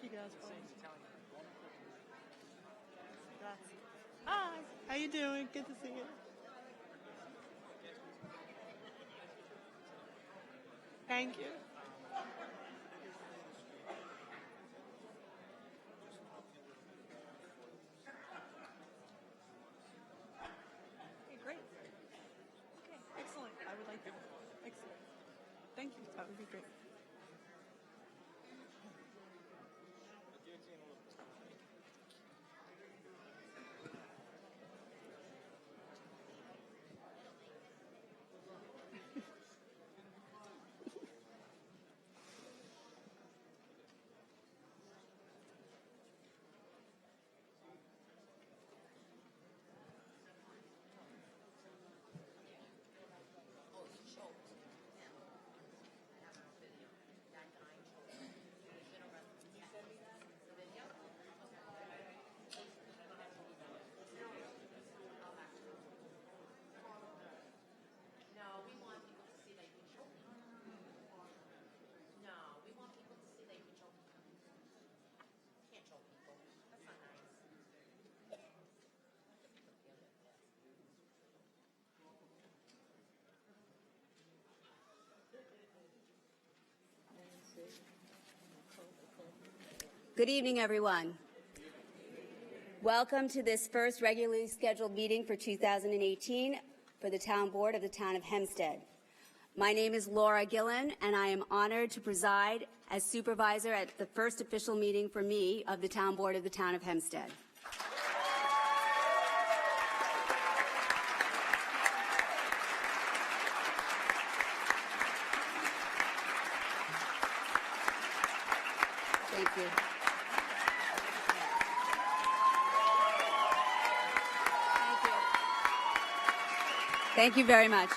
you guys. Hi, how you doing? Good to see you. Thank you. Okay, great. Okay, excellent. I would like that. Excellent. Thank you. That would be great. Good evening, everyone. Welcome to this first regularly scheduled meeting for 2018 for the Town Board of the Town of Hempstead. My name is Laura Gillen, and I am honored to preside as supervisor at the first official meeting for me of the Town Board of the Town of Hempstead. Thank you. Thank you very much.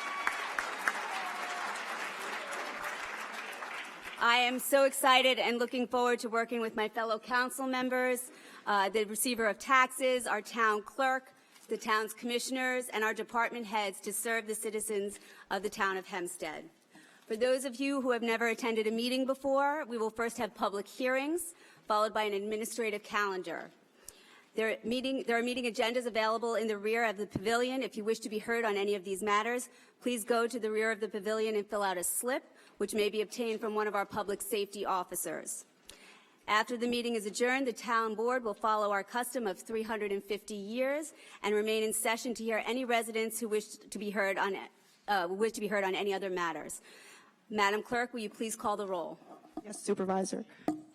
I am so excited and looking forward to working with my fellow council members, the receiver of taxes, our town clerk, the town's commissioners, and our department heads to serve the citizens of the town of Hempstead. For those of you who have never attended a meeting before, we will first have public hearings, followed by an administrative calendar. There are meeting agendas available in the rear of the pavilion. If you wish to be heard on any of these matters, please go to the rear of the pavilion and fill out a slip, which may be obtained from one of our public safety officers. After the meeting is adjourned, the town board will follow our custom of 350 years and remain in session to hear any residents who wish to be heard on any other matters. Madam Clerk, will you please call the roll? Yes, Supervisor.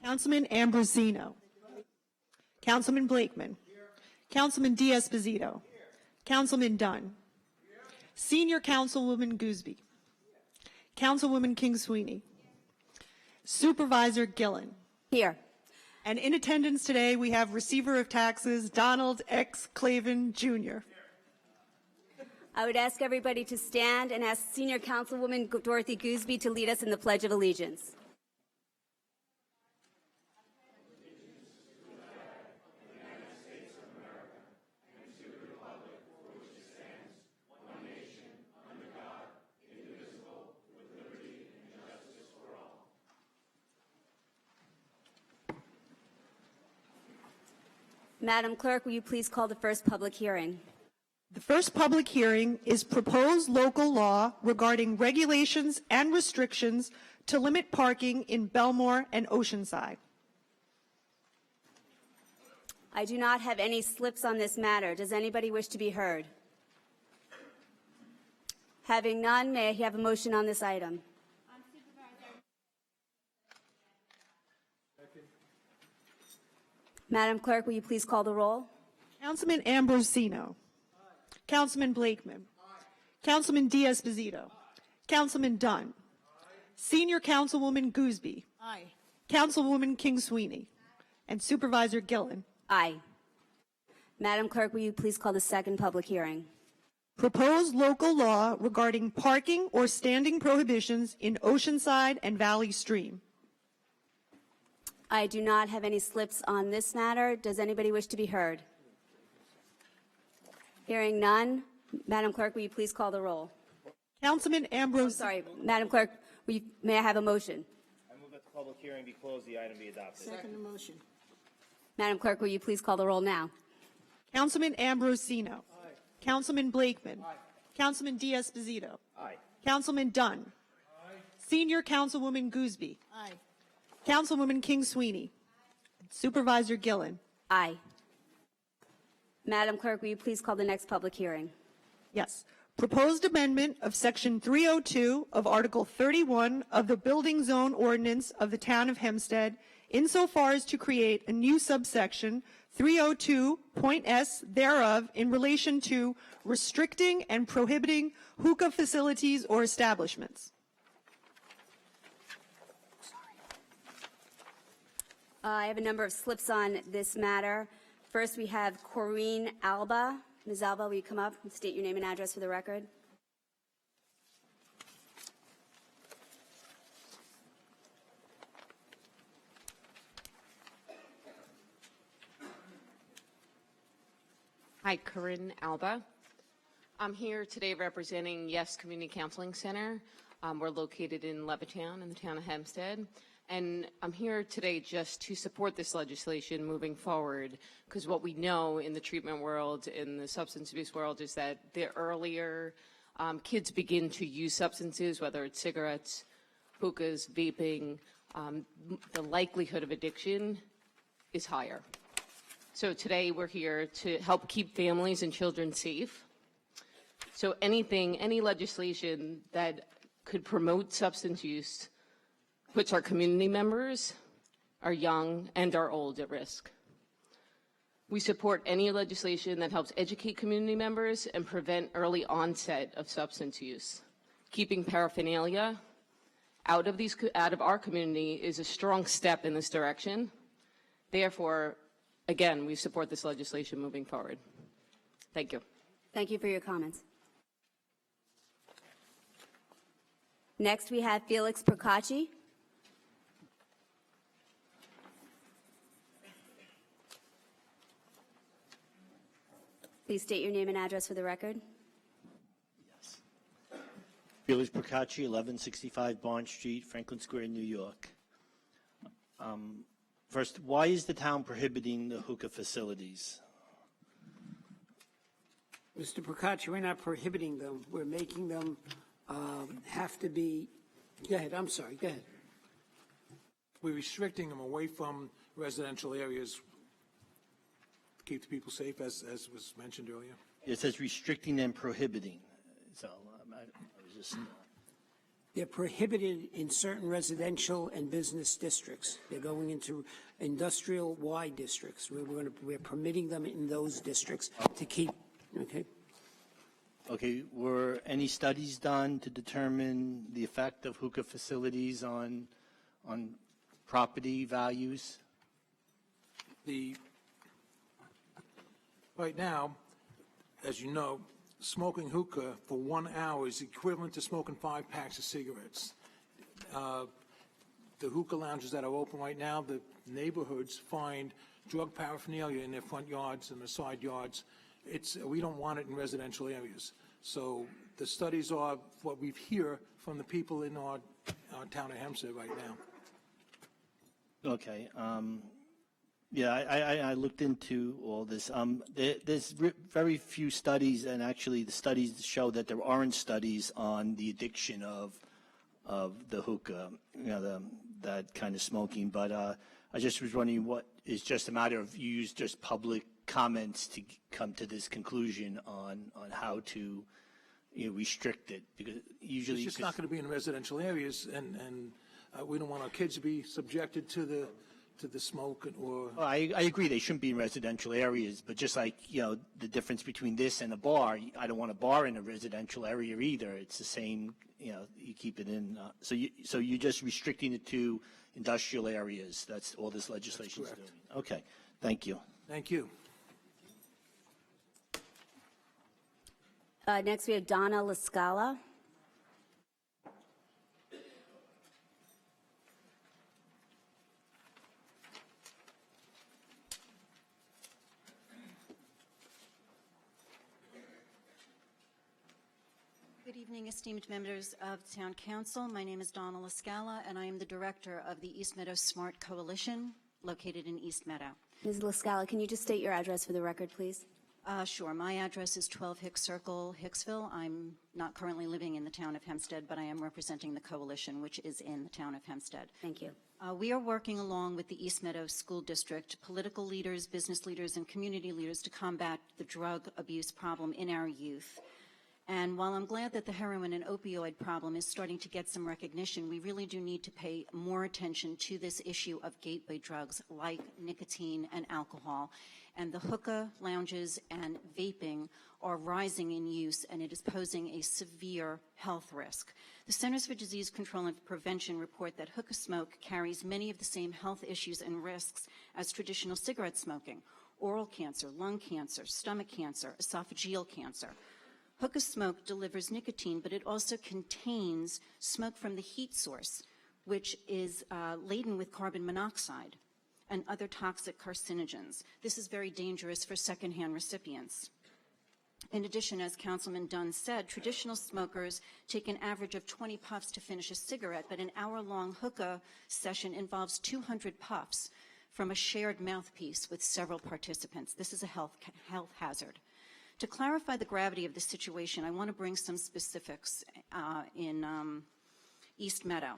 Councilman Ambrosino. Councilman Blakeman. Councilman D'Esposito. Councilman Dunn. Senior Councilwoman Gooseby. Councilwoman King-Sweeney. Supervisor Gillen. Here. And in attendance today, we have Receiver of Taxes, Donald X. Clavin, Jr. I would ask everybody to stand and ask Senior Councilwoman Dorothy Gooseby to lead us in the Pledge of Allegiance. Madam Clerk, will you please call the first public hearing? The first public hearing is proposed local law regarding regulations and restrictions to limit parking in Belmore and Oceanside. I do not have any slips on this matter. Does anybody wish to be heard? Having none, may I have a motion on this item? Madam Clerk, will you please call the roll? Councilman Ambrosino. Councilman Blakeman. Councilman D'Esposito. Councilman Dunn. Senior Councilwoman Gooseby. Aye. Councilwoman King-Sweeney. And Supervisor Gillen. Aye. Madam Clerk, will you please call the second public hearing? Proposed local law regarding parking or standing prohibitions in Oceanside and Valley Stream. I do not have any slips on this matter. Does anybody wish to be heard? Hearing none, Madam Clerk, will you please call the roll? Councilman Ambrose. Sorry, Madam Clerk, may I have a motion? I move that the public hearing be closed, the item be adopted. Second motion. Madam Clerk, will you please call the roll now? Councilman Ambrosino. Councilman Blakeman. Councilman Diaz-Bazito. Aye. Councilman Dunn. Senior Councilwoman Gooseby. Aye. Councilwoman King Sweeney. Supervisor Gillen. Aye. Madam Clerk, will you please call the next public hearing? Yes. Proposed amendment of Section 302 of Article 31 of the Building Zone Ordinance of the Town of Hempstead insofar as to create a new subsection 302.s thereof in relation to restricting and prohibiting hookah facilities or establishments. I have a number of slips on this matter. First, we have Corrine Alba. Ms. Alba, will you come up and state your name and address for the record? Hi, Corinne Alba. I'm here today representing Yes Community Counseling Center. We're located in Levittown in the town of Hempstead. And I'm here today just to support this legislation moving forward, because what we know in the treatment world, in the substance abuse world, is that the earlier kids begin to use substances, whether it's cigarettes, hookahs, vaping, the likelihood of addiction is higher. So today we're here to help keep families and children safe. So any legislation that could promote substance use puts our community members, our young and our old at risk. We support any legislation that helps educate community members and prevent early onset of substance use. Keeping paraphernalia out of our community is a strong step in this direction. Therefore, again, we support this legislation moving forward. Thank you. Thank you for your comments. Next, we have Felix Procacci. Please state your name and address for the record. Felix Procacci, 1165 Barnes Street, Franklin Square, New York. First, why is the town prohibiting the hookah facilities? Mr. Procacci, we're not prohibiting them. We're making them have to be, go ahead, I'm sorry, go ahead. We're restricting them away from residential areas to keep the people safe, as was mentioned earlier. It says restricting and prohibiting. So I was just... They're prohibited in certain residential and business districts. They're going into industrial-wide districts. We're permitting them in those districts to keep, okay? Okay, were any studies done to determine the effect of hookah facilities on property values? Right now, as you know, smoking hookah for 1 hour is equivalent to smoking 5 packs of cigarettes. The hookah lounges that are open right now, the neighborhoods find drug paraphernalia in their front yards and their side yards. We don't want it in residential areas. So the studies are what we hear from the people in our town of Hempstead right now. Okay. Yeah, I looked into all this. There's very few studies, and actually the studies show that there aren't studies on the addiction of the hookah, that kind of smoking. But I just was wondering, what is just a matter of you use just public comments to come to this conclusion on how to restrict it, because usually It's just not going to be in residential areas, and we don't want our kids to be subjected to the smoke or. Well, I agree they shouldn't be in residential areas, but just like, the difference between this and a bar, I don't want a bar in a residential area either. It's the same, you keep it in. So you're just restricting it to industrial areas. That's all this legislation is doing. Okay, thank you. Thank you. Next, we have Donna Lascala. Good evening, esteemed members of the Town Council. My name is Donna Lascala, and I am the director of the East Meadow Smart Coalition, located in East Meadow. Ms. Lascala, can you just state your address for the record, please? Sure. My address is 12 Hicks Circle, Hicksville. I'm not currently living in the town of Hempstead, but I am representing the coalition, which is in the town of Hempstead. Thank you. We are working along with the East Meadow School District, political leaders, business leaders, and community leaders to combat the drug abuse problem in our youth. And while I'm glad that the heroin and opioid problem is starting to get some recognition, we really do need to pay more attention to this issue of gateway drugs like nicotine and alcohol. And the hookah lounges and vaping are rising in use, and it is posing a severe health risk. The Centers for Disease Control and Prevention report that hookah smoke carries many of the same health issues and risks as traditional cigarette smoking: oral cancer, lung cancer, stomach cancer, esophageal cancer. Hookah smoke delivers nicotine, but it also contains smoke from the heat source, which is laden with carbon monoxide and other toxic carcinogens. This is very dangerous for secondhand recipients. In addition, as Councilman Dunn said, traditional smokers take an average of 20 puffs to finish a cigarette, but an hour-long hookah session involves 200 puffs from a shared mouthpiece with several participants. This is a health hazard. To clarify the gravity of the situation, I want to bring some specifics in East Meadow.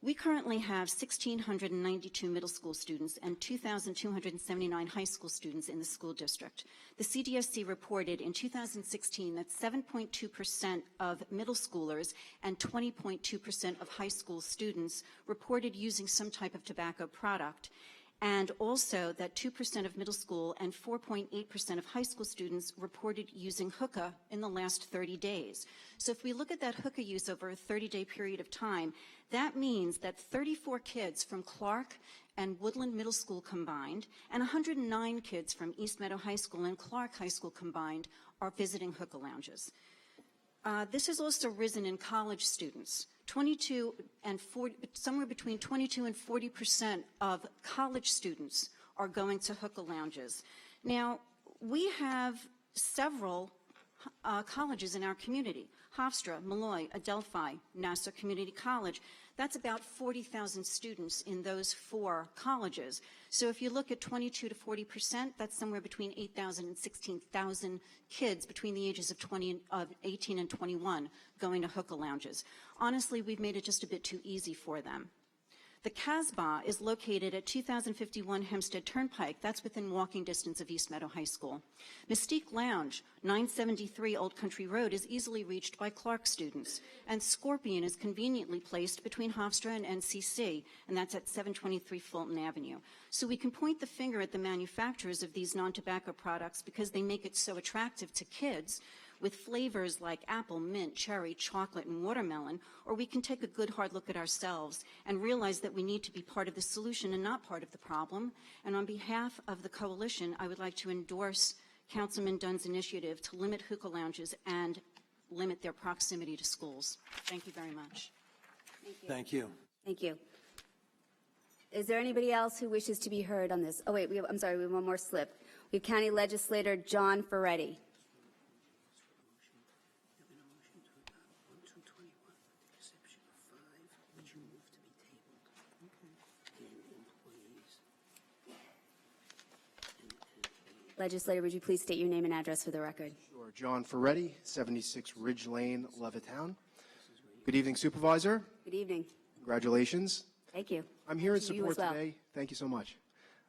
We currently have 1,692 middle school students and 2,279 high school students in the school district. The CDSC reported in 2016 that 7.2% of middle schoolers and 20.2% of high school students reported using some type of tobacco product, and also that 2% of middle school and 4.8% of high school students reported using hookah in the last 30 days. So if we look at that hookah use over a 30-day period of time, that means that 34 kids from Clark and Woodland Middle School combined, and 109 kids from East Meadow High School and Clark High School combined are visiting hookah lounges. This has also risen in college students. 22 and 40, somewhere between 22 and 40% of college students are going to hookah lounges. Now, we have several colleges in our community: Hofstra, Malloy, Adelphi, Nassau Community College. That's about 40,000 students in those 4 colleges. So if you look at 22 to 40%, that's somewhere between 8,000 and 16,000 kids between the ages of 18 and 21 going to hookah lounges. Honestly, we've made it just a bit too easy for them. The Casbah is located at 2051 Hempstead Turnpike. That's within walking distance of East Meadow High School. Mystique Lounge, 973 Old Country Road, is easily reached by Clark students. And Scorpion is conveniently placed between Hofstra and NCC, and that's at 723 Fulton Avenue. So we can point the finger at the manufacturers of these non-tobacco products because they make it so attractive to kids, with flavors like apple, mint, cherry, chocolate, and watermelon, or we can take a good hard look at ourselves and realize that we need to be part of the solution and not part of the problem. And on behalf of the coalition, I would like to endorse Councilman Dunn's initiative to limit hookah lounges and limit their proximity to schools. Thank you very much. Thank you. Thank you. Is there anybody else who wishes to be heard on this? Oh, wait, I'm sorry, we have one more slip. We have County Legislator John Ferretti. Legislator, would you please state your name and address for the record? Sure. John Ferretti, 76 Ridge Lane, Levittown. Good evening, Supervisor. Good evening. Congratulations. Thank you. I'm here in To you support as well. today. Thank you so much.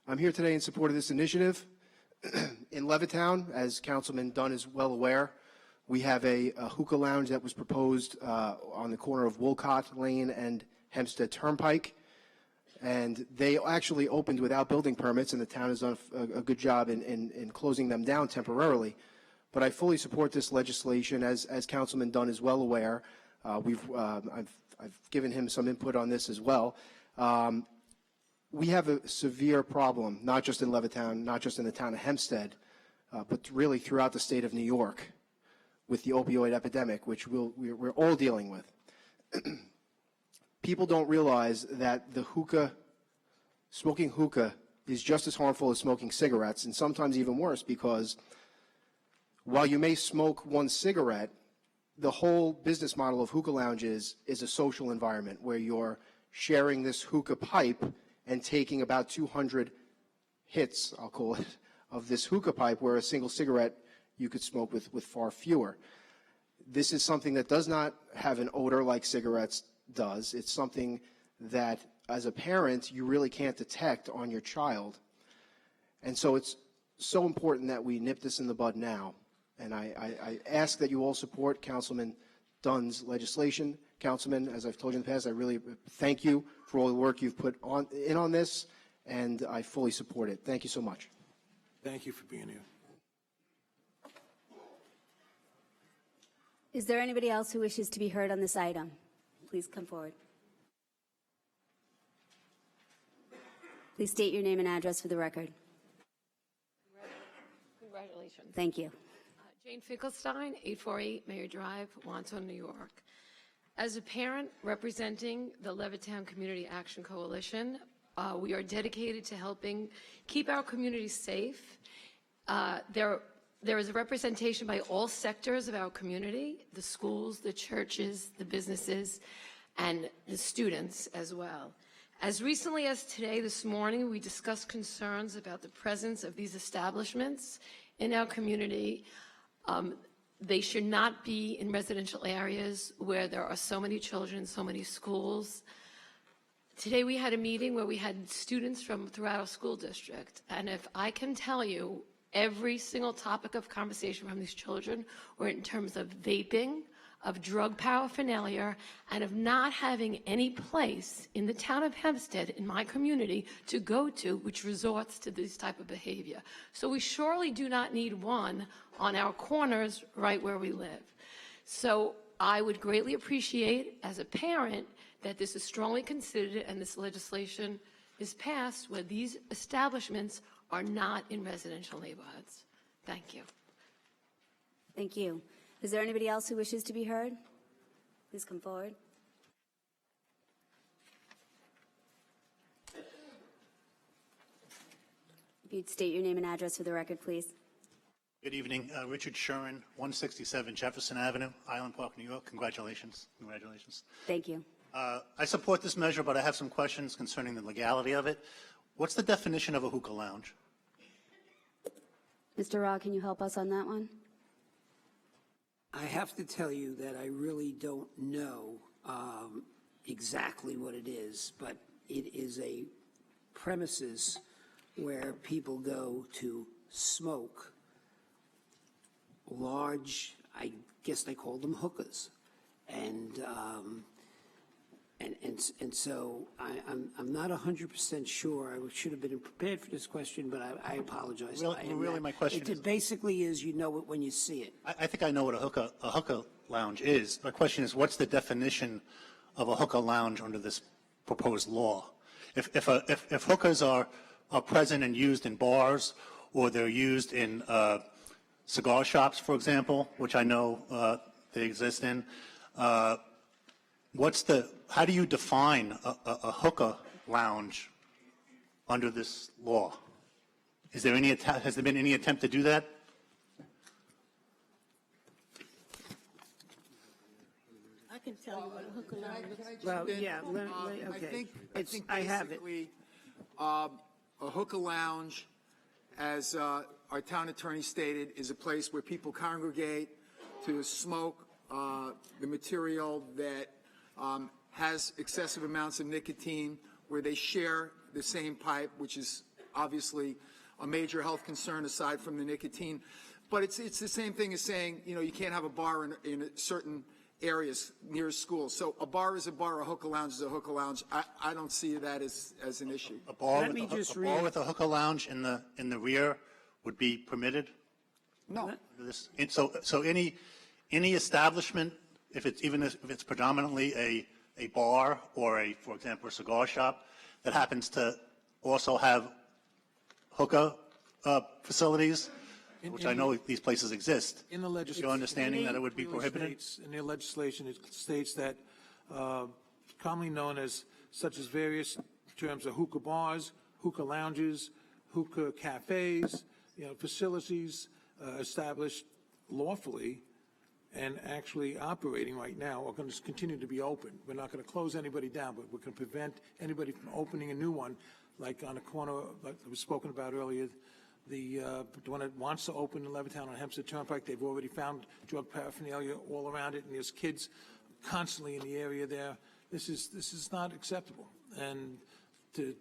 I'm here today in support of this initiative. In Levittown, as Councilman Dunn is well aware, we have a hookah lounge that was proposed on the corner of Wolcott Lane and Hempstead Turnpike. And they actually opened without building permits, and the town has done a good job in closing them down temporarily. But I fully support this legislation, as Councilman Dunn is well aware. I've given him some input on this as well. We have a severe problem, not just in Levittown, not just in the town of Hempstead, but really throughout the state of New York, with the opioid epidemic, which we're all dealing with. People don't realize that smoking hookah is just as harmful as smoking cigarettes, and sometimes even worse, because while you may smoke one cigarette, the whole business model of hookah lounges is a social environment where you're sharing this hookah pipe and taking about 200 hits, I'll call it, of this hookah pipe, where a single cigarette you could smoke with far fewer. This is something that does not have an odor like cigarettes does. It's something that, as a parent, you really can't detect on your child. And so it's so important that we nip this in the bud now. And I ask that you all support Councilman Dunn's legislation. Councilman, as I've told you in the past, I really thank you for all the work you've put on this, and I fully support it. Thank you so much. Thank you for being here. Is there anybody else who wishes to be heard on this item? Please come forward. Please state your name and address for the record. Congratulations. Thank you. Jane Finkelstein, 848 Mayor Drive, Wandsworth, New York. As a parent representing the Levittown Community Action Coalition, we are dedicated to helping keep our communities safe. There is a representation by all sectors of our community, the schools, the churches, the businesses, and the students as well. As recently as today, this morning, we discussed concerns about the presence of these establishments in our community. They should not be in residential areas where there are so many children, so many schools. Today we had a meeting where we had students from throughout our school district, and if I can tell you, every single topic of conversation from these children were in terms of vaping, of drug paraphernalia, and of not having any place in the town of Hempstead, in my community, to go to which resorts to this type of behavior. So we surely do not need one on our corners right where we live. So I would greatly appreciate, as a parent, that this is strongly considered and this legislation is passed where these establishments are not in residential neighborhoods. Thank you. Thank you. Is there anybody else who wishes to be heard? Please come forward. If you'd state your name and address for the record, please. Good evening. Richard Shuren, 167 Jefferson Avenue, Island Park, New York. Congratulations. Congratulations. Thank you. I support this measure, but I have some questions concerning the legality of it. What's the definition of a hookah lounge? Mr. Ra, can you help us on that one? I have to tell you that I really don't know exactly what it is, but it is a premises where people go to smoke large, I guess they call them hookahs. And so I'm not 100% sure. I should have been prepared for this question, but I apologize. Really, my question is, it basically is you know it when you see it. I think I know what a hookah lounge is. My question is, what's the definition of a hookah lounge under this proposed law? If hookahs are present and used in bars, or they're used in cigar shops, for example, which I know they exist in, how do you define a hookah lounge under this law? Has there been any attempt to do that? I can tell you what a hookah lounge is. Well, yeah, okay. I think I have it. basically, a hookah lounge, as our town attorney stated, is a place where people congregate to smoke the material that has excessive amounts of nicotine, where they share the same pipe, which is obviously a major health concern aside from the nicotine. But it's the same thing as saying, you know, you can't have a bar in certain areas near schools. So a bar is a bar, a hookah lounge is a hookah lounge. I don't see that as an issue. A bar with a hookah lounge in the rear would be permitted? No. So any establishment, if it's predominantly a bar or for example, a cigar shop that happens to also have hookah facilities, which I know these places exist. In the legislation, your understanding that it would be prohibited? In the legislation, it states that commonly known as such as various terms of hookah bars, hookah lounges, hookah cafes, facilities established lawfully and actually operating right now are going to continue to be open. We're not going to close anybody down, but we're going to prevent anybody from opening a new one, like on a corner, like was spoken about earlier, the one that wants to open in Levittown on Hempstead Turnpike. They've already found drug paraphernalia all around it, and there's kids constantly in the area there. This is not acceptable. And to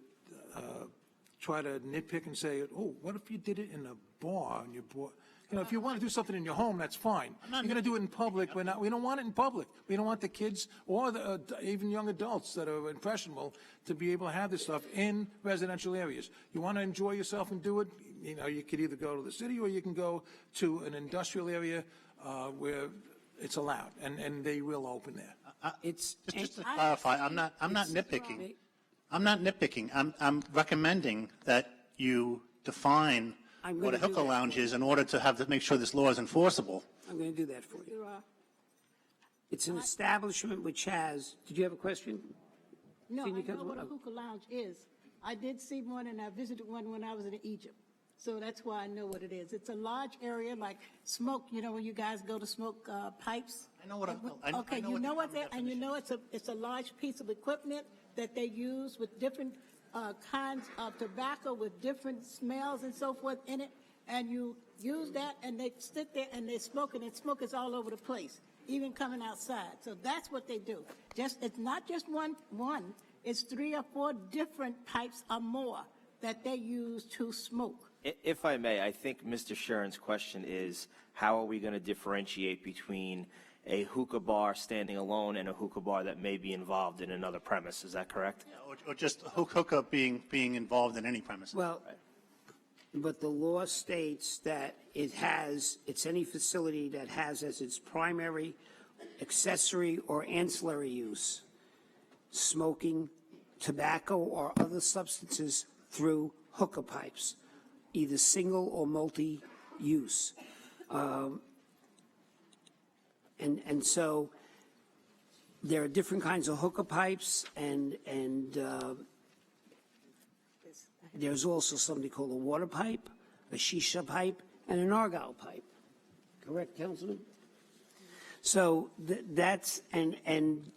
try to nitpick and say, oh, what if you did it in a bar and you bought, you know, if you want to do something in your home, that's fine. You're going to do it in public. We don't want it in public. We don't want the kids or the, even young adults that are impressionable to be able to have this stuff in residential areas. You want to enjoy yourself and do it, you know, you could either go to the city or you can go to an industrial area where it's allowed, and they will open there. Just to clarify, I'm not nitpicking. I'm not nitpicking. I'm recommending that you define what a hookah lounge is in order to make sure this law is enforceable. I'm going to do that for you. It's an establishment which has, did you have a question? No, I know what a hookah lounge is. I did see one, and I visited one when I was in Egypt. So that's why I know what it is. It's a large area, like smoke, you know, when you guys go to smoke pipes. I know what Okay, you know what that, and you know it's a large piece of equipment that they use with different kinds of tobacco with different smells and so forth in it, and you use that, and they sit there and they smoke, and smoke is all over the place, even coming outside. So that's what they do. It's not just one. It's 3 or 4 different pipes or more that they use to smoke. If I may, I think Mr. Sharon's question is, how are we going to differentiate between a hookah bar standing alone and a hookah bar that may be involved in another premise? Is that correct? Or just hookah being involved in any premise. Well, but the law states that it's any facility that has as its primary, accessory, or ancillary use smoking, tobacco, or other substances through hookah pipes, either single or multi-use. And so there are different kinds of hookah pipes, and there's also something called a water pipe, a shisha pipe, and an argyle pipe. Correct, Councilman? So that's, and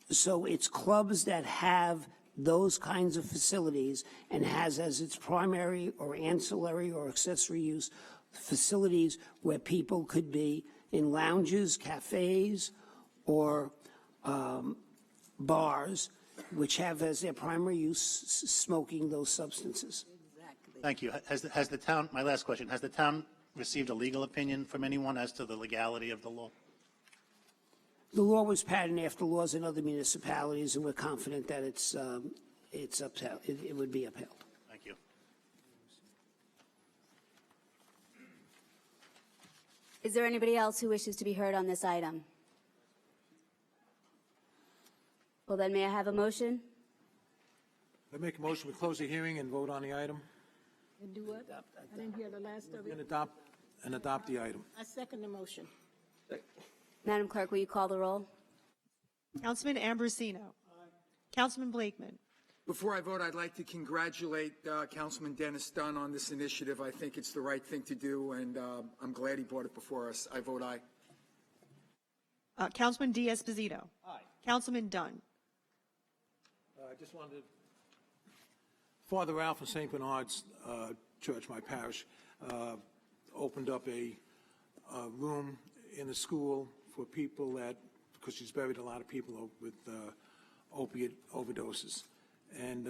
so it's clubs that have those kinds of facilities and has as its primary or ancillary or accessory use facilities where people could be in lounges, cafes, or bars, which have as their primary use smoking those substances. Thank you. Has the town, my last question, has the town received a legal opinion from anyone as to the legality of the law? The law was patterned after laws in other municipalities, and we're confident that it's upheld. It would be upheld. Thank you. Is there anybody else who wishes to be heard on this item? Well, then, may I have a motion? I make a motion, we close the hearing and vote on the item, And do what? I didn't hear the last of and it. adopt the item. I second the motion. Madam Clerk, will you call the roll? Councilman Ambrosino. Councilman Blakeman. Before I vote, I'd like to congratulate Councilman Dennis Dunn on this initiative. I think it's the right thing to do, and I'm glad he brought it before us. I vote aye. Councilman D'Esposito. Aye. Councilman Dunn. I just wanted, Father Ralph of St. Bernard's Church, my parish, opened up a room in the school for people that, because she's buried a lot of people with opiate overdoses. And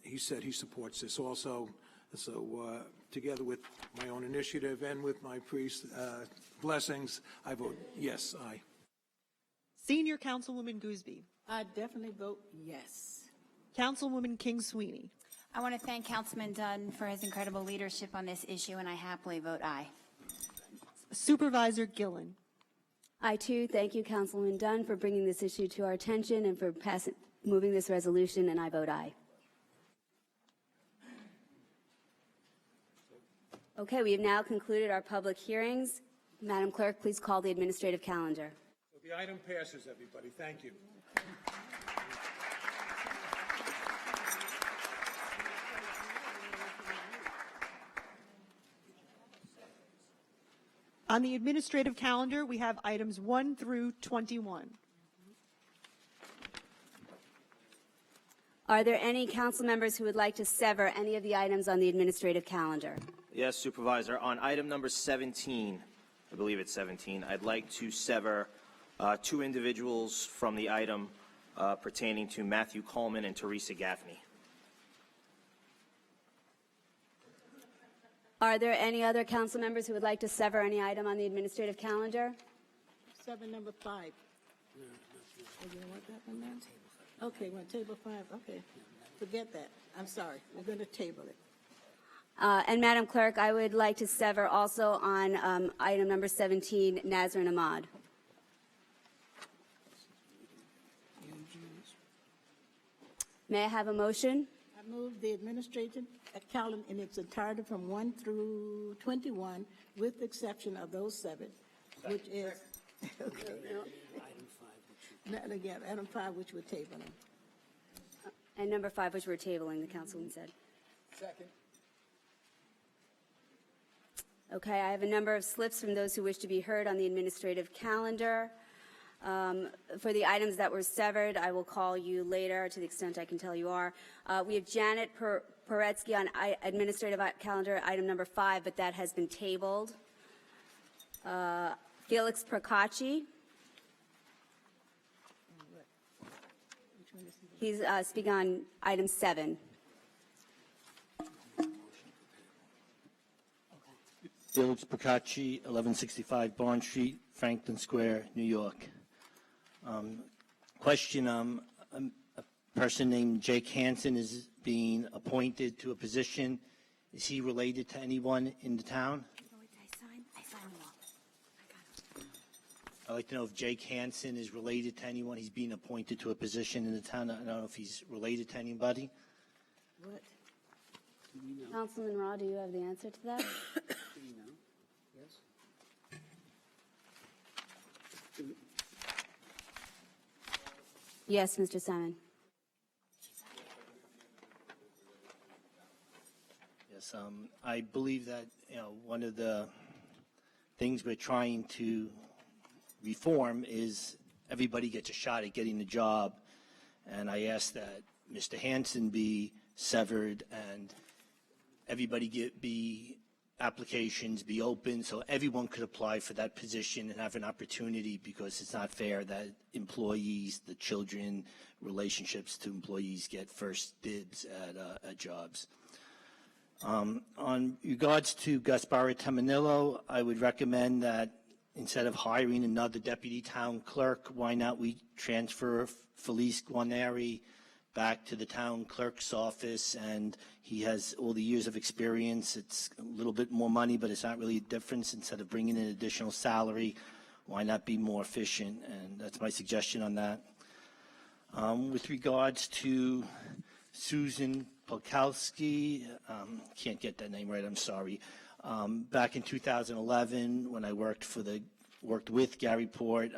he said he supports this also. So together with my own initiative and with my priest's blessings, I vote yes, aye. Senior Councilwoman Gooseby. I definitely vote yes. Councilwoman King Sweeney. I want to thank Councilman Dunn for his incredible leadership on this issue, and I happily vote aye. Supervisor Gillen. I, too, thank you, Councilman Dunn, for bringing this issue to our attention and for moving this resolution, and I vote aye. Okay, we have now concluded our public hearings. Madam Clerk, please call the administrative calendar. So the item passes, everybody. Thank you. On the administrative calendar, we have items 1 through 21. Are there any council members who would like to sever any of the items on the administrative calendar? Yes, Supervisor. On item number 17, I believe it's 17, I'd like to sever two individuals from the item pertaining to Matthew Coleman and Teresa Gaffney. Are there any other council members who would like to sever any item on the administrative calendar? 7, number 5. Oh, you don't want that one now? Okay, we're on table 5, okay. Forget that. I'm sorry. We're going to table it. And Madam Clerk, I would like to sever also on item number 17, Nazrin Ahmad. May I have a motion? I move the administrative calendar in its entirety from 1 through 21, with the exception of those 7, which is, okay. Again, item 5, which we're tabling. And number 5, which we're tabling, the councilman said. Second. Okay, I have a number of slips from those who wish to be heard on the administrative calendar. For the items that were severed, I will call you later to the extent I can tell you are. We have Janet Poretsky on administrative calendar, item number 5, but that has been tabled. Felix Procacci. He's speaking on item 7. Felix Procacci, 1165 Barn Street, Franklin Square, New York. Question, a person named Jake Hansen is being appointed to a position. Is he related to anyone in the town? I'd like to know if Jake Hansen is related to anyone. He's being appointed to a position in the town. I don't know if he's related to anybody. What? Councilman Raw, do you have the answer to that? Yes, Mr. Simon. Yes, I believe that, one of the things we're trying to reform is everybody gets a shot at getting the job. And I ask that Mr. Hansen be severed and everybody be applications be open so everyone could apply for that position and have an opportunity, because it's not fair that employees, the children, relationships to employees get first dibs at jobs. On regards to Gaspara Tamanillo, I would recommend that instead of hiring another deputy town clerk, why not we transfer Felice Guarneri back to the town clerk's office, and he has all the years of experience. It's a little bit more money, but it's not really a difference. Instead of bringing in additional salary, why not be more efficient? And that's my suggestion on that. With regards to Susan Polkowski, can't get that name right, I'm sorry. Back in 2011, when I worked with Gary Port,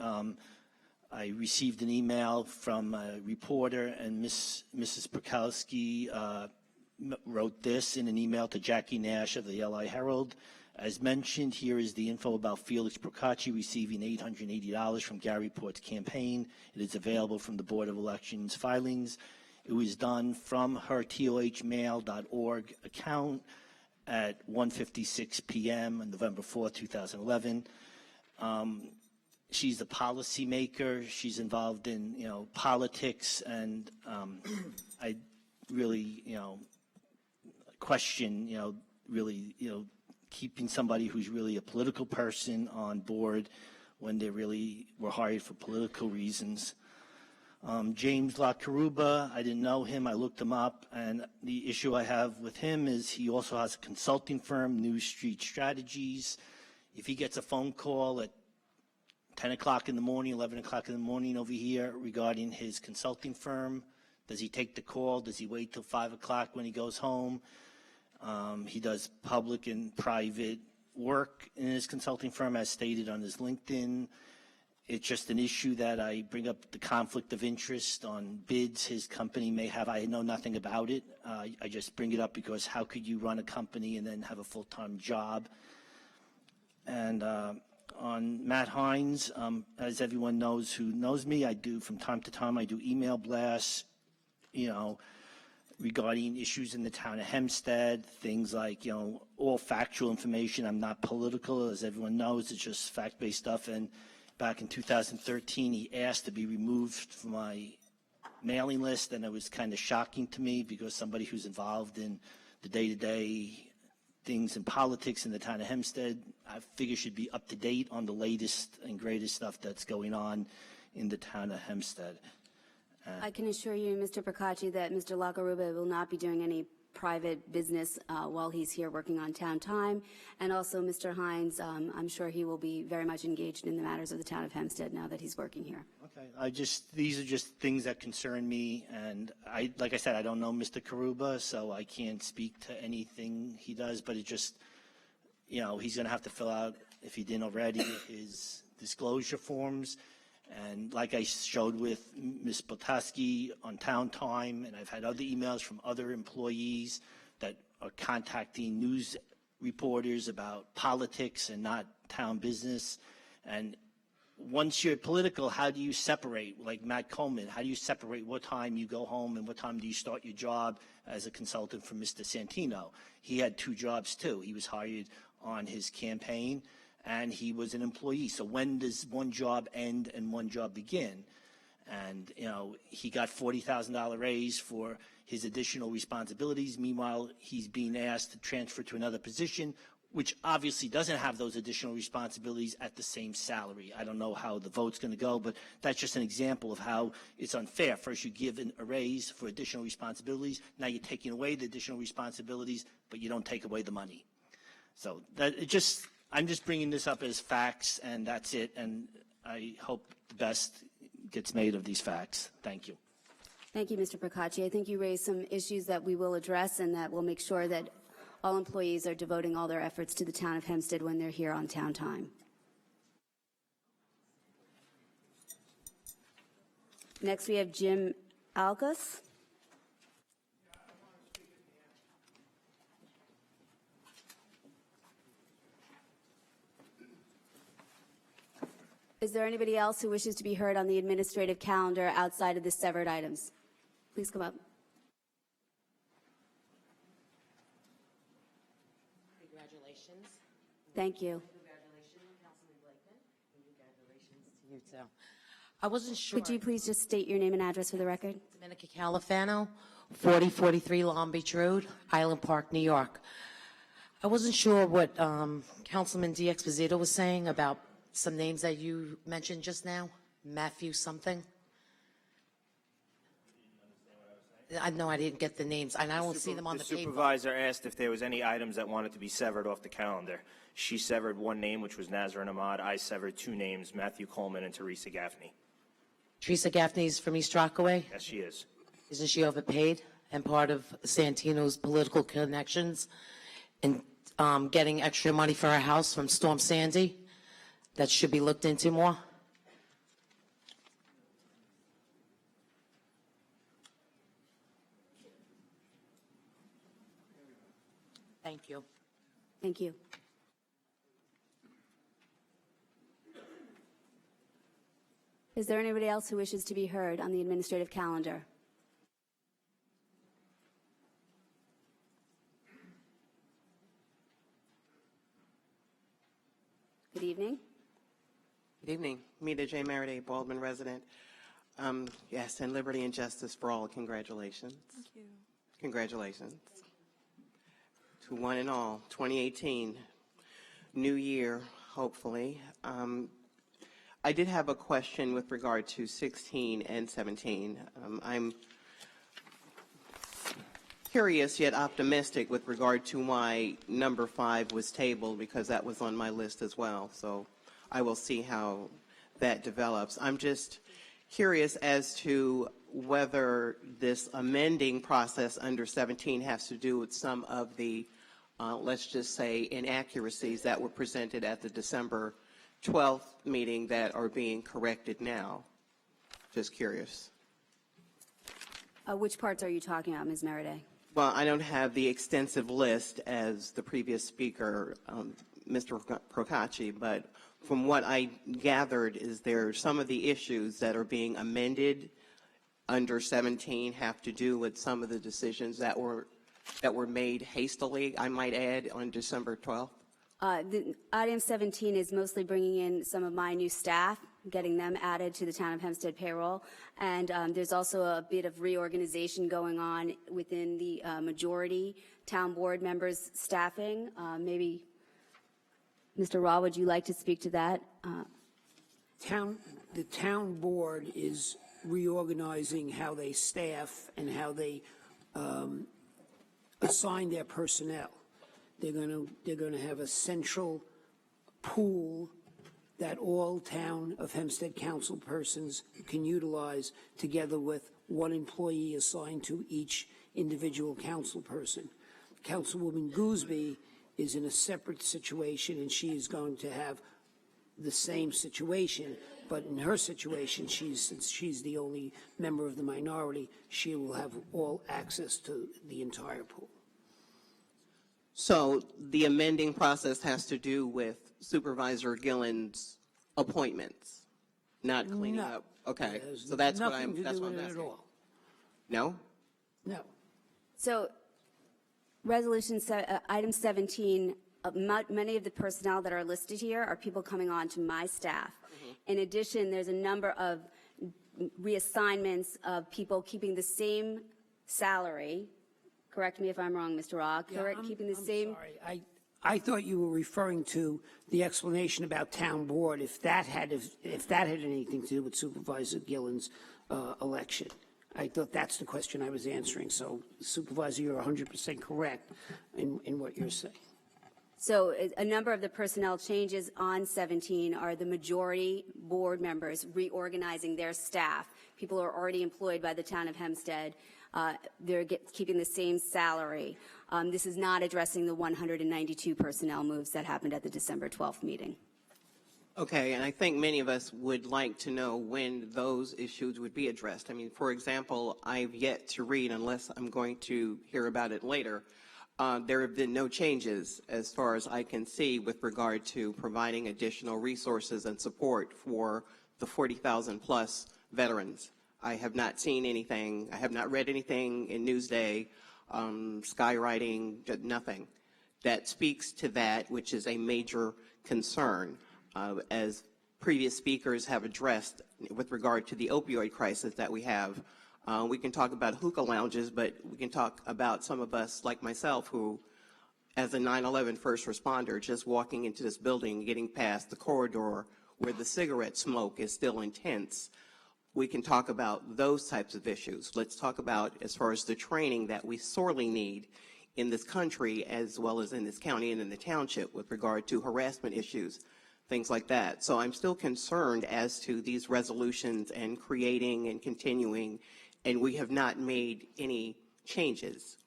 I received an email from a reporter, and Mrs. Polkowski wrote this in an email to Jackie Nash of the LI Herald. As mentioned, here is the info about Felix Procacci receiving $880 from Gary Port's campaign. It is available from the Board of Elections filings. It was done from her tohmail.org account at 1:56 p.m. on November 4, 2011. She's a policymaker. She's involved in, politics, and I really, question, really, keeping somebody who's really a political person on board when they really were hired for political reasons. James LaCaruba, I didn't know him. I looked him up, and the issue I have with him is he also has a consulting firm, New Street Strategies. If he gets a phone call at 10 o'clock in the morning, 11 o'clock in the morning over here regarding his consulting firm, does he take the call? Does he wait till 5 o'clock when he goes home? He does public and private work in his consulting firm, as stated on his LinkedIn. It's just an issue that I bring up, the conflict of interest on bids his company may have. I know nothing about it. I just bring it up because how could you run a company and then have a full-time job? And on Matt Hines, as everyone knows who knows me, I do from time to time, I do email blasts, regarding issues in the town of Hempstead, things like, all factual information. I'm not political, as everyone knows. It's just fact-based stuff. And back in 2013, he asked to be removed from my mailing list, and it was kind of shocking to me because somebody who's involved in the day-to-day things in politics in the town of Hempstead, I figure should be up to date on the latest and greatest stuff that's going on in the town of Hempstead. I can assure you, Mr. Procacci, that Mr. Lackaruba will not be doing any private business while he's here working on town time. And also, Mr. Hines, I'm sure he will be very much engaged in the matters of the town of Hempstead now that he's working here. Okay, these are just things that concern me, and like I said, I don't know Mr. Karuba, so I can't speak to anything he does, but it just, he's going to have to fill out, if he didn't already, his disclosure forms. And like I showed with Ms. Botaski on Town Time, and I've had other emails from other employees that are contacting news reporters about politics and not town business. And once you're political, how do you separate, like Matt Coleman, how do you separate what time you go home and what time do you start your job as a consultant for Mr. Santino? He had 2 jobs too. He was hired on his campaign, and he was an employee. So when does one job end and one job begin? And, he got $40,000 raise for his additional responsibilities. Meanwhile, he's being asked to transfer to another position, which obviously doesn't have those additional responsibilities at the same salary. I don't know how the vote's going to go, but that's just an example of how it's unfair. First, you give a raise for additional responsibilities. Now you're taking away the additional responsibilities, but you don't take away the money. So I'm just bringing this up as facts, and that's it. And I hope the best gets made of these facts. Thank you. Thank you, Mr. Procacci. I think you raised some issues that we will address and that will make sure that all employees are devoting all their efforts to the town of Hempstead when they're here on town time. Next, we have Jim Alkus. Is there anybody else who wishes to be heard on the administrative calendar outside of the severed items? Please come up. Congratulations. Thank you. Congratulations, Councilman Blakeman. Congratulations to you, too. I wasn't sure. Could you please just state your name and address for the record? Dominica Califano, 4043 Long Beach Road, Island Park, New York. I wasn't sure what Councilman D'Exposito was saying about some names that you mentioned just now. Matthew something. I know I didn't get the names, and I don't see them on the paper. The supervisor asked if there was any items that wanted to be severed off the calendar. She severed one name, which was Nazarene Ahmad. I severed 2 names, Matthew Coleman and Teresa Gaffney. Teresa Gaffney's from East Rockaway? Yes, she is. Isn't she overpaid and part of Santino's political connections and getting extra money for her house from Storm Sandy? That should be looked into more? Thank you. Thank you. Is there anybody else who wishes to be heard on the administrative calendar? Good evening. Good evening. Mita J. Meriday, Baldwin resident. Yes, and liberty and justice for all. Congratulations. Thank you. Congratulations. To one and all, 2018, new year, hopefully. I did have a question with regard to 16 and 17. I'm curious yet optimistic with regard to why number 5 was tabled, because that was on my list as well. So I will see how that develops. I'm just curious as to whether this amending process under 17 has to do with some of the, let's just say, inaccuracies that were presented at the December 12th meeting that are being corrected now. Just curious. Which parts are you talking about, Ms. Meriday? Well, I don't have the extensive list as the previous speaker Mr. Procacci, but from what I gathered is there some of the issues that are being amended under 17 have to do with some of the decisions that were made hastily, I might add, on December 12th? Item 17 is mostly bringing in some of my new staff, getting them added to the Town of Hempstead payroll. And there's also a bit of reorganization going on within the majority town board members' staffing. Maybe, Mr. Raw, would you like to speak to that? The town board is reorganizing how they staff and how they assign their personnel. They're going to have a central pool that all Town of Hempstead council persons can utilize, together with one employee assigned to each individual council person. Councilwoman Gooseby is in a separate situation, and she is going to have the same situation, but in her situation, since she's the only member of the minority, she will have all access to the entire pool. So the amending process has to do with Supervisor Gillen's appointments, not cleaning up. Okay, so that's what I'm asking. No? No. So, item 17, many of the personnel that are listed here are people coming on to my staff. In addition, there's a number of reassignments of people keeping the same salary. Correct me if I'm wrong, Mr. Rock. Keeping the same. Sorry. I thought you were referring to the explanation about town board, if that had anything to do with Supervisor Gillen's election. I thought that's the question I was answering. So, Supervisor, you're 100% correct in what you're saying. So a number of the personnel changes on 17 are the majority board members reorganizing their staff. People are already employed by the Town of Hempstead. They're keeping the same salary. This is not addressing the 192 personnel moves that happened at the December 12th meeting. Okay, and I think many of us would like to know when those issues would be addressed. I mean, for example, I've yet to read, unless I'm going to hear about it later, there have been no changes as far as I can see with regard to providing additional resources and support for the 40,000 plus veterans. I have not seen anything. I have not read anything in Newsday, skywriting, nothing that speaks to that, which is a major concern, as previous speakers have addressed with regard to the opioid crisis that we have. We can talk about hookah lounges, but we can talk about some of us, like myself, who, as a 9/11 first responder, just walking into this building, getting past the corridor where the cigarette smoke is still intense. We can talk about those types of issues. Let's talk about, as far as the training that we sorely need in this country, as well as in this county and in the township, with regard to harassment issues, things like that. So I'm still concerned as to these resolutions and creating and continuing, and we have not made any changes.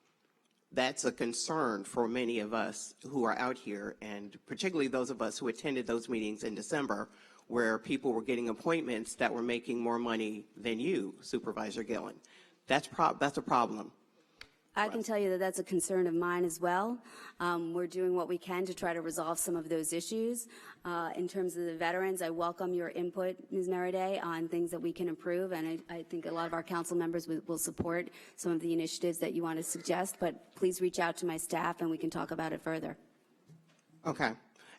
That's a concern for many of us who are out here, and particularly those of us who attended those meetings in December, where people were getting appointments that were making more money than you, Supervisor Gillen. That's a problem. I can tell you that that's a concern of mine as well. We're doing what we can to try to resolve some of those issues. In terms of the veterans, I welcome your input, Ms. Meriday, on things that we can improve, and I think a lot of our council members will support some of the initiatives that you want to suggest, but please reach out to my staff and we can talk about it further. Okay.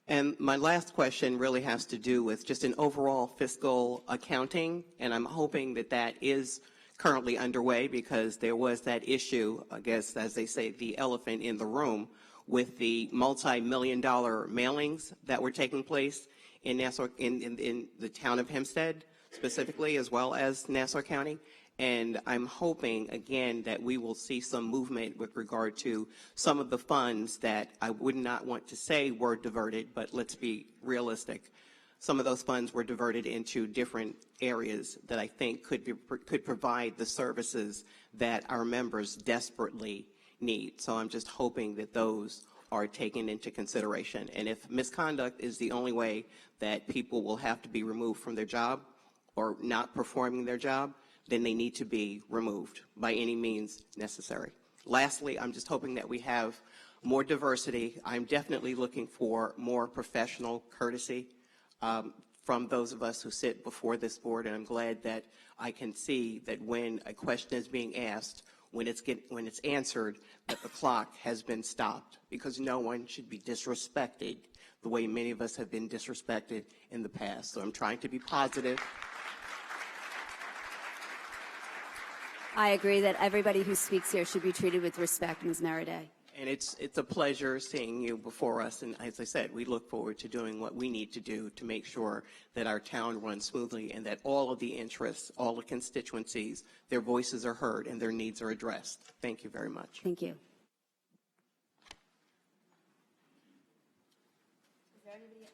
And my last question really has to do with just an overall fiscal accounting, and I'm hoping that that is currently underway, because there was that issue, I guess, as they say, the elephant in the room, with the multi-million-dollar mailings that were taking place in Nassau, in the town of Hempstead specifically, as well as Nassau County. And I'm hoping, again, that we will see some movement with regard to some of the funds that I would not want to say were diverted, but let's be realistic. Some of those funds were diverted into different areas that I think could provide the services that our members desperately need. So I'm just hoping that those are taken into consideration. And if misconduct is the only way that people will have to be removed from their job or not performing their job, then they need to be removed by any means necessary. Lastly, I'm just hoping that we have more diversity. I'm definitely looking for more professional courtesy from those of us who sit before this board, and I'm glad that I can see that when a question is being asked, when it's answered, that the clock has been stopped, because no one should be disrespected the way many of us have been disrespected in the past. So I'm trying to be positive. I agree that everybody who speaks here should be treated with respect, Ms. Meriday. And it's a pleasure seeing you before us. And as I said, we look forward to doing what we need to do to make sure that our town runs smoothly and that all of the interests, all the constituencies, their voices are heard and their needs are addressed. Thank you very much. Thank you.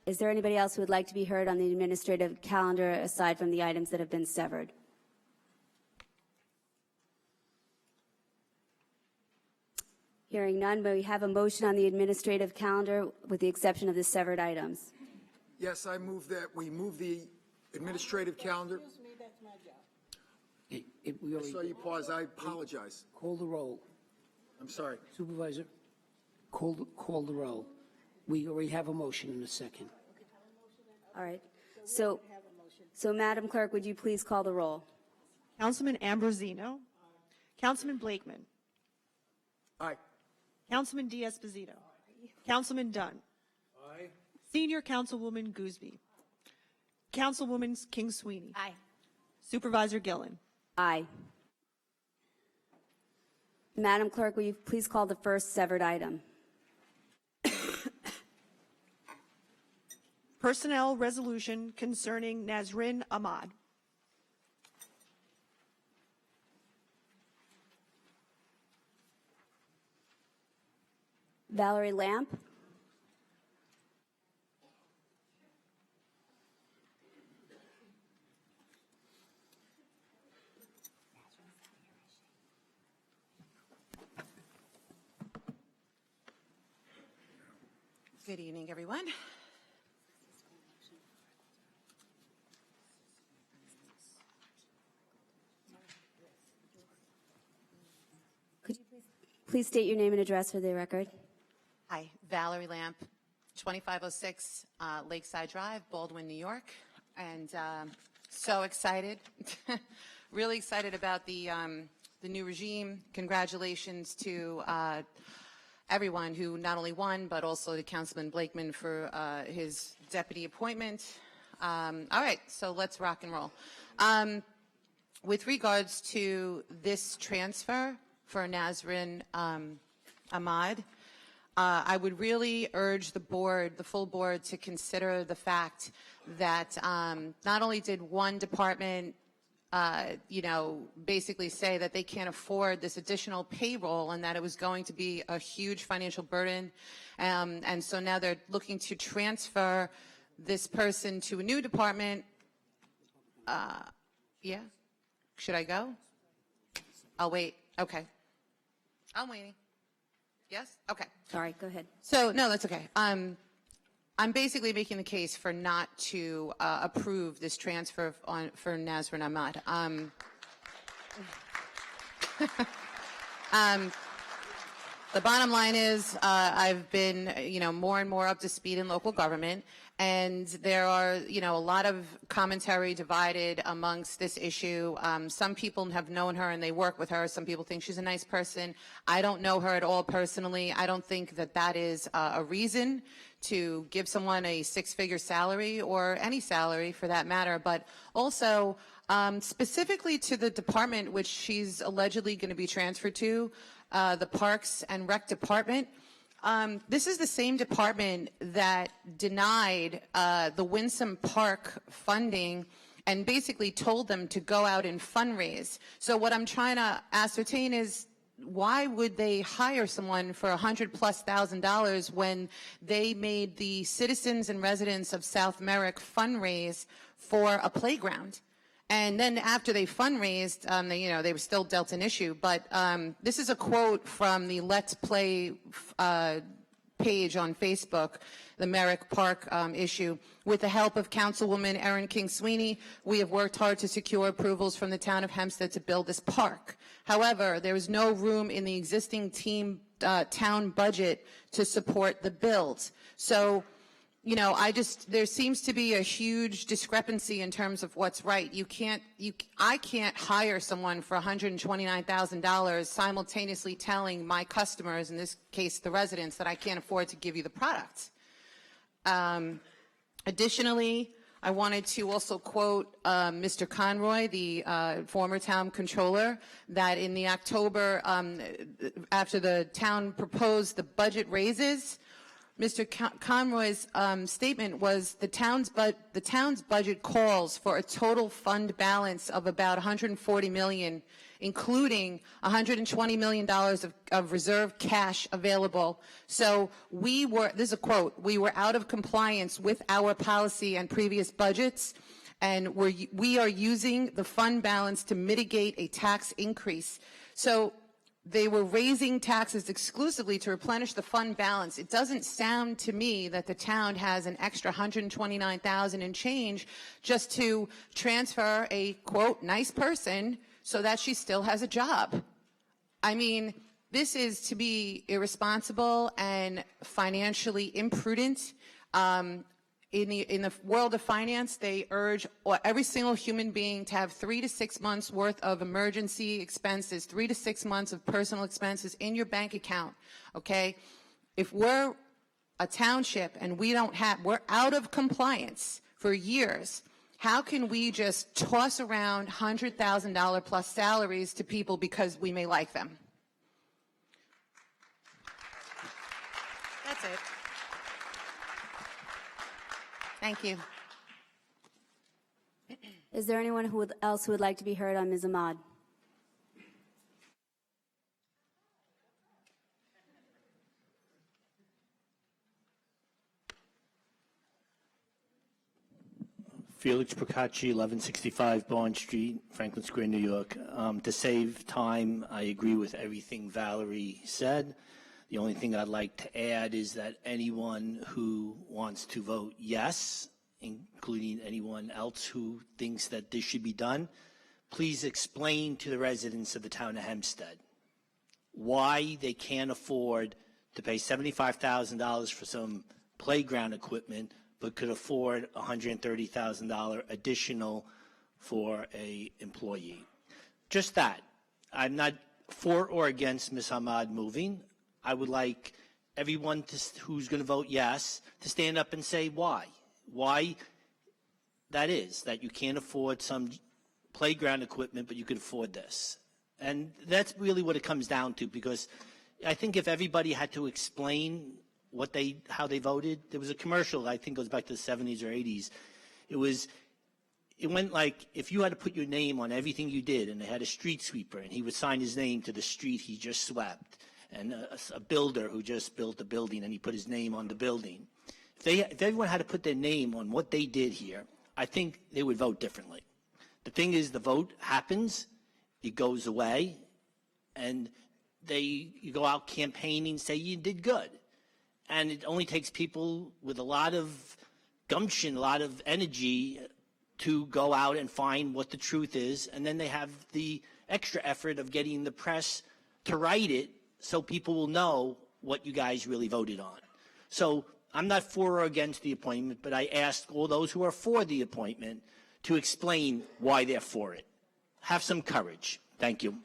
Is there anybody else who would like to be heard on the administrative calendar aside from the items that have been severed? Hearing none, may we have a motion on the administrative calendar with the exception of the severed items? Yes, I move that we move the administrative calendar. Excuse me, that's my job. We I already saw you pause. I apologize. call the roll. I'm sorry. Supervisor, call the roll. We already have a motion in a second. All right. So Madam Clerk, would you please call the roll? Councilman Ambrosino. Councilman Blakeman. Aye. Councilman D'Esposito. Councilman Dunn. Aye. Senior Councilwoman Gooseby. Councilwoman King Sweeney. Aye. Supervisor Gillen. Aye. Madam Clerk, will you please call the first severed item? Personnel resolution concerning Nazrin Ahmad. Valerie Lamp. Good evening, everyone. Could you please state your name and address for the record? Hi, Valerie Lamp, 2506 Lakeside Drive, Baldwin, New York. And so excited, really excited about the new regime. Congratulations to everyone who not only won, but also to Councilman Blakeman for his deputy appointment. All right, so let's rock and roll. With regards to this transfer for Nazrin Ahmad, I would really urge the board, the full board, to consider the fact that not only did one department basically say that they can't afford this additional payroll and that it was going to be a huge financial burden. And so now they're looking to transfer this person to a new department. Yeah? Should I go? I'll wait. Okay. I'm waiting. Yes? Okay. Sorry, go ahead. So, no, that's okay. I'm basically making the case for not to approve this transfer for Nazrin Ahmad. The bottom line is I've been, more and more up to speed in local government, and there are, a lot of commentary divided amongst this issue. Some people have known her and they work with her. Some people think she's a nice person. I don't know her at all personally. I don't think that that is a reason to give someone a six-figure salary or any salary for that matter, but also specifically to the department which she's allegedly going to be transferred to, the Parks and Rec Department. This is the same department that denied the Winsome Park funding and basically told them to go out and fundraise. So what I'm trying to ascertain is, why would they hire someone for $100,000+ when they made the citizens and residents of South Merrick fundraise for a playground? And then after they fundraised, they were still dealt an issue. But this is a quote from the Let's Play page on Facebook, the Merrick Park issue. With the help of Councilwoman Erin King Sweeney, we have worked hard to secure approvals from the town of Hempstead to build this park. However, there is no room in the existing town budget to support the build. So, you know, there seems to be a huge discrepancy in terms of what's right. I can't hire someone for $129,000 simultaneously telling my customers, in this case the residents, that I can't afford to give you the product. Additionally, I wanted to also quote Mr. Conroy, the former town controller, that in the October, after the town proposed the budget raises, Mr. Conroy's statement was the town's budget calls for a total fund balance of about $140 million, including $120 million of reserve cash available. So this is a quote, we were out of compliance with our policy and previous budgets, and we are using the fund balance to mitigate a tax increase. So they were raising taxes exclusively to replenish the fund balance. It doesn't sound to me that the town has an extra $129,000 and change just to transfer a, quote, nice person so that she still has a job. I mean, this is to be irresponsible and financially imprudent. In the world of finance, they urge every single human being to have 3 to 6 months worth of emergency expenses, 3 to 6 months of personal expenses in your bank account, okay? If we're a township and we're out of compliance for years, how can we just toss around $100,000 plus salaries to people because we may like them? That's it. Thank you. Is there anyone else who would like to be heard on Ms. Ahmad? Felix Procacci, 1165 Bond Street, Franklin Square, New York. To save time, I agree with everything Valerie said. The only thing I'd like to add is that anyone who wants to vote yes, including anyone else who thinks that this should be done, please explain to the residents of the town of Hempstead why they can't afford to pay $75,000 for some playground equipment but could afford $130,000 additional for an employee. Just that. I'm not for or against Ms. Ahmad moving. I would like everyone who's going to vote yes to stand up and say why. Why that is, that you can't afford some playground equipment, but you could afford this. And that's really what it comes down to, because I think if everybody had to explain how they voted, there was a commercial, I think it goes back to the 70s or 80s. It went like, if you had to put your name on everything you did, and they had a street sweeper, and he would sign his name to the street he just swept, and a builder who just built a building, and he put his name on the building. If everyone had to put their name on what they did here, I think they would vote differently. The thing is, the vote happens, it goes away, and you go out campaigning, say you did good. And it only takes people with a lot of gumption, a lot of energy to go out and find what the truth is, and then they have the extra effort of getting the press to write it so people will know what you guys really voted on. So I'm not for or against the appointment, but I ask all those who are for the appointment to explain why they're for it. Have some courage. Thank you.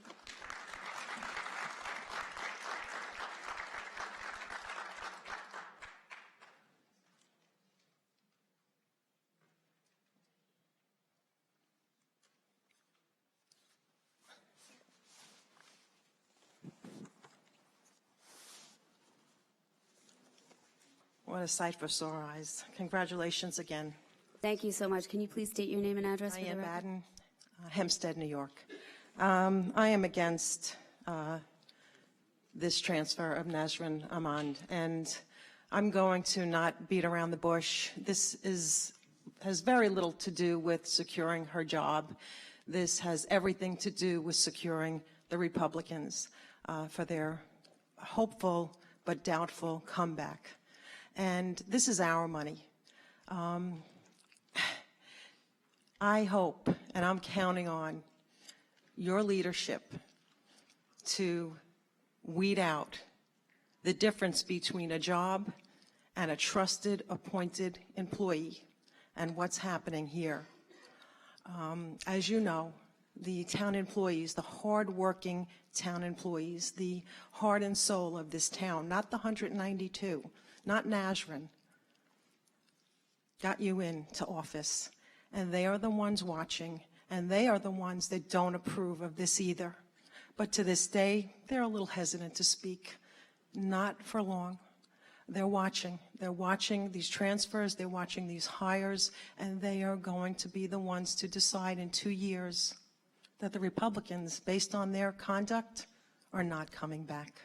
What a sight for sore eyes. Congratulations again. Thank you so much. Can you please state your name and address for the record? Madden, Hempstead, New York. I am against this transfer of Nasrin Ahmad, and I'm going to not beat around the bush. This has very little to do with securing her job. This has everything to do with securing the Republicans for their hopeful but doubtful comeback. And this is our money. I hope, and I'm counting on your leadership to weed out the difference between a job and a trusted, appointed employee, and what's happening here. As you know, the town employees, the hard-working town employees, the heart and soul of this town, not the 192, not Nazarene, got you into office, and they are the ones watching, and they are the ones that don't approve of this either. But to this day, they're a little hesitant to speak. Not for long. They're watching. They're watching these transfers, they're watching these hires, and they are going to be the ones to decide in 2 years that the Republicans, based on their conduct, are not coming back.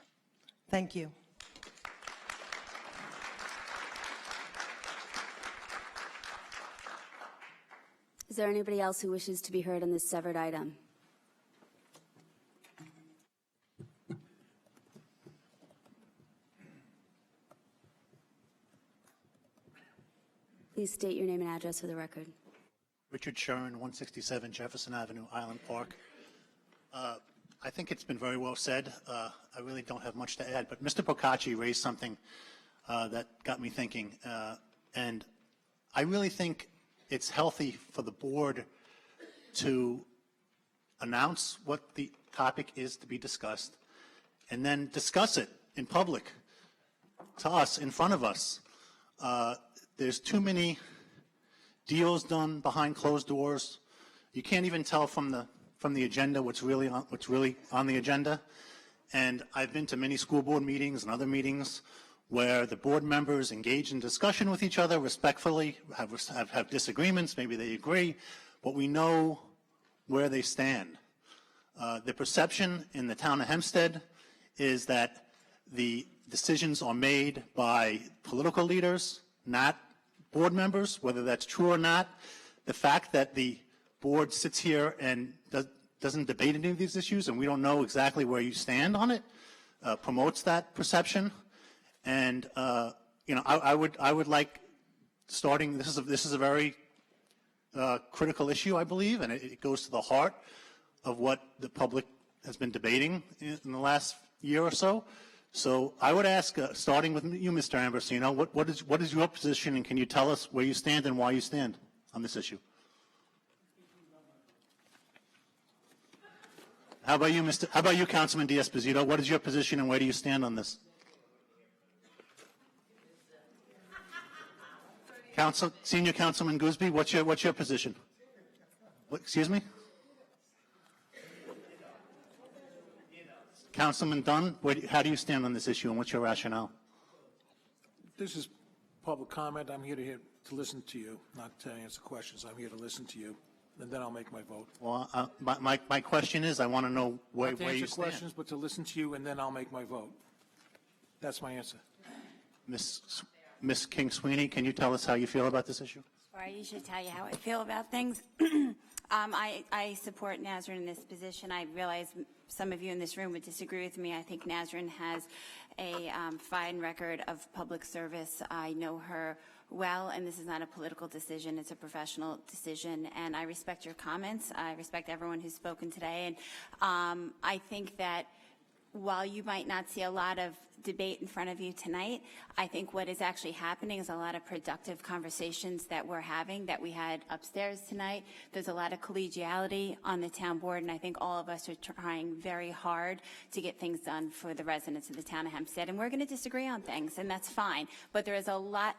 Thank you. Is there anybody else who wishes to be heard on this severed item? Please state your name and address for the record. Richard Shuren, 167 Jefferson Avenue, Island Park. I think it's been very well said. I really don't have much to add, but Mr. Procacci raised something that got me thinking. And I really think it's healthy for the board to announce what the topic is to be discussed and then discuss it in public to us, in front of us. There's too many deals done behind closed doors. You can't even tell from the agenda what's really on the agenda. And I've been to many school board meetings and other meetings where the board members engage in discussion with each other respectfully, have disagreements, maybe they agree, but we know where they stand. The perception in the town of Hempstead is that the decisions are made by political leaders, not board members. Whether that's true or not, the fact that the board sits here and doesn't debate any of these issues and we don't know exactly where you stand on it promotes that perception. And I would like starting. This is a very critical issue, I believe, and it goes to the heart of what the public has been debating in the last year or so. So I would ask, starting with you, Mr. Ambrosino, what is your position, and can you tell us where you stand and why you stand on this issue? How about you, Councilman D'Esposito? What is your position, and where do you stand on this? Senior Councilman Gooseby, what's your position? Excuse me? Councilman Dunn, how do you stand on this issue, and what's your rationale? This is public comment. I'm here to listen to you, not to answer questions. I'm here to listen to you, and then I'll make my vote. Well, my question is, I want to know where you stand. Not to answer questions, but to listen to you, and then I'll make my vote. That's my answer. Ms. King Sweeney, can you tell us how you feel about this issue? Or I usually tell you how I feel about things. I support Nazarene in this position. I realize some of you in this room would disagree with me. I think Nazarene has a fine record of public service. I know her well, and this is not a political decision. It's a professional decision, and I respect your comments. I respect everyone who's spoken today, and I think that while you might not see a lot of debate in front of you tonight, I think what is actually happening is a lot of productive conversations that we're having, that we had upstairs tonight. There's a lot of collegiality on the town board, and I think all of us are trying very hard to get things done for the residents of the town of Hempstead. And we're going to disagree on things, and that's fine. But there is a lot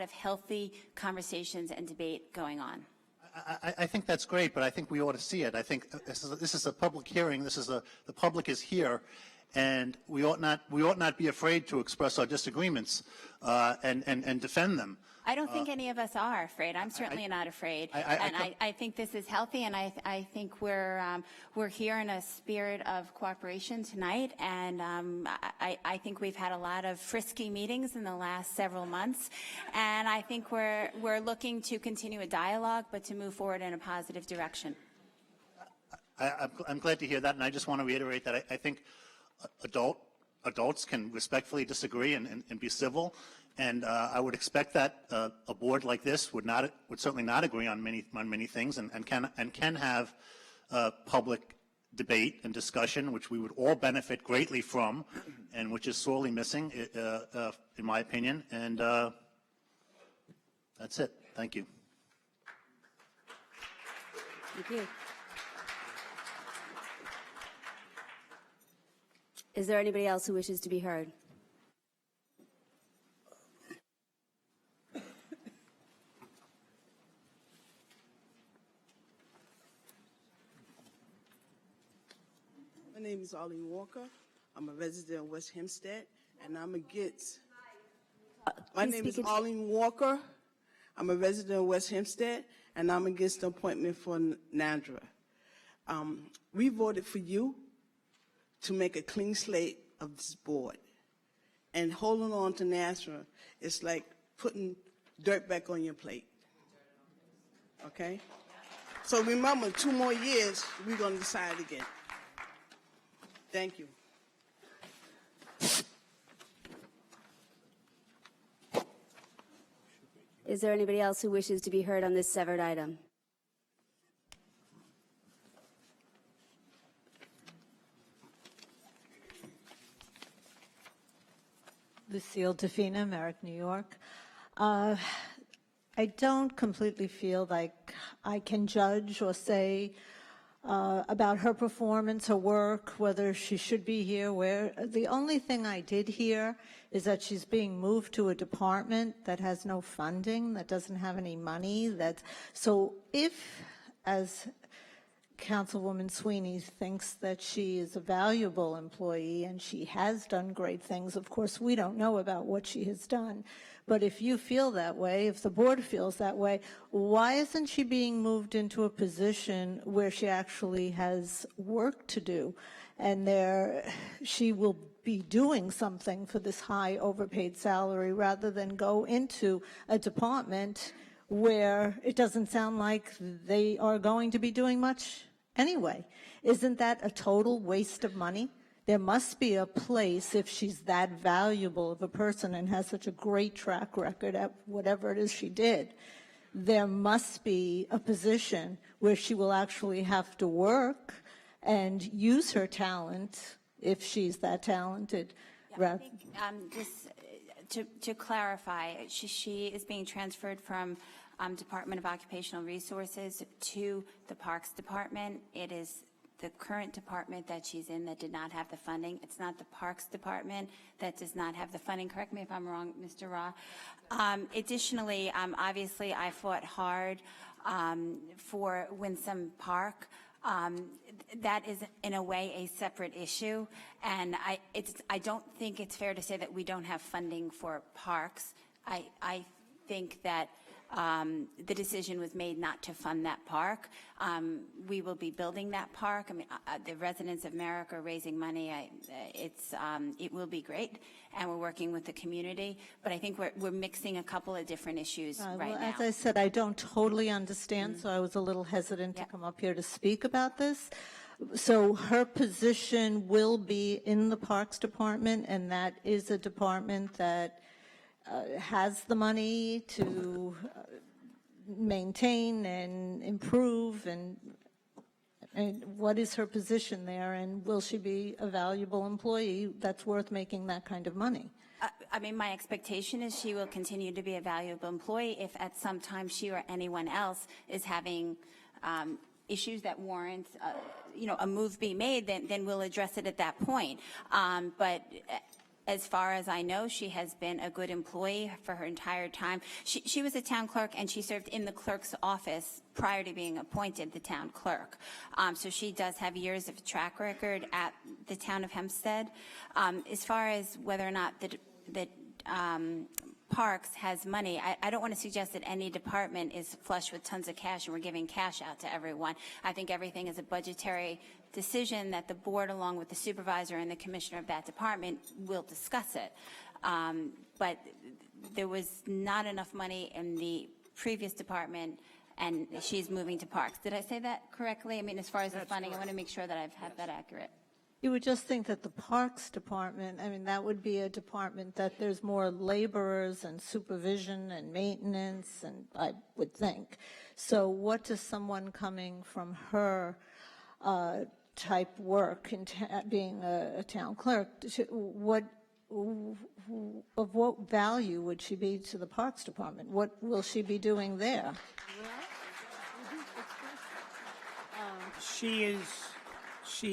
of healthy conversations and debate going on. I think that's great, but I think we ought to see it. I think this is a public hearing. The public is here, and we ought not be afraid to express our disagreements and defend them. I don't think any of us are afraid. I'm certainly not afraid. I think this is healthy, and I think we're here in a spirit of cooperation tonight. And I think we've had a lot of frisky meetings in the last several months, and I think we're looking to continue a dialogue, but to move forward in a positive direction. I'm glad to hear that, and I just want to reiterate that I think adults can respectfully disagree and be civil. And I would expect that a board like this would certainly not agree on many things, and can have public debate and discussion, which we would all benefit greatly from, and which is sorely missing, in my opinion. And that's it. Thank you. Thank you. Is there anybody else who wishes to be heard? My name is Arlene Walker. I'm a resident of West Hempstead, and I'm against. My name is Arlene Walker. I'm a resident of West Hempstead, and I'm against the appointment for Nadra. We voted for you to make a clean slate of this board, and holding on to Nadra is like putting dirt back on your plate. Okay? So remember, 2 more years, we're going to decide again. Thank you. Is there anybody else who wishes to be heard on this severed item? Lucille Defina, Merrick, New York. I don't completely feel like I can judge or say about her performance, her work, whether she should be here, where. The only thing I did hear is that she's being moved to a department that has no funding, that doesn't have any money. So if, as Councilwoman Sweeney thinks that she is a valuable employee and she has done great things, of course, we don't know about what she has done. But if you feel that way, if the board feels that way, why isn't she being moved into a position where she actually has work to do? And there, she will be doing something for this high overpaid salary rather than go into a department where it doesn't sound like they are going to be doing much anyway. Isn't that a total waste of money? There must be a place, if she's that valuable of a person and has such a great track record at whatever it is she did, there must be a position where she will actually have to work and use her talent, if she's that talented. Yeah, I think, just to clarify, she is being transferred from Department of Occupational Resources to the Parks Department. It is the current department that she's in that did not have the funding. It's not the Parks Department that does not have the funding. Correct me if I'm wrong, Mr. Ra. Additionally, obviously, I fought hard for Winsome Park. That is, in a way, a separate issue, and I don't think it's fair to say that we don't have funding for parks. I think that the decision was made not to fund that park. We will be building that park. I mean, the residents of Merrick are raising money. It will be great, and we're working with the community. But I think we're mixing a couple of different issues right now. As I said, I don't totally understand, so I was a little hesitant to come up here to speak about this. So her position will be in the Parks Department, and that is a department that has the money to maintain and improve, and what is her position there, and will she be a valuable employee that's worth making that kind of money? I mean, my expectation is she will continue to be a valuable employee. If at some time she or anyone else is having issues that warrant, a move be made, then we'll address it at that point. But as far as I know, she has been a good employee for her entire time. She was a town clerk, and she served in the clerk's office prior to being appointed the town clerk. So she does have years of track record at the town of Hempstead. As far as whether or not the Parks has money, I don't want to suggest that any department is flush with tons of cash and we're giving cash out to everyone. I think everything is a budgetary decision that the board, along with the supervisor and the commissioner of that department, will discuss it. But there was not enough money in the previous department, and she's moving to Parks. Did I say that correctly? I mean, as far as the funding, I want to make sure that I've had that accurate. You would just think that the Parks Department, I mean, that would be a department that there's more laborers and supervision and maintenance, and I would think. So what does someone coming from her type work in being a town clerk, of what value would she be to the Parks Department? What will she be doing there? She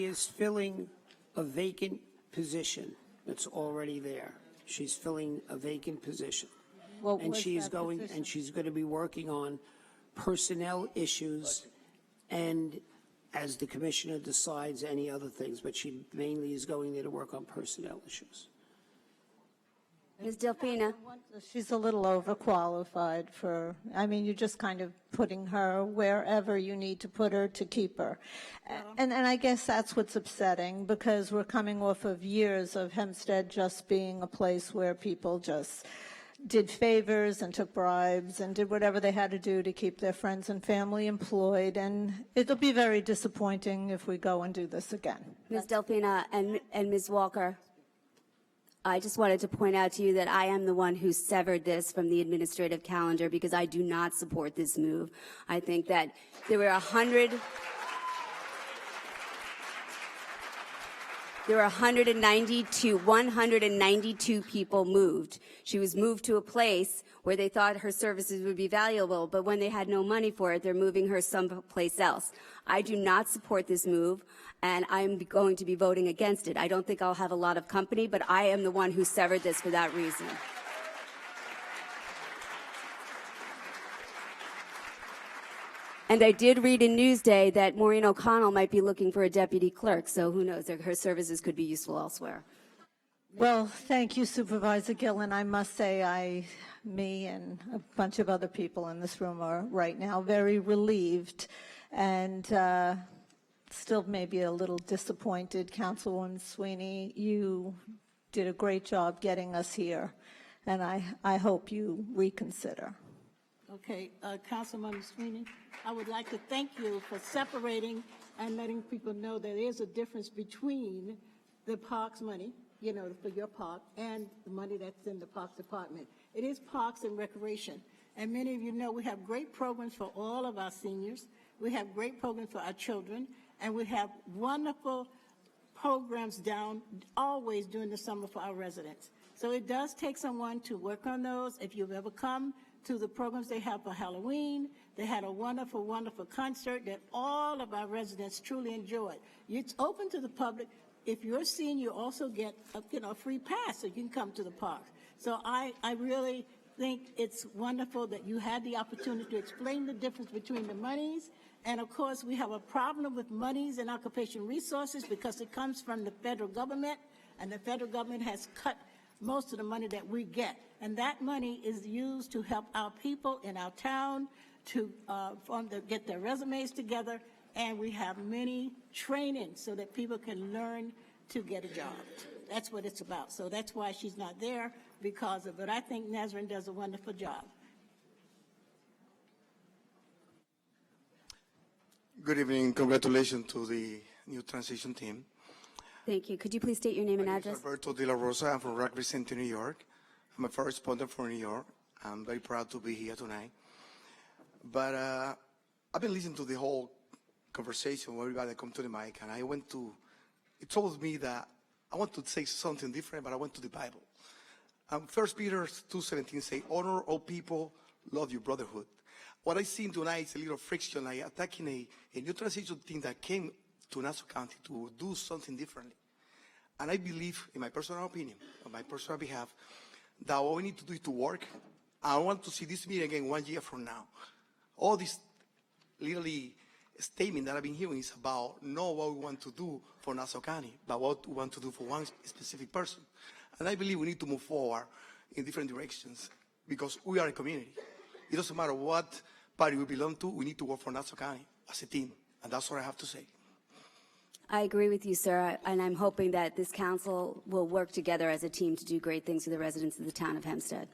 is filling a vacant position that's already there. She's filling a vacant position. What And was she is that going, position? and she's going to be working on personnel issues and as the commissioner decides any other things, but she mainly is going there to work on personnel issues. Ms. Delphina. She's a little overqualified for, I mean, you're just kind of putting her wherever you need to put her to keep her. And I guess that's what's upsetting, because we're coming off of years of Hempstead just being a place where people just did favors and took bribes and did whatever they had to do to keep their friends and family employed. And it'll be very disappointing if we go and do this again. Ms. Delphina and Ms. Walker, I just wanted to point out to you that I am the one who severed this from the administrative calendar because I do not support this move. I think that there were 192 people moved. She was moved to a place where they thought her services would be valuable, but when they had no money for it, they're moving her someplace else. I do not support this move, and I'm going to be voting against it. I don't think I'll have a lot of company, but I am the one who severed this for that reason. And I did read in Newsday that Maureen O'Connell might be looking for a deputy clerk, so who knows, her services could be useful elsewhere. Well, thank you, Supervisor Gillen. I must say me and a bunch of other people in this room are right now very relieved and still maybe a little disappointed. Councilwoman Sweeney, you did a great job getting us here, and I hope you reconsider. Okay, Councilman Sweeney, I would like to thank you for separating and letting people know there is a difference between the parks money, you know, for your park, and the money that's in the Parks Department. It is parks and recreation. And many of you know we have great programs for all of our seniors. We have great programs for our children. And we have wonderful programs always during the summer for our residents. So it does take someone to work on those. If you've ever come to the programs they have for Halloween, they had a wonderful, wonderful concert that all of our residents truly enjoyed. It's open to the public. If you're a senior, you also get a free pass so you can come to the park. So I really think it's wonderful that you had the opportunity to explain the difference between the monies. And of course, we have a problem with monies and occupation resources because it comes from the federal government, and the federal government has cut most of the money that we get. And that money is used to help our people in our town to get their resumes together, and we have many trainings so that people can learn to get a job. That's what it's about. So that's why she's not there, because of it. I think Nazarene does a wonderful job. Good evening. Congratulations to the new transition team. Thank you. Could you please state your name and address? Alberto De La Rosa. I'm from Rockville Center, New York. I'm a first responder for New York. I'm very proud to be here tonight. But I've been listening to the whole conversation where everybody come to the mic, and it told me that I want to say something different, but I went to the Bible. 1 Peter 2:17 say, honor all people, love your brotherhood. What I see tonight is a little friction, like attacking a new transition team that came to Nassau County to do something differently. And I believe, in my personal opinion, on my personal behalf, that what we need to do is to work. I want to see this meeting again 1 year from now. All this literally statement that I've been hearing is about not what we want to do for Nassau County, but what we want to do for one specific person. And I believe we need to move forward in different directions because we are a community. It doesn't matter what party we belong to, we need to work for Nassau County as a team. And that's what I have to say. I agree with you, sir, and I'm hoping that this council will work together as a team to do great things for the residents of the town of Hempstead.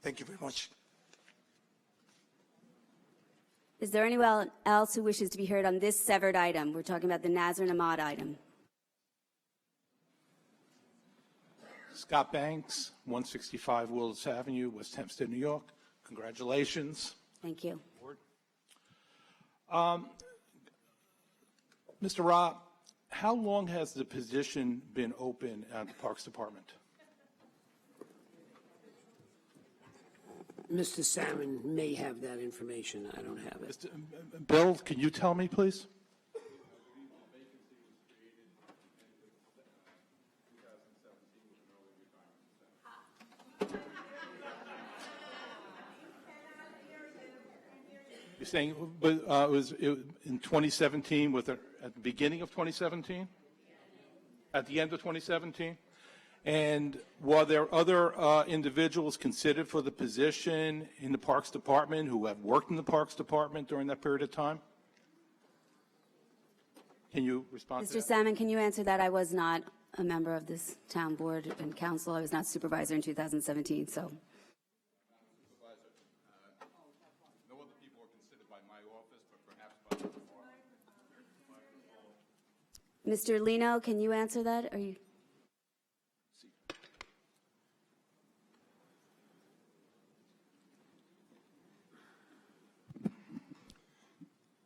Thank you very much. Is there anyone else who wishes to be heard on this severed item? We're talking about the Nazarene Ahmad item. Scott Banks, 165 Willis Avenue, West Hempstead, New York. Congratulations. Thank you. Mr. Robb, how long has the position been open at the Parks Department? Mr. Salmon may have that information. I don't have it. Bill, can you tell me, please? You're saying but, it was in 2017, at the beginning of 2017? At the end of 2017? And were there other individuals considered for the position in the Parks Department who have worked in the Parks Department during that period of time? Can you respond to Mr. that? Salmon, can you answer that? I was not a member of this town board and council. I was not supervisor in 2017, so. Mr. Lino, can you answer that? Are you?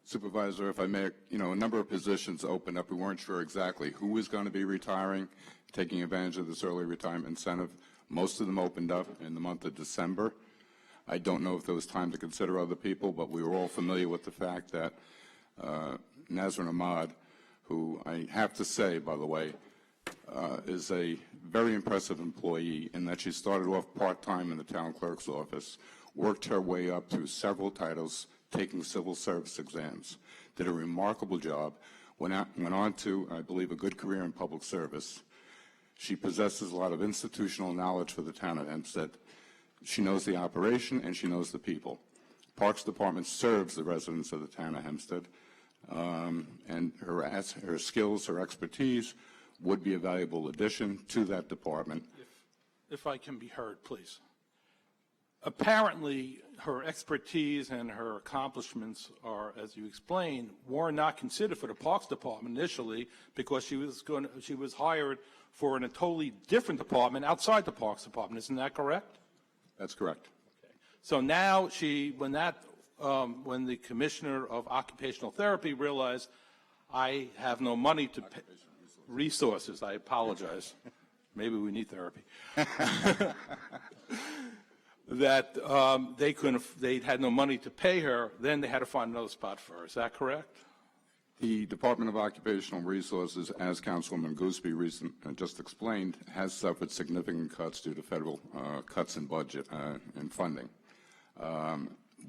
Supervisor, if I may, a number of positions opened up. We weren't sure exactly who was going to be retiring, taking advantage of this early retirement incentive. Most of them opened up in the month of December. I don't know if there was time to consider other people, but we were all familiar with the fact that Nazrin Ahmad, who I have to say, by the way, is a very impressive employee in that she started off part-time in the town clerk's office, worked her way up through several titles, taking civil service exams, did a remarkable job, went on to, I believe, a good career in public service. She possesses a lot of institutional knowledge for the town of Hempstead. She knows the operation and she knows the people. Parks Department serves the residents of the town of Hempstead, and her skills, her expertise would be a valuable addition to that department. If I can be heard, please. Apparently, her expertise and her accomplishments are, as you explained, were not considered for the Parks Department initially because she was hired for in a totally different department outside the Parks Department. Isn't that correct? That's correct. Okay. So now when the Commissioner of Occupational Therapy realized, I have no money to pay resources, I apologize. Maybe we need therapy. That they had no money to pay her, then they had to find another spot for her. Is that correct? The Department of Occupational Resources, as Councilwoman Gooseby just explained, has suffered significant cuts due to federal cuts in budget and funding.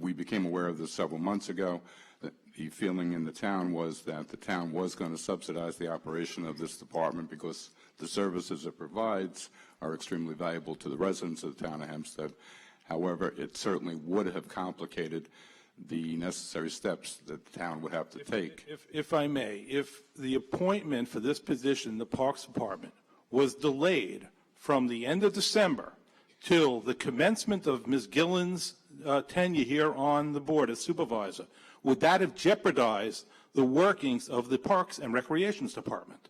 We became aware of this several months ago. The feeling in the town was that the town was going to subsidize the operation of this department because the services it provides are extremely valuable to the residents of the town of Hempstead. However, it certainly would have complicated the necessary steps that the town would have to take. If I may, if the appointment for this position in the Parks Department was delayed from the end of December till the commencement of Ms. Gillen's tenure here on the board as supervisor, would that have jeopardized the workings of the Parks and Recreations Department?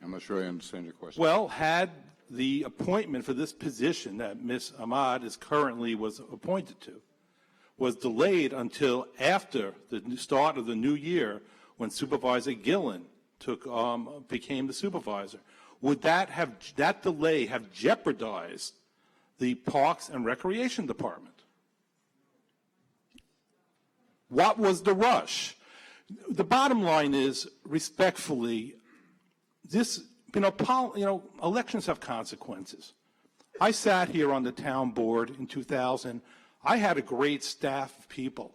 I'm not sure I understand your question. Well, had the appointment for this position that Ms. Ahmad was appointed to was delayed until after the start of the new year when Supervisor Gillen became the supervisor, would that delay have jeopardized the Parks and Recreation Department? What was the rush? The bottom line is, respectfully, elections have consequences. I sat here on the town board in 2000. I had a great staff of people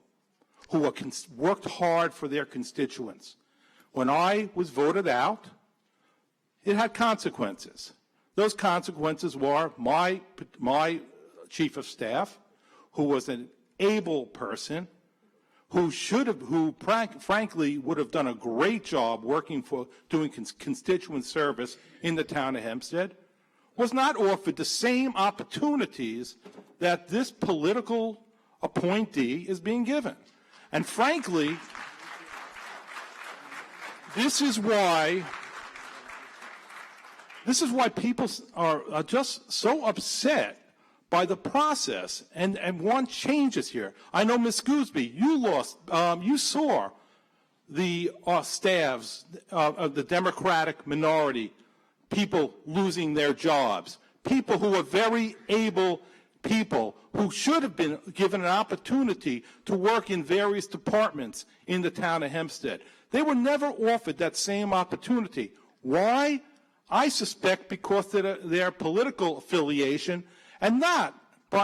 who worked hard for their constituents. When I was voted out, it had consequences. Those consequences were my chief of staff, who was an able person, who frankly would have done a great job doing constituent service in the town of Hempstead, was not offered the same opportunities that this political appointee is being given. And frankly, this is why people are just so upset by the process and want changes here. I know, Ms. Gooseby, you saw the staffs of the Democratic minority, people losing their jobs, people who are very able people who should have been given an opportunity to work in various departments in the town of Hempstead. They were never offered that same opportunity. Why? I suspect because of their political affiliation and not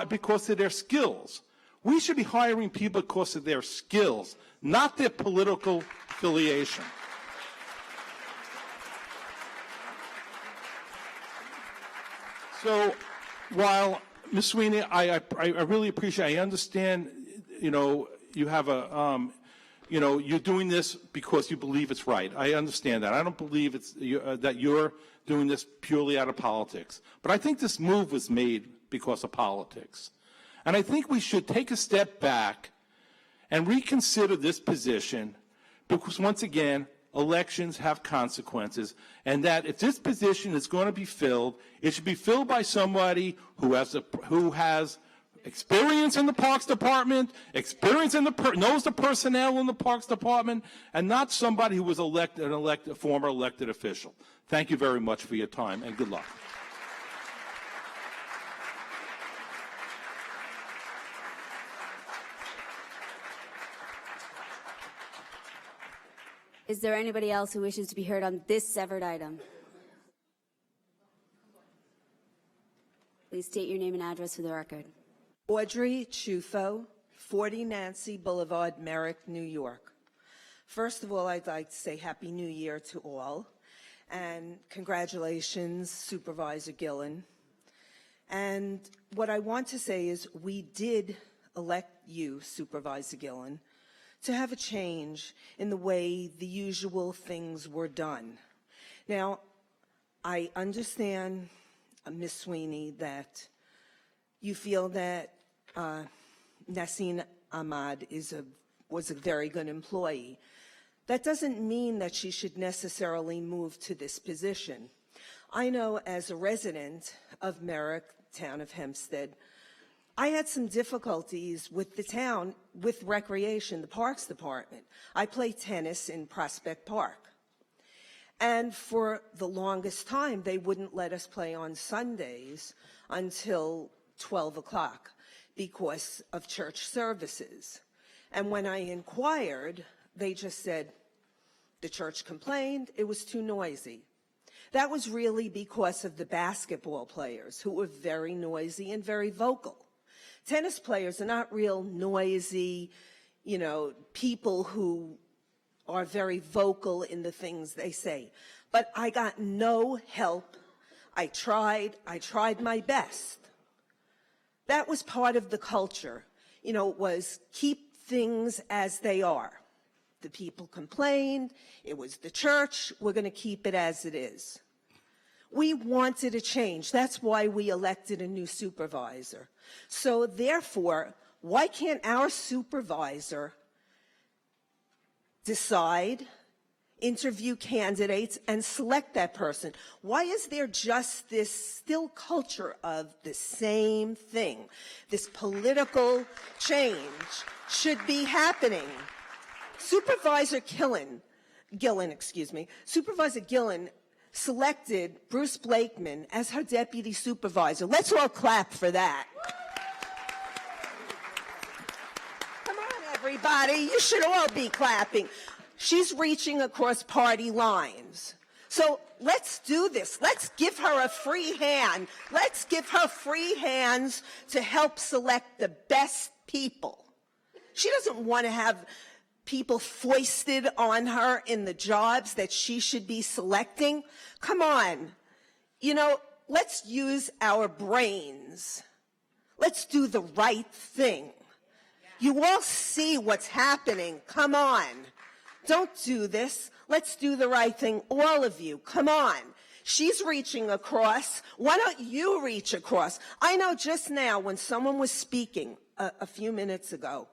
because of their skills. We should be hiring people because of their skills, not their political affiliation. So while, Ms. Sweeney, I really appreciate, I understand, you have a, you're doing this because you believe it's right. I understand that. I don't believe that you're doing this purely out of politics. But I think this move was made because of politics. And I think we should take a step back and reconsider this position because, once again, elections have consequences, and that if this position is going to be filled, it should be filled by somebody who has experience in the Parks Department, experience in knows the personnel in the Parks Department, and not somebody who was a former elected official. Thank you very much for your time, and good luck. Is there anybody else who wishes to be heard on this severed item? Please state your name and address for the record. Audrey Chufo, 40 Nancy Boulevard, Merrick, New York. First of all, I'd like to say Happy New Year to all, and congratulations, Supervisor Gillen. And what I want to say is we did elect you, Supervisor Gillen, to have a change in the way the usual things were done. Now, I understand, Ms. Sweeney, that you feel that Nassim Ahmad was a very good employee. That doesn't mean that she should necessarily move to this position. I know as a resident of Merrick, town of Hempstead, I had some difficulties with the town, with recreation, the Parks Department. I play tennis in Prospect Park. And for the longest time, they wouldn't let us play on Sundays until 12 o'clock because of church services. And when I inquired, they just said the church complained, it was too noisy. That was really because of the basketball players who were very noisy and very vocal. Tennis players are not real noisy, people who are very vocal in the things they say. But I got no help. I tried my best. That was part of the culture. It was keep things as they are. The people complained. It was the church. We're going to keep it as it is. We wanted a change. That's why we elected a new supervisor. So therefore, why can't our supervisor decide, interview candidates, and select that person? Why is there just this still culture of the same thing? This political change should be happening. Supervisor Gillen selected Bruce Blakeman as her deputy supervisor. Let's all clap for that. Come on, everybody. You should all be clapping. She's reaching across party lines. So let's do this. Let's give her a free hand. Let's give her free hands to help select the best people. She doesn't want to have people foisted on her in the jobs that she should be selecting. Come on. Let's use our brains. Let's do the right thing. You all see what's happening. Come on. Don't do this. Let's do the right thing. All of you, come on. She's reaching across. Why don't you reach across? I know just now when someone was speaking a few minutes ago,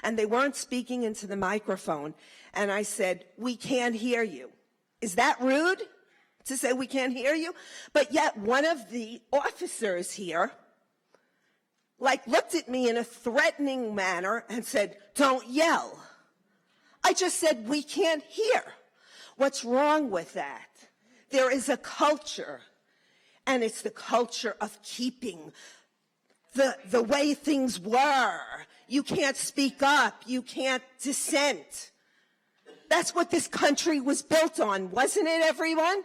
and they weren't speaking into the microphone, and I said, we can't hear you. Is that rude to say we can't hear you? But yet one of the officers here, looked at me in a threatening manner and said, don't yell. I just said we can't hear. What's wrong with that? There is a culture, and it's the culture of keeping the way things were. You can't speak up. You can't dissent. That's what this country was built on, wasn't it, everyone?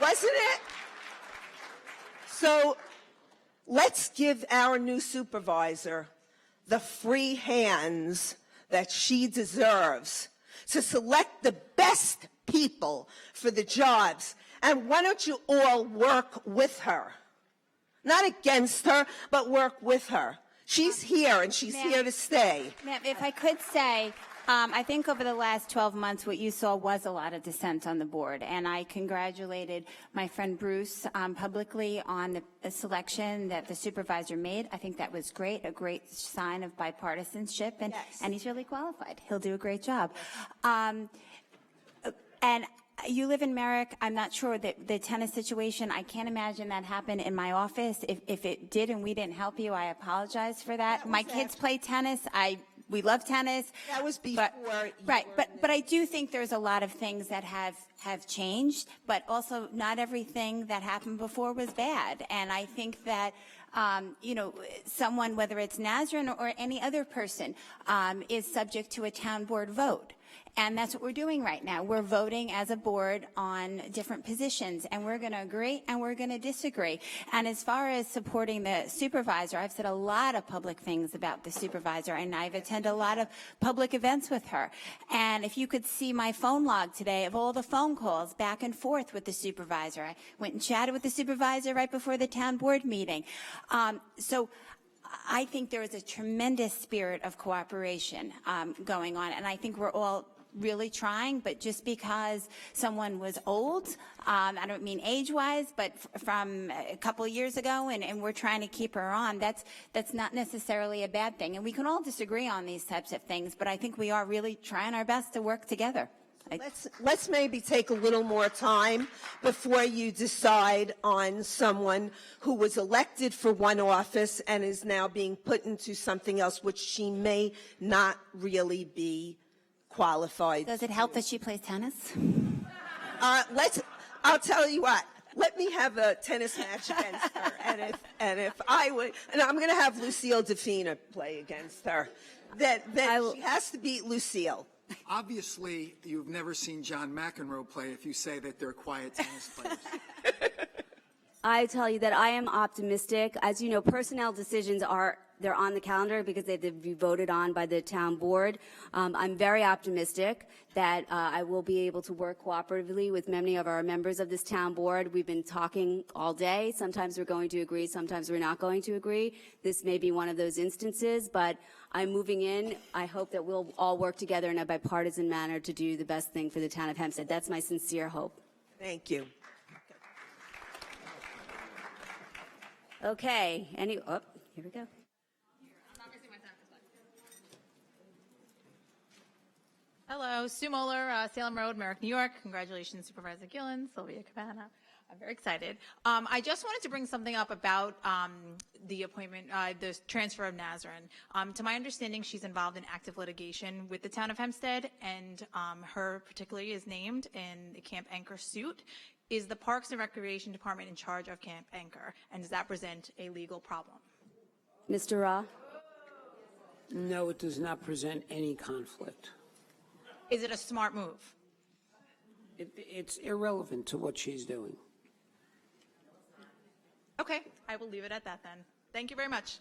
Wasn't it? So let's give our new supervisor the free hands that she deserves to select the best people for the jobs. And why don't you all work with her? Not against her, but work with her. She's here, and she's here to stay. Ma'am, if I could say, I think over the last 12 months, what you saw was a lot of dissent on the board, and I congratulated my friend Bruce publicly on the selection that the supervisor made. I think that was great, a great sign of bipartisanship, and he's really qualified. He'll do a great job. And you live in Merrick. I'm not sure that the tennis situation, I can't imagine that happened in my office. If it did and we didn't help you, I apologize for that. My kids play tennis. We love tennis. That was before. But I do think there's a lot of things that have changed, but also not everything that happened before was bad. And I think that, someone, whether it's Nazrin or any other person, is subject to a town board vote. And that's what we're doing right now. We're voting as a board on different positions, and we're going to agree and we're going to disagree. And as far as supporting the supervisor, I've said a lot of public things about the supervisor, and I've attended a lot of public events with her. And if you could see my phone log today of all the phone calls back and forth with the supervisor. I went and chatted with the supervisor right before the town board meeting. So I think there is a tremendous spirit of cooperation going on, and I think we're all really trying, but just because someone was old, I don't mean age-wise, but from a couple of years ago, and we're trying to keep her on, that's not necessarily a bad thing. And we can all disagree on these types of things, but I think we are really trying our best to work together. Let's maybe take a little more time before you decide on someone who was elected for one office and is now being put into something else, which she may not really be qualified. Does it help that she plays tennis? I'll tell you what. Let me have a tennis match against her, and if I would, and I'm going to have Lucille Defina play against her. Then she has to beat Lucille. Obviously, you've never seen John McEnroe play if you say that they're quiet tennis players. I tell you that I am optimistic. As you know, personnel decisions they're on the calendar because they have to be voted on by the town board. I'm very optimistic that I will be able to work cooperatively with many of our members of this town board. We've been talking all day. Sometimes we're going to agree, sometimes we're not going to agree. This may be one of those instances, but I'm moving in. I hope that we'll all work together in a bipartisan manner to do the best thing for the town of Hempstead. That's my sincere hope. Thank you. Okay, here we go. Hello, Sue Moeller, Salem Road, Merrick, New York. Congratulations, Supervisor Gillen, Sylvia Cabana. I'm very excited. I just wanted to bring something up about the appointment, the transfer of Nazrin. To my understanding, she's involved in active litigation with the town of Hempstead, and her particularly is named in the Camp Anchor suit. Is the Parks and Recreation Department in charge of Camp Anchor, and does that present a legal problem? Mr. Ra? No, it does not present any conflict. Is it a smart move? It's irrelevant to what she's doing. Okay, I will leave it at that then. Thank you very much.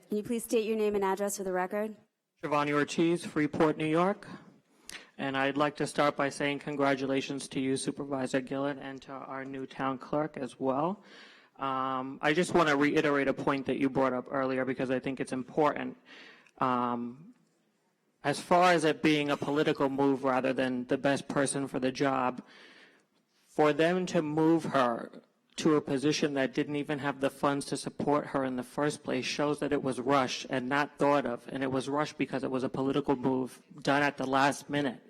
Can you please state your name and address for the record? Giovanni Ortiz, Freeport, New York. And I'd like to start by saying congratulations to you, Supervisor Gillett, and to our new town clerk as well. I just want to reiterate a point that you brought up earlier because I think it's important. As far as it being a political move rather than the best person for the job, for them to move her to a position that didn't even have the funds to support her in the first place shows that it was rushed and not thought of, and it was rushed because it was a political move done at the last minute.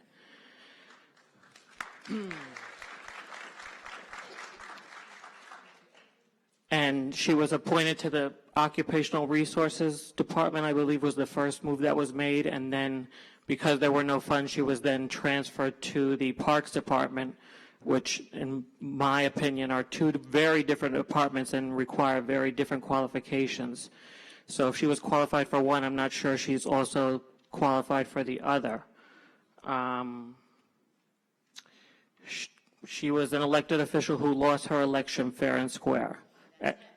and she was appointed to the Occupational Resources Department, I believe was the first move that was made, and then because there were no funds, she was then transferred to the Parks Department, which in my opinion are two very different departments and require very different qualifications. So if she was qualified for one, I'm not sure she's also qualified for the other. She was an elected official who lost her election fair and square.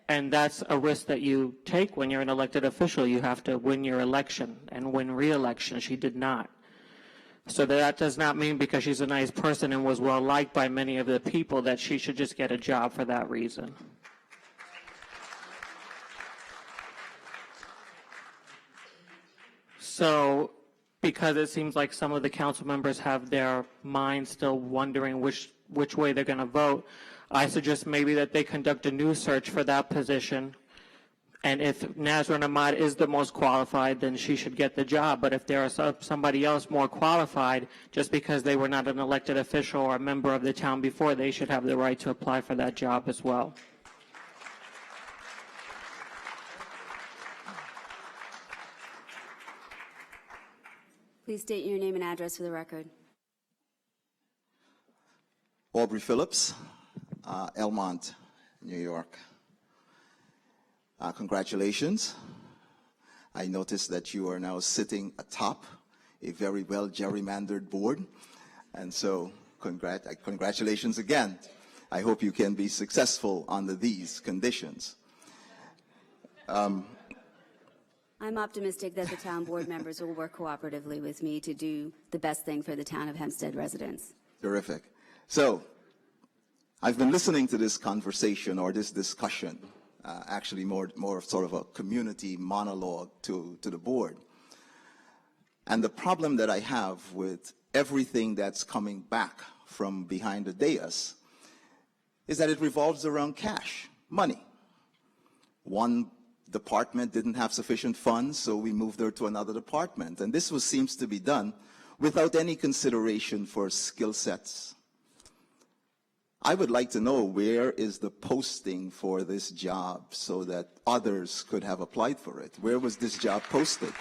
And that's a risk that you take when you're an elected official. You have to win your election and win re-election. She did not. So that does not mean because she's a nice person and was well liked by many of the people that she should just get a job for that reason. So because it seems like some of the council members have their minds still wondering which way they're going to vote, I suggest maybe that they conduct a new search for that position. And if Nazrin Ahmad is the most qualified, then she should get the job. But if there is somebody else more qualified, just because they were not an elected official or a member of the town before, they should have the right to apply for that job as well. Please state your name and address for the record. Aubrey Phillips, Elmont, New York. Congratulations. I noticed that you are now sitting atop a very well gerrymandered board. And so congratulations again. I hope you can be successful under these conditions. I'm optimistic that the town board members will work cooperatively with me to do the best thing for the town of Hempstead residents. Terrific. So I've been listening to this conversation or this discussion, actually more of sort of a community monologue to the board. And the problem that I have with everything that's coming back from behind the dais is that it revolves around cash, money. One department didn't have sufficient funds, so we moved her to another department. And this seems to be done without any consideration for skill sets. I would like to know where is the posting for this job so that others could have applied for it. Where was this job posted?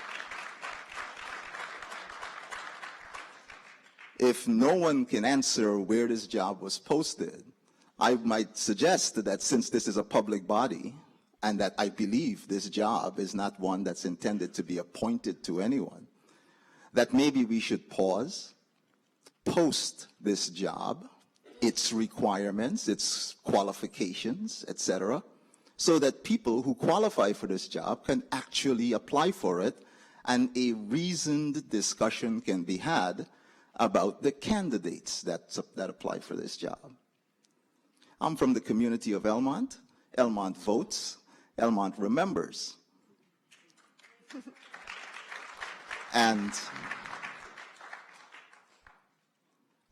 If no one can answer where this job was posted, I might suggest that since this is a public body and that I believe this job is not one that's intended to be appointed to anyone, that maybe we should pause, post this job, its requirements, its qualifications, etc., so that people who qualify for this job can actually apply for it and a reasoned discussion can be had about the candidates that apply for this job. I'm from the community of Elmont. Elmont votes. Elmont remembers. And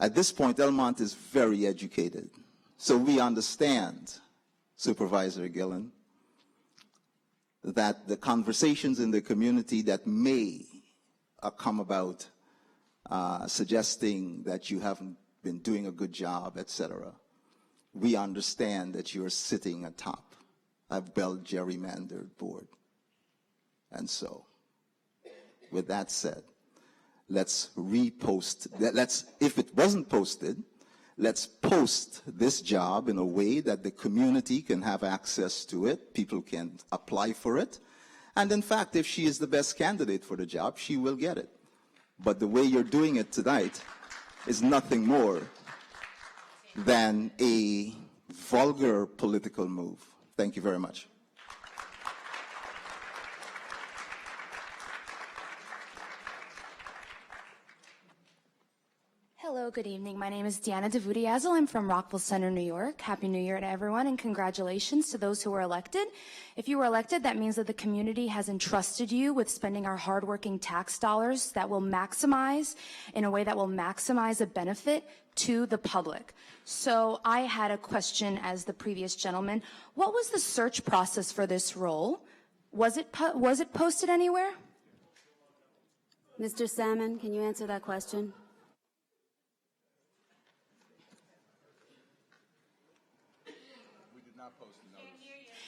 at this point, Elmont is very educated. So we understand, Supervisor Gillen, that the conversations in the community that may come about suggesting that you haven't been doing a good job, etc., we understand that you're sitting atop a well-gerrymandered board. And so, with that said, let's repost, if it wasn't posted, let's post this job in a way that the community can have access to it, people can apply for it, and in fact, if she is the best candidate for the job, she will get it. But the way you're doing it tonight is nothing more than a vulgar political move. Thank you very much. Hello, good evening. My name is Deanna DeVudiazel. I'm from Rockville Center, New York. Happy New Year to everyone, and congratulations to those who were elected. If you were elected, that means that the community has entrusted you with spending our hardworking tax dollars that will maximize, in a way that will maximize a benefit to the public. So I had a question as the previous gentleman. What was the search process for this role? Was it posted anywhere? Mr. Salmon, can you answer that question?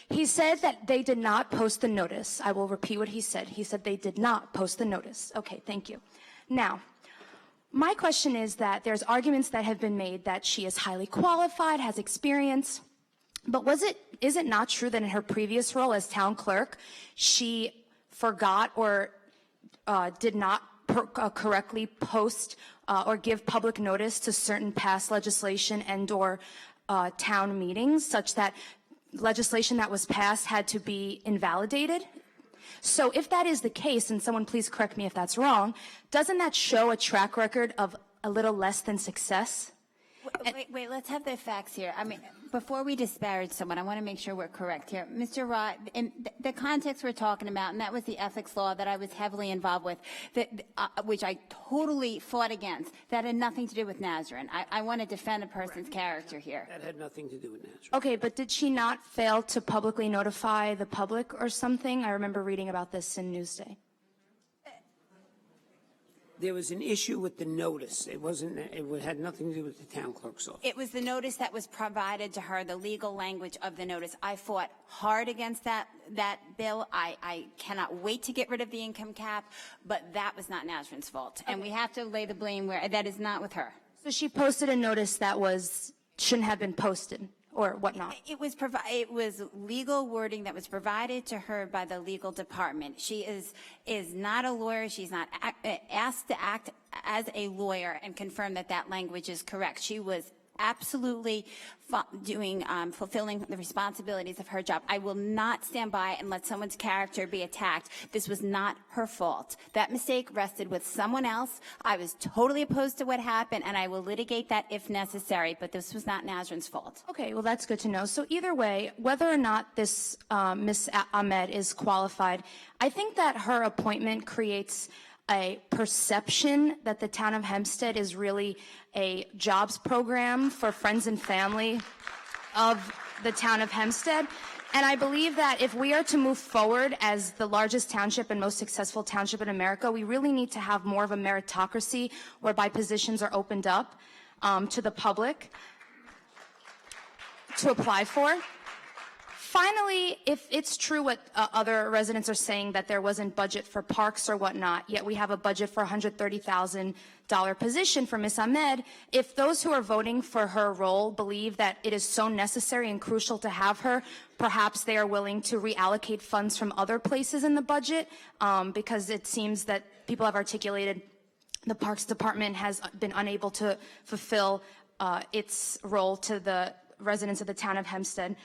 He said that they did not post the notice. I will repeat what he said. He said they did not post the notice. Okay, thank you. Now, my question is that there's arguments that have been made that she is highly qualified, has experience, but is it not true that in her previous role as town clerk, she forgot or did not correctly post or give public notice to certain past legislation and or town meetings, such that legislation that was passed had to be invalidated? So if that is the case, and someone please correct me if that's wrong, doesn't that show a track record of a little less than success? Wait, let's have the facts here. I mean, before we disparage someone, I want to make sure we're correct here. Mr. Rott, in the context we're talking about, and that was the ethics law that I was heavily involved with, which I totally fought against, that had nothing to do with Nazarene. I want to defend a person's character here. That had nothing to do with Nazarene. Okay, but did she not fail to publicly notify the public or something? I remember reading about this in Newsday. There was an issue with the notice. It had nothing to do with the town clerk's office. It was the notice that was provided to her, the legal language of the notice. I fought hard against that bill. I cannot wait to get rid of the income cap, but that was not Nazarene's fault. And we have to lay the blame where that is not with her. So she posted a notice that shouldn't have been posted, or whatnot? It was legal wording that was provided to her by the legal department. She is not a lawyer. She's not asked to act as a lawyer and confirm that that language is correct. She was absolutely fulfilling the responsibilities of her job. I will not stand by and let someone's character be attacked. This was not her fault. That mistake rested with someone else. I was totally opposed to what happened, and I will litigate that if necessary, but this was not Nazarene's fault. Okay, well, that's good to know. So either way, whether or not this Ms. Ahmed is qualified, I think that her appointment creates a perception that the town of Hempstead is really a jobs program for friends and family of the town of Hempstead. And I believe that if we are to move forward as the largest township and most successful township in America, we really need to have more of a meritocracy whereby positions are opened up to the public to apply for. Finally, if it's true what other residents are saying, that there wasn't budget for parks or whatnot, yet we have a budget for a $130,000 position for Ms. Ahmed, if those who are voting for her role believe that it is so necessary and crucial to have her, perhaps they are willing to reallocate funds from other places in the budget, because it seems that people have articulated the Parks Department has been unable to fulfill its role to the residents of the town of Hempstead.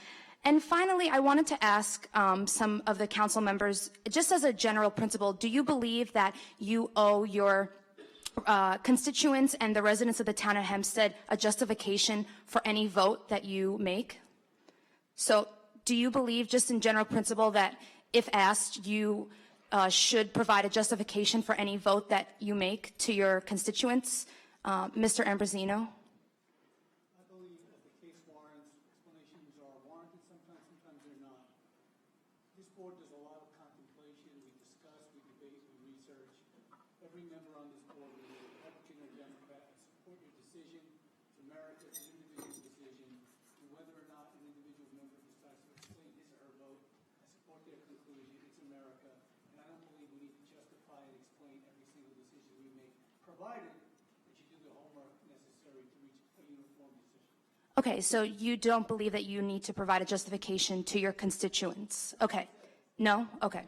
And finally, I wanted to ask some of the council members, just as a general principle, do you believe that you owe your constituents and the residents of the town of Hempstead a justification for any vote that you make? So do you believe, just in general principle, that if asked, you should provide a justification for any vote that you make to your constituents? Mr. Ambrosino? Okay, so you don't believe that you need to provide a justification to your constituents? Okay. No? Okay.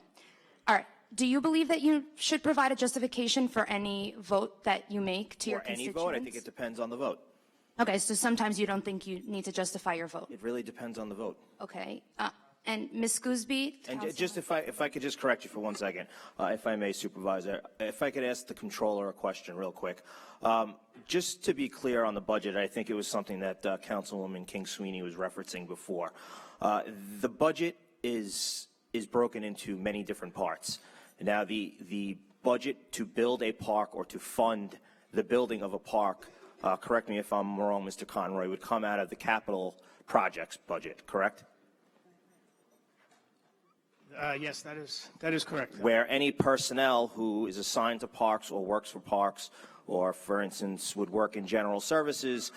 All right. Do you believe that you should provide a justification for any vote that you make to your constituents? Any vote? I think it depends on the vote. Okay, so sometimes you don't think you need to justify your vote? It really depends on the vote. Okay. And Ms. Gooseby? And just if I could just correct you for 1 second, if I may, Supervisor, if I could ask the controller a question real quick. Just to be clear on the budget, I think it was something that Councilwoman King Sweeney was referencing before. The budget is broken into many different parts. Now, the budget to build a park or to fund the building of a park, correct me if I'm wrong, Mr. Conroy, would come out of the capital projects budget, correct? Yes, that is correct. Where any personnel who is assigned to parks or works for parks, or for instance would work in general services,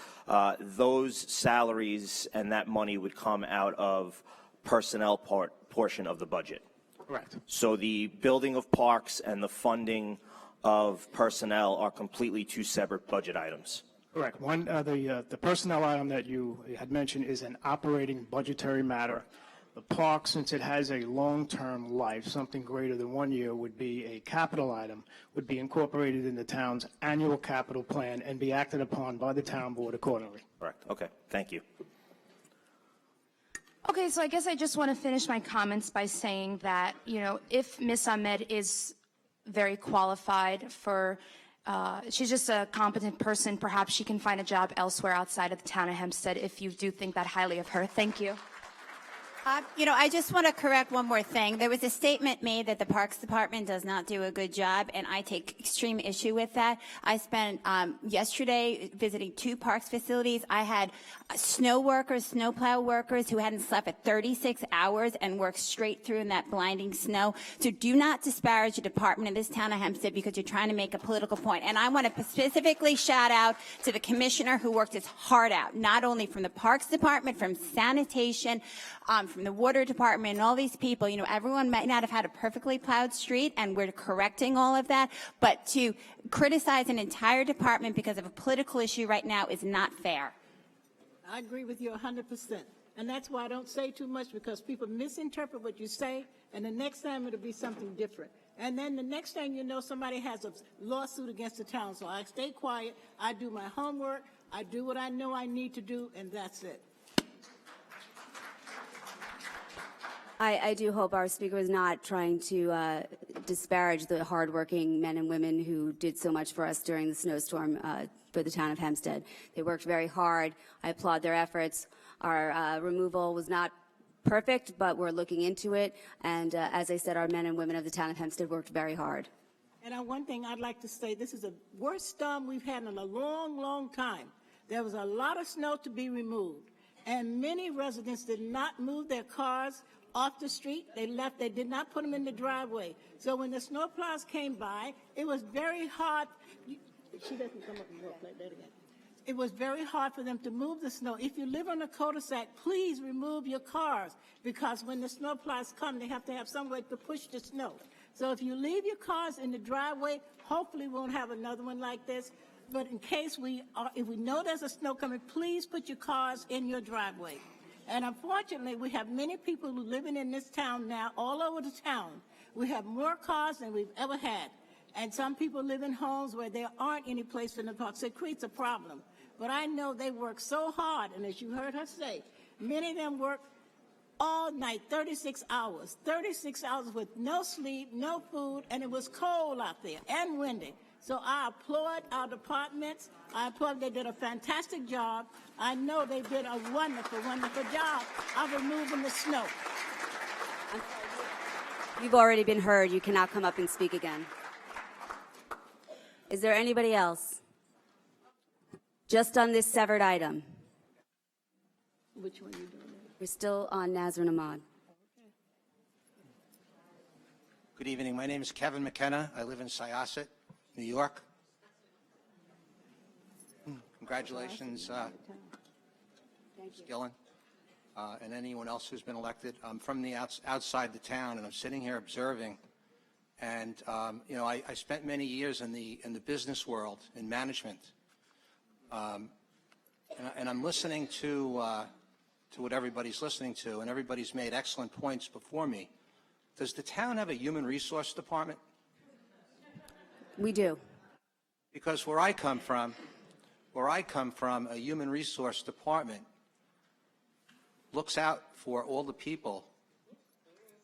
those salaries and that money would come out of personnel portion of the budget. Correct. So the building of parks and the funding of personnel are completely two separate budget items. Correct. One, the personnel item that you had mentioned is an operating budgetary matter. The park, since it has a long-term life, something greater than 1 year, would be a capital item, would be incorporated in the town's annual capital plan and be acted upon by the town board accordingly. Correct. Okay. Thank you. Okay, so I guess I just want to finish my comments by saying that, you know, if Ms. Ahmed is very qualified for, she's just a competent person, perhaps she can find a job elsewhere outside of the town of Hempstead if you do think that highly of her. Thank you. You know, I just want to correct one more thing. There was a statement made that the Parks Department does not do a good job, and I take extreme issue with that. I spent yesterday visiting 2 parks facilities. I had snow workers, snowplow workers who hadn't slept for 36 hours and worked straight through in that blinding snow. So do not disparage the department in this town of Hempstead because you're trying to make a political point. And I want to specifically shout out to the commissioner who worked his heart out, not only from the Parks Department, from sanitation, from the water department and all these people. You know, everyone might not have had a perfectly plowed street, and we're correcting all of that, but to criticize an entire department because of a political issue right now is not fair. I agree with you 100%. And that's why I don't say too much, because people misinterpret what you say, and the next time it'll be something different. And then the next thing you know, somebody has a lawsuit against the town. So I stay quiet, I do my homework, I do what I know I need to do, and that's it. I do hope our speaker was not trying to disparage the hardworking men and women who did so much for us during the snowstorm for the town of Hempstead. They worked very hard. I applaud their efforts. Our removal was not perfect, but we're looking into it. And as I said, our men and women of the town of Hempstead worked very hard. And one thing I'd like to say, this is the worst storm we've had in a long, long time. There was a lot of snow to be removed, and many residents did not move their cars off the street. They left. They did not put them in the driveway. So when the snowplows came by, it was very hard. She doesn't come up and walk like that again. It was very hard for them to move the snow. If you live on a cul-de-sac, please remove your cars, because when the snowplows come, they have to have some way to push the snow. So if you leave your cars in the driveway, hopefully we won't have another one like this. But in case if we know there's a snow coming, please put your cars in your driveway. And unfortunately, we have many people who are living in this town now, all over the town. We have more cars than we've ever had. And some people live in homes where there aren't any place for them to park. So it creates a problem. But I know they work so hard, and as you heard her say, many of them work all night, 36 hours with no sleep, no food, and it was cold out there and windy. So I applaud our departments. I applaud they did a fantastic job. I know they did a wonderful, wonderful job of removing the snow. You've already been heard. You cannot come up and speak again. Is there anybody else? Just on this severed item. Which one are you doing? We're still on Nazrin Ahmad. Good evening. My name is Kevin McKenna. I live in Syosset, New York. Congratulations, Ms. Gillen, and anyone else who's been elected. I'm from the outside the town, and I'm sitting here observing. And you know, I spent many years in the business world, in management, and I'm listening to what everybody's listening to, and everybody's made excellent points before me. Does the town have a human resource department? We do. Because where I come from, a human resource department looks out for all the people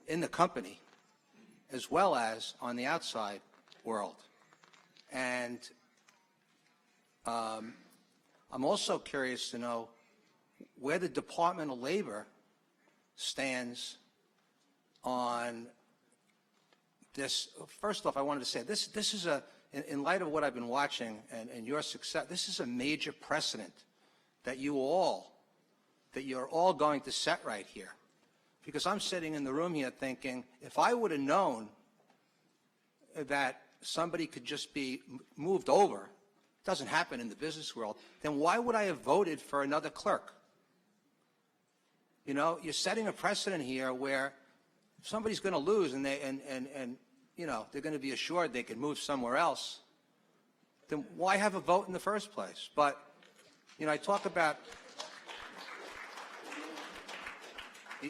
in the company as well as on the outside world. And I'm also curious to know where the Department of Labor stands on this. First off, I wanted to say this is in light of what I've been watching and your success, this is a major precedent that you're all going to set right here. Because I'm sitting in the room here thinking, if I would have known that somebody could just be moved over, it doesn't happen in the business world, then why would I have voted for another clerk? You know, you're setting a precedent here where if somebody's going to lose and you know, they're going to be assured they can move somewhere else, then why have a vote in the first place? But, you know, I talk about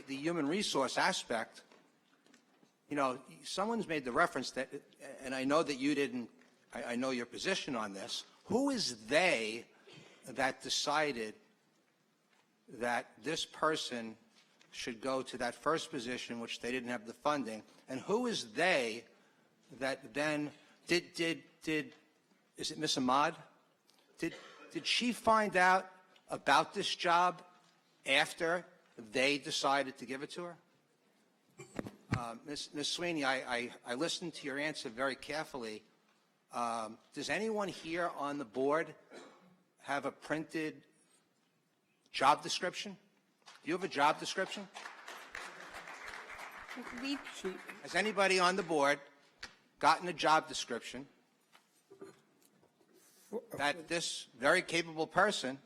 the human resource aspect. You know, someone's made the reference that, and I know that you didn't, I know your position on this. Who is they that decided that this person should go to that first position, which they didn't have the funding? And who is they that then did is it Miss Ahmad? Did she find out about this job after they decided to give it to her? Ms. Sweeney, I listened to your answer very carefully. Does anyone here on the board have a printed job description? Do you have a job description? Has anybody on the board gotten a job description that this very capable person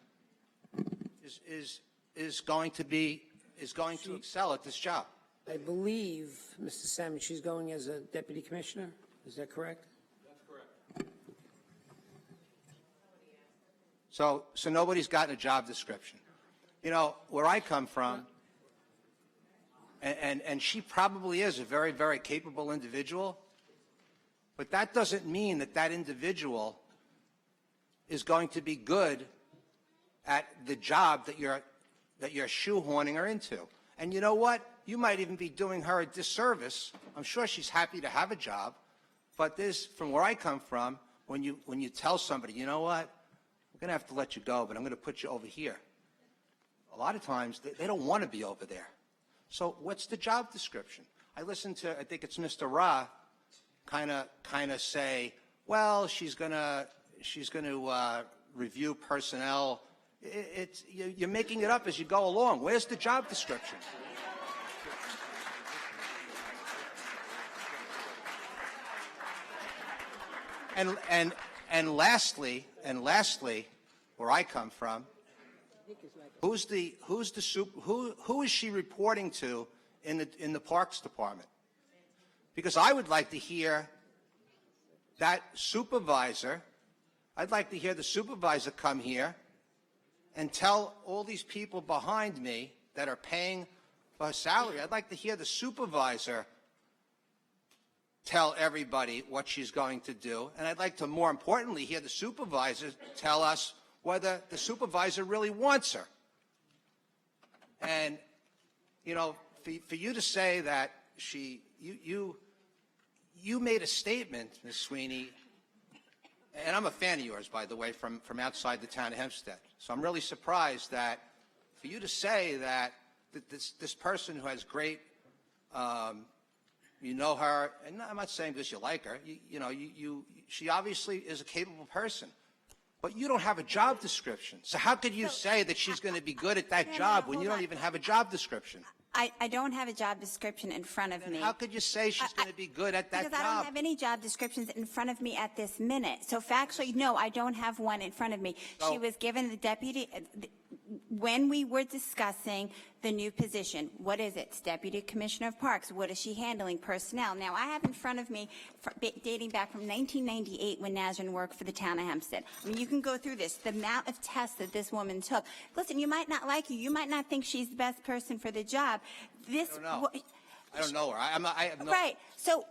is going to excel at this job? I believe, Mr. Salmon, she's going as a deputy commissioner. Is that correct? That's correct. So nobody's gotten a job description. You know, where I come from, and she probably is a very, very capable individual, but that doesn't mean that that individual is going to be good at the job that you're shoehorning her into. And you know what? You might even be doing her a disservice. I'm sure she's happy to have a job, but this, from where I come from, when you tell somebody, you know what, I'm going to have to let you go, but I'm going to put you over here. A lot of times they don't want to be over there. So what's the job description? I listened to, I think it's Mr. Ra, kind of say, well, she's going to review personnel. You're making it up as you go along. Where's the job description? And lastly, where I come from, who is she reporting to in the Parks Department? Because I would like to hear that supervisor. I'd like to hear the supervisor come here and tell all these people behind me that are paying for her salary. I'd like to hear the supervisor tell everybody what she's going to do. And I'd like to, more importantly, hear the supervisor tell us whether the supervisor really wants her. And, you know, for you to say that you made a statement, Ms. Sweeney, and I'm a fan of yours, by the way, from outside the town of Hempstead. So I'm really surprised that for you to say that this person who has great, you know her, and I'm not saying because you like her, she obviously is a capable person, but you don't have a job description. So how could you say that she's going to be good at that job when you don't even have a job description? I don't have a job description in front of me. How could you say she's going to be good at that job? Because I don't have any job descriptions in front of me at this minute. So factually, no, I don't have one in front of me. She was given the deputy, when we were discussing the new position, what is it? It's Deputy Commissioner of Parks. What is she handling? Personnel. Now, I have in front of me, dating back from 1998 when Nazrin worked for the town of Hempstead. I mean, you can go through this, the amount of tests that this woman took. Listen, you might not like her. You might not think she's the best person for the job. I don't know her. I have no... Right. So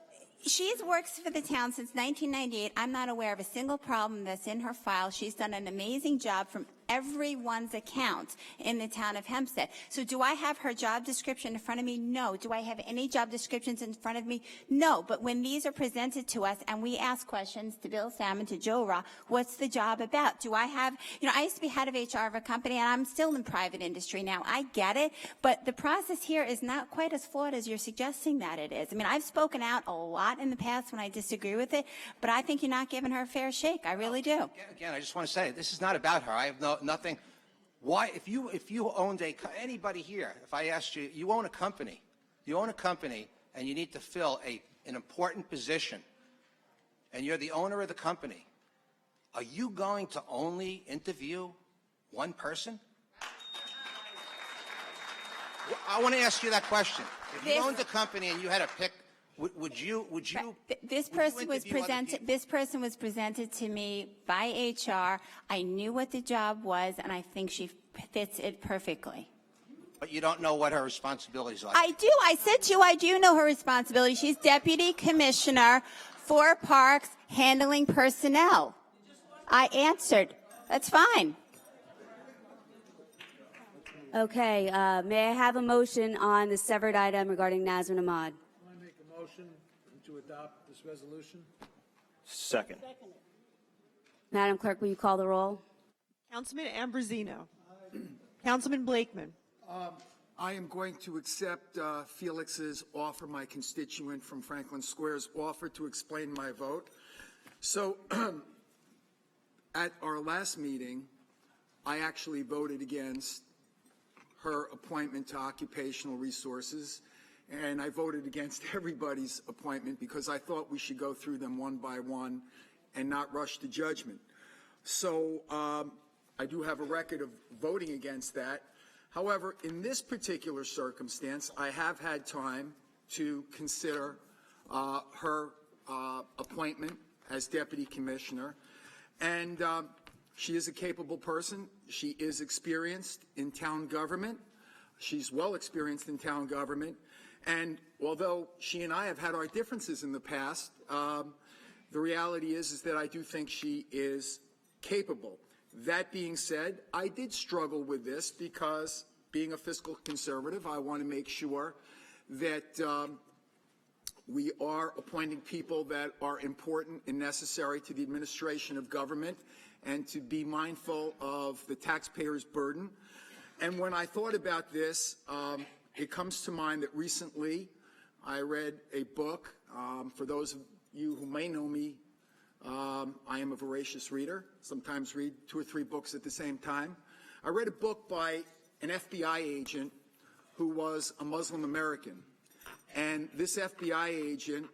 she's worked for the town since 1998. I'm not aware of a single problem that's in her file. She's done an amazing job from everyone's account in the town of Hempstead. So do I have her job description in front of me? No. Do I have any job descriptions in front of me? No. But when these are presented to us and we ask questions to Bill Salmon, to Joe Ra, what's the job about? Do I have, I used to be head of HR of a company and I'm still in private industry now. I get it. But the process here is not quite as flawed as you're suggesting that it is. I mean, I've spoken out a lot in the past when I disagree with it, but I think you're not giving her a fair shake. I really do. Again, I just want to say, this is not about her. I have nothing. Why, if you owned anybody here, if I asked you, you own a company, You own a company, and you need to fill an important position, and you're the owner of the company. Are you going to only interview one person? I want to ask you that question. If you owned a company and you had to pick, would you? This person was presented. This person was presented to me by HR. I knew what the job was, and I think she fits it perfectly. But you don't know what her responsibilities are. I do. I said to you, I do know her responsibility. She's Deputy Commissioner for Parks, handling personnel. I answered. That's fine. Okay, may I have a motion on the severed item regarding Nazrin Ahmad? I make a motion to adopt this resolution. Second. Madam Clerk, will you call the roll? Councilman Ambrosino. Councilman Blakeman. I am going to accept Felix's offer, my constituent from Franklin Square's offer to explain my vote. So at our last meeting, I actually voted against her appointment to Occupational Resources, and I voted against everybody's appointment because I thought we should go through them one by one and not rush to judgment. So I do have a record of voting against that. However, in this particular circumstance, I have had time to consider her appointment as Deputy Commissioner, and she is a capable person. She is experienced in town government. She's well experienced in town government. And although she and I have had our differences in the past, the reality is that I do think she is capable. That being said, I did struggle with this because, being a fiscal conservative, I want to make sure that we are appointing people that are important and necessary to the administration of government, and to be mindful of the taxpayer's burden. And when I thought about this, it comes to mind that recently I read a book. For those of you who may know me, I am a voracious reader, sometimes read 2 or 3 books at the same time. I read a book by an FBI agent who was a Muslim American. And this FBI agent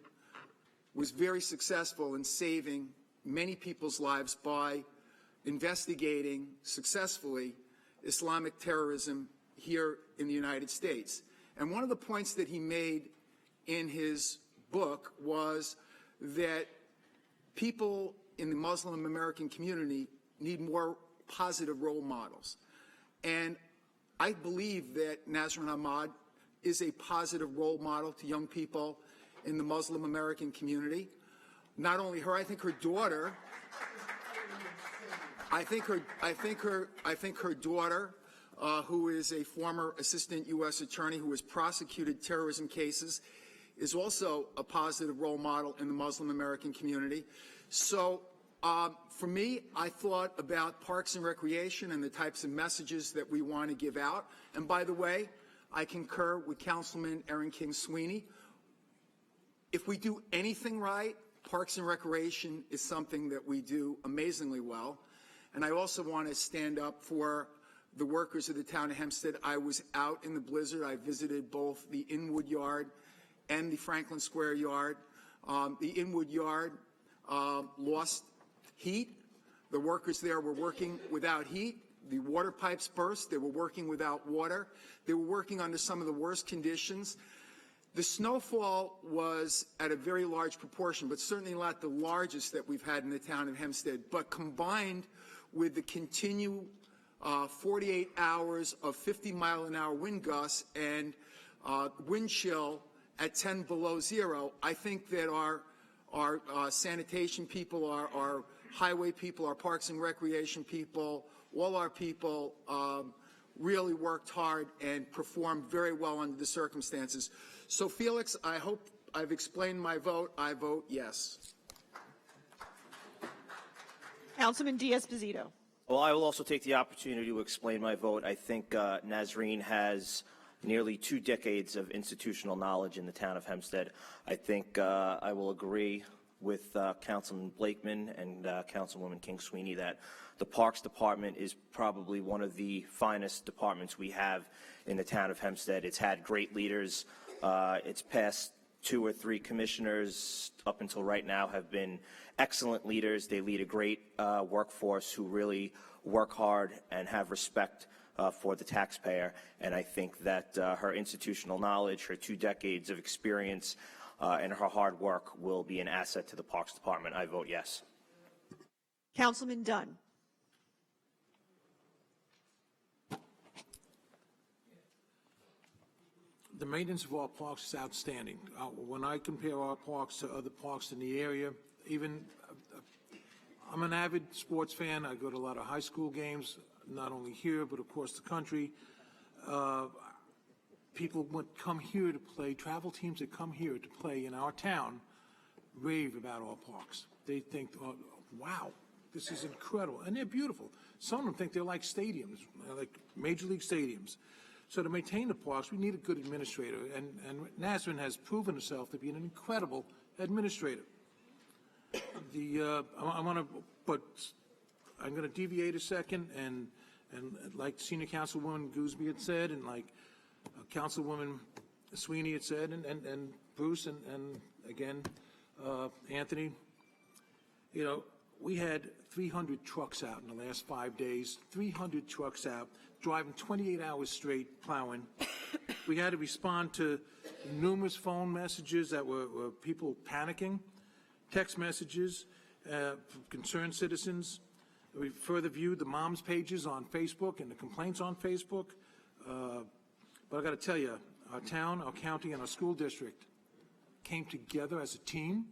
was very successful in saving many people's lives by investigating successfully Islamic terrorism here in the United States. And one of the points that he made in his book was that people in the Muslim American community need more positive role models. And I believe that Nazrin Ahmad is a positive role model to young people in the Muslim American community. Not only her, I think her daughter, her daughter, who is a former assistant U.S. attorney who has prosecuted terrorism cases, is also a positive role model in the Muslim American community. So for me, I thought about Parks and Recreation and the types of messages that we want to give out. And by the way, I concur with Councilman Erin King Sweeney. If we do anything right, Parks and Recreation is something that we do amazingly well. And I also want to stand up for the workers of the town of Hempstead. I was out in the blizzard. I visited both the Inwood Yard and the Franklin Square Yard. The Inwood Yard lost heat. The workers there were working without heat. The water pipes burst. They were working without water. They were working under some of the worst conditions. The snowfall was at a very large proportion, but certainly not the largest that we've had in the town of Hempstead. But combined with the continued 48 hours of 50-mile-an-hour wind gusts and wind chill at 10 below zero, I think that our sanitation people, our highway people, our Parks and Recreation people, all our people really worked hard and performed very well under the circumstances. So, Felix, I hope I've explained my vote. I vote yes. Councilman Diaz-Bazito. Well, I will also take the opportunity to explain my vote. I think Nazrin has nearly 2 decades of institutional knowledge in the town of Hempstead. I think I will agree with Councilman Blakeman and Councilwoman King Sweeney that the Parks Department is probably one of the finest departments we have in the town of Hempstead. It's had great leaders Its past 2 or 3 commissioners up until right now have been excellent leaders. They lead a great workforce who really work hard and have respect for the taxpayer. And I think that her institutional knowledge, her 2 decades of experience, and her hard work will be an asset to the Parks Department. I vote yes. Councilman Dunn. The maintenance of our parks is outstanding. When I compare our parks to other parks in the area, even I'm an avid sports fan. I go to a lot of high school games, not only here, but across the country. People would come here to play, travel teams that come here to play in our town rave about our parks. They think, oh, wow, this is incredible. And they're beautiful. Some of them think they're like stadiums, like major league stadiums. So to maintain the parks, we need a good administrator. And Nazarene has proven herself to be an incredible administrator. I'm going to deviate a second, and like Senior Councilwoman Gooseby had said, and like Councilwoman Sweeney had said, and Bruce, and again, Anthony, you know, we had 300 trucks out in the last 5 days, 300 trucks out, driving 28 hours straight, plowing. We had to respond to numerous phone messages that were people panicking, text messages from concerned citizens. We further viewed the moms' pages on Facebook and the complaints on Facebook. But I got to tell you, our town, our county, and our school district came together as a team,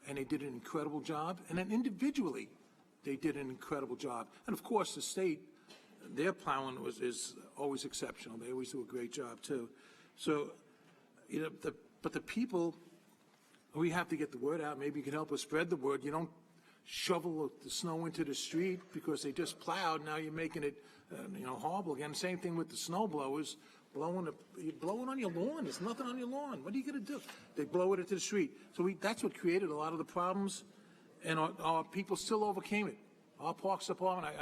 and they did an incredible job. And then individually, they did an incredible job. And of course, the state, their plowing is always exceptional. They always do a great job too. So, you know, but the people, we have to get the word out. Maybe you can help us spread the word. You don't shovel the snow into the street because they just plowed. Now you're making it, you know, horrible again. Same thing with the snow blowers. You blow it on your lawn. There's nothing on your lawn. What are you going to do? They blow it into the street. So that's what created a lot of the problems, and our people still overcame it. Our Parks Department,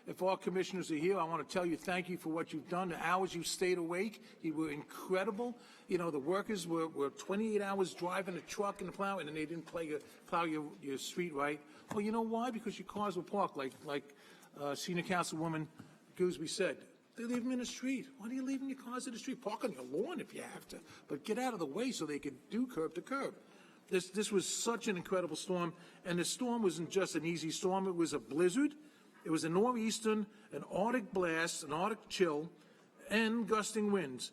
if our commissioners are here, I want to tell you thank you for what you've done. The hours you stayed awake, you were incredible. You know, the workers were 28 hours driving a truck and the plow, and then they didn't plow your street right. Well, you know why? Because your cars were parked, like Senior Councilwoman Gooseby said. They leave them in the street. Why are you leaving your cars in the street? Park on your lawn if you have to, but get out of the way so they can do curb to curb. This was such an incredible storm, and the storm wasn't just an easy storm. It was a blizzard. It was a nor'easter, an Arctic blast, an Arctic chill, and gusting winds.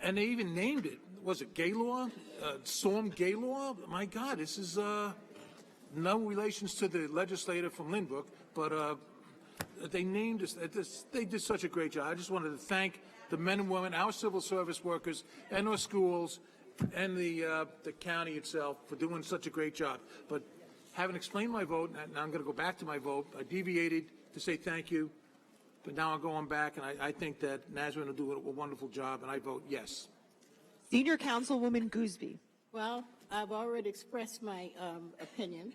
And they even named it. Was it Gaylord? Storm Gaylord? My God, this is no relations to the legislator from Lynbrook, but they named this. They did such a great job. I just wanted to thank the men and women, our civil service workers, and our schools, and the county itself for doing such a great job. But having explained my vote, now I'm going to go back to my vote. I deviated to say thank you, but now I'm going back, and I think that Nazarene will do a wonderful job, and I vote yes. Senior Councilwoman Gooseby. Well, I've already expressed my opinion.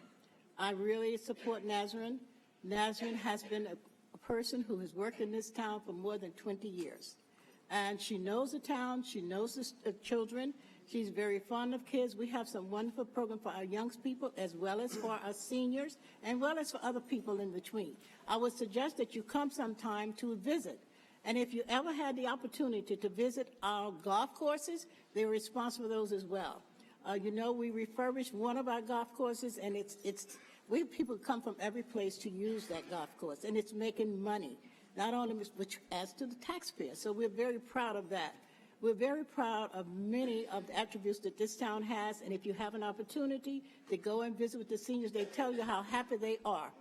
I really support Nazarene. Nazarene has been a person who has worked in this town for more than 20 years. And she knows the town, she knows the children, she's very fond of kids. We have some wonderful programs for our young people as well as for our seniors, and well as for other people in between. I would suggest that you come sometime to visit. And if you ever had the opportunity to visit our golf courses, they're responsible for those as well. You know, we refurbished one of our golf courses, and we have people come from every place to use that golf course, and it's making money, not only which adds to the taxpayer. So we're very proud of that. We're very proud of many of the attributes that this town has, and if you have an opportunity to go and visit with the seniors, they tell you how happy they are.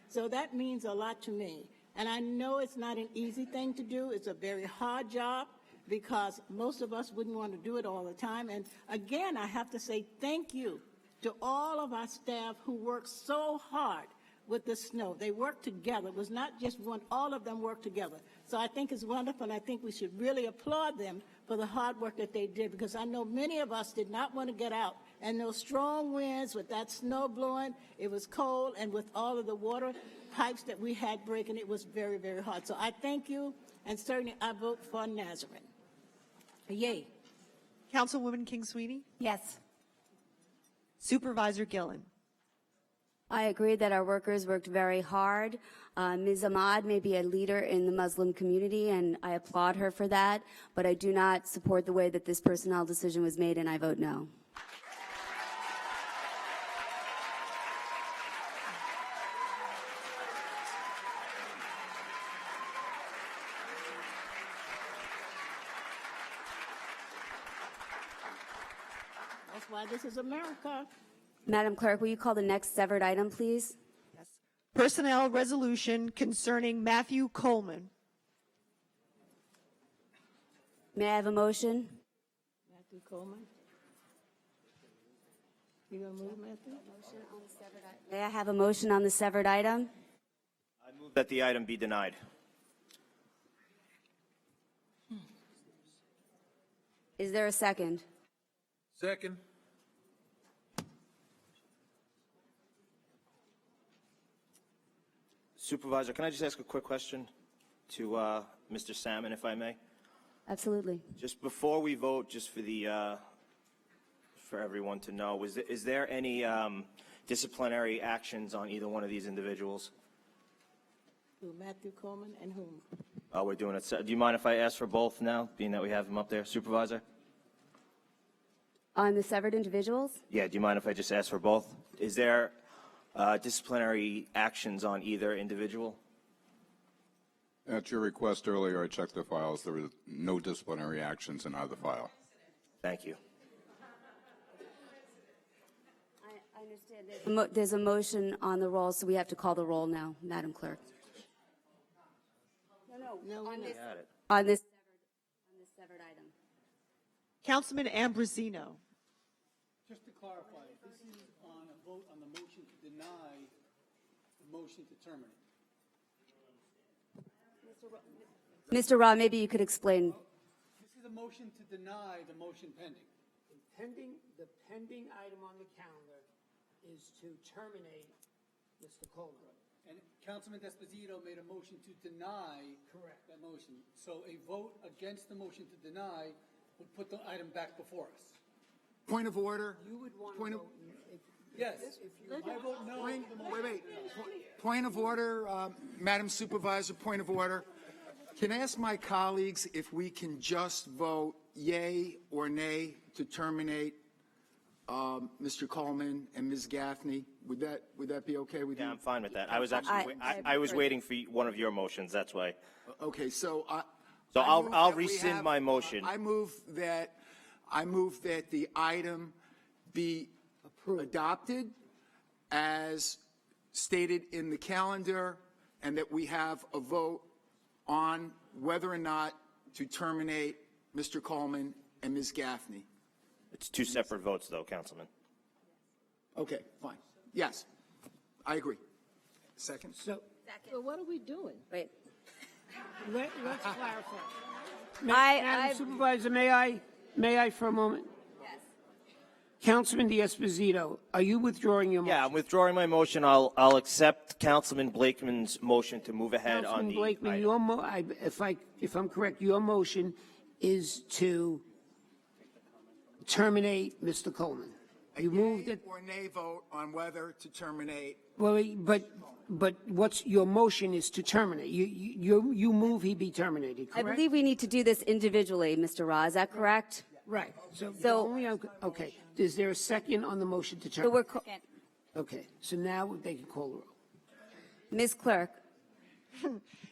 So that means a lot to me. And I know it's not an easy thing to do. It's a very hard job, because most of us wouldn't want to do it all the time. And again, I have to say thank you to all of our staff who worked so hard with the snow. They worked together. It was not just one, all of them worked together. So I think it's wonderful, and I think we should really applaud them for the hard work that they did, because I know many of us did not want to get out. And those strong winds with that snow blowing, it was cold, and with all of the water pipes that we had breaking, it was very, very hard. So I thank you, and certainly I vote for Nazarene. Yay. Councilwoman King Sweeney? Yes. Supervisor Gillen? I agree that our workers worked very hard. Ms. Ahmad may be a leader in the Muslim community, and I applaud her for that, but I do not support the way that this personnel decision was made, and I vote no. That's why this is America. Madam Clerk, will you call the next severed item, please? Personnel resolution concerning Matthew Coleman. May I have a motion? Matthew Coleman. You gonna move, Matthew? May I have a motion on the severed item? I move that the item be denied. Is there a second? Second. Supervisor, can I just ask a quick question to Mr. Salmon, if I may? Absolutely. Just before we vote, just for the for everyone to know, is there any disciplinary actions on either one of these individuals? Who, Matthew Coleman and whom? We're doing it. Do you mind if I ask for both now, being that we have them up there, Supervisor? On the severed individuals? Yeah. Do you mind if I just ask for both? Is there disciplinary actions on either individual? At your request earlier, I checked the files. There were no disciplinary actions in either file. Thank you. I understand. There's a motion on the roll, so we have to call the roll now, Madam Clerk. No, on this severed item. Councilman Ambrosino? Just to clarify, this is on a vote on the motion to deny the motion to terminate. Mr. Ra, maybe you could explain. This is a motion to deny the motion pending. The pending item on the calendar is to terminate Mr. Coleman. And Councilman Esposito made a motion to deny that motion. So a vote against the motion to deny would put the item back before us. Point of order. You would want Point to of- vote. Yes. I vote no. Wait. Point of order, Madam Supervisor, point of order. Can I ask my colleagues if we can just vote yay or nay to terminate Mr. Coleman and Ms. Gaffney? Would that be okay with you? Yeah, I'm fine with that. I was actually I was waiting for one of your motions. That's why. Okay, so I'll rescind my motion. I move that the item be adopted as stated in the calendar, and that we have a vote on whether or not to terminate Mr. Coleman and Ms. Gaffney. It's two separate votes, though, Councilman. Okay, fine. Yes, I agree. Second? So what are we doing? Wait. Let's clarify. Madam Supervisor, may I for a moment? Yes. Councilman Esposito, are you withdrawing your motion? Yeah, I'm withdrawing my motion. I'll accept Councilman Blakeman's motion to move ahead on Councilman the Blakeman, item. if I'm correct, your motion is to terminate Mr. Coleman. You moved it. Or nay vote on whether to terminate. Well, but what's your motion is to terminate. You move he be terminated, I correct? believe we need to do this individually, Mr. Ra. Is that correct? Right. Okay. Is there a second on the motion to So we're terminate? Okay. So now they can call the roll. Ms. Clerk.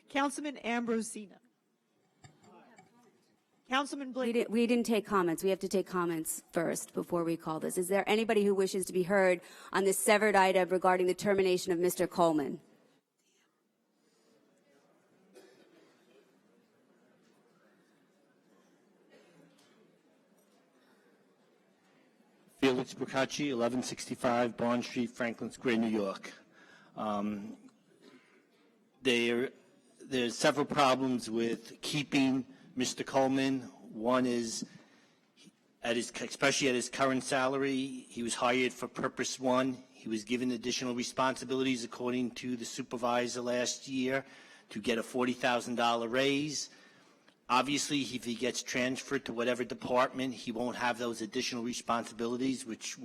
Councilman Ambrosino? Councilman Blake? We didn't take comments. We have to take comments first before we call this. Is there anybody who wishes to be heard on this severed item regarding the termination of Mr. Coleman? Felix Procacci, 1165 Bond Street, Franklin Square, New York. There's several problems with keeping Mr. Coleman. One is, especially at his current salary, he was hired for purpose one. He was given additional responsibilities according to the supervisor last year to get a $40,000 raise. Obviously, if he gets transferred to whatever department, he won't have those additional responsibilities, which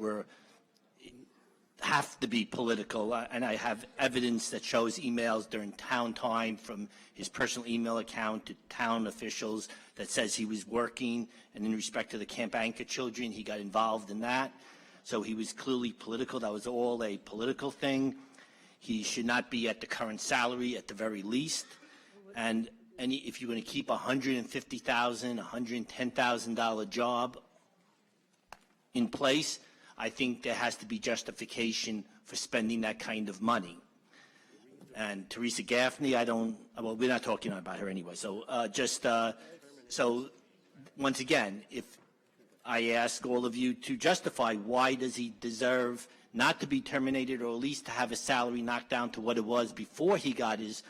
have to be political. And I have evidence that shows emails during town time from his personal email account to town officials that says he was working, and in respect to the Camp Anchor children, he got involved in that. So he was clearly political. That was all a political thing. He should not be at the current salary at the very least. And if you're going to keep a $150,000, $110,000 job in place, I think there has to be justification for spending that kind of money. And Teresa Gaffney, well, we're not talking about her anyway. So so once again, if I ask all of you to justify why does he deserve not to be terminated, or at least to have his salary knocked down to what it was before he got his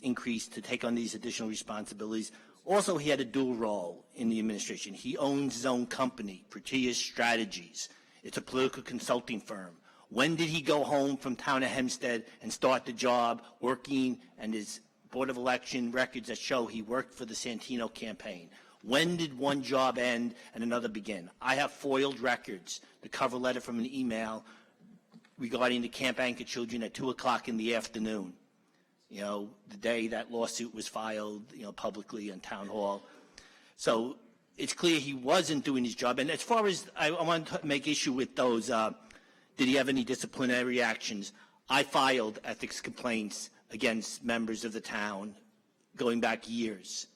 increase to take on these additional responsibilities. Also, he had a dual role in the administration. He owns his own company, Proteus Strategies. It's a political consulting firm. When did he go home from town of Hempstead and start the job working, and his Board of Election records that show he worked for the Santino campaign? When did one job end and another begin? I have foiled records, the cover letter from an email regarding the Camp Anchor children at 2 o'clock in the afternoon. You know, the day that lawsuit was filed, you know, publicly in town hall. So it's clear he wasn't doing his job. And as far as I want to make issue with those, did he have any disciplinary actions? I filed ethics complaints against members of the town going back years.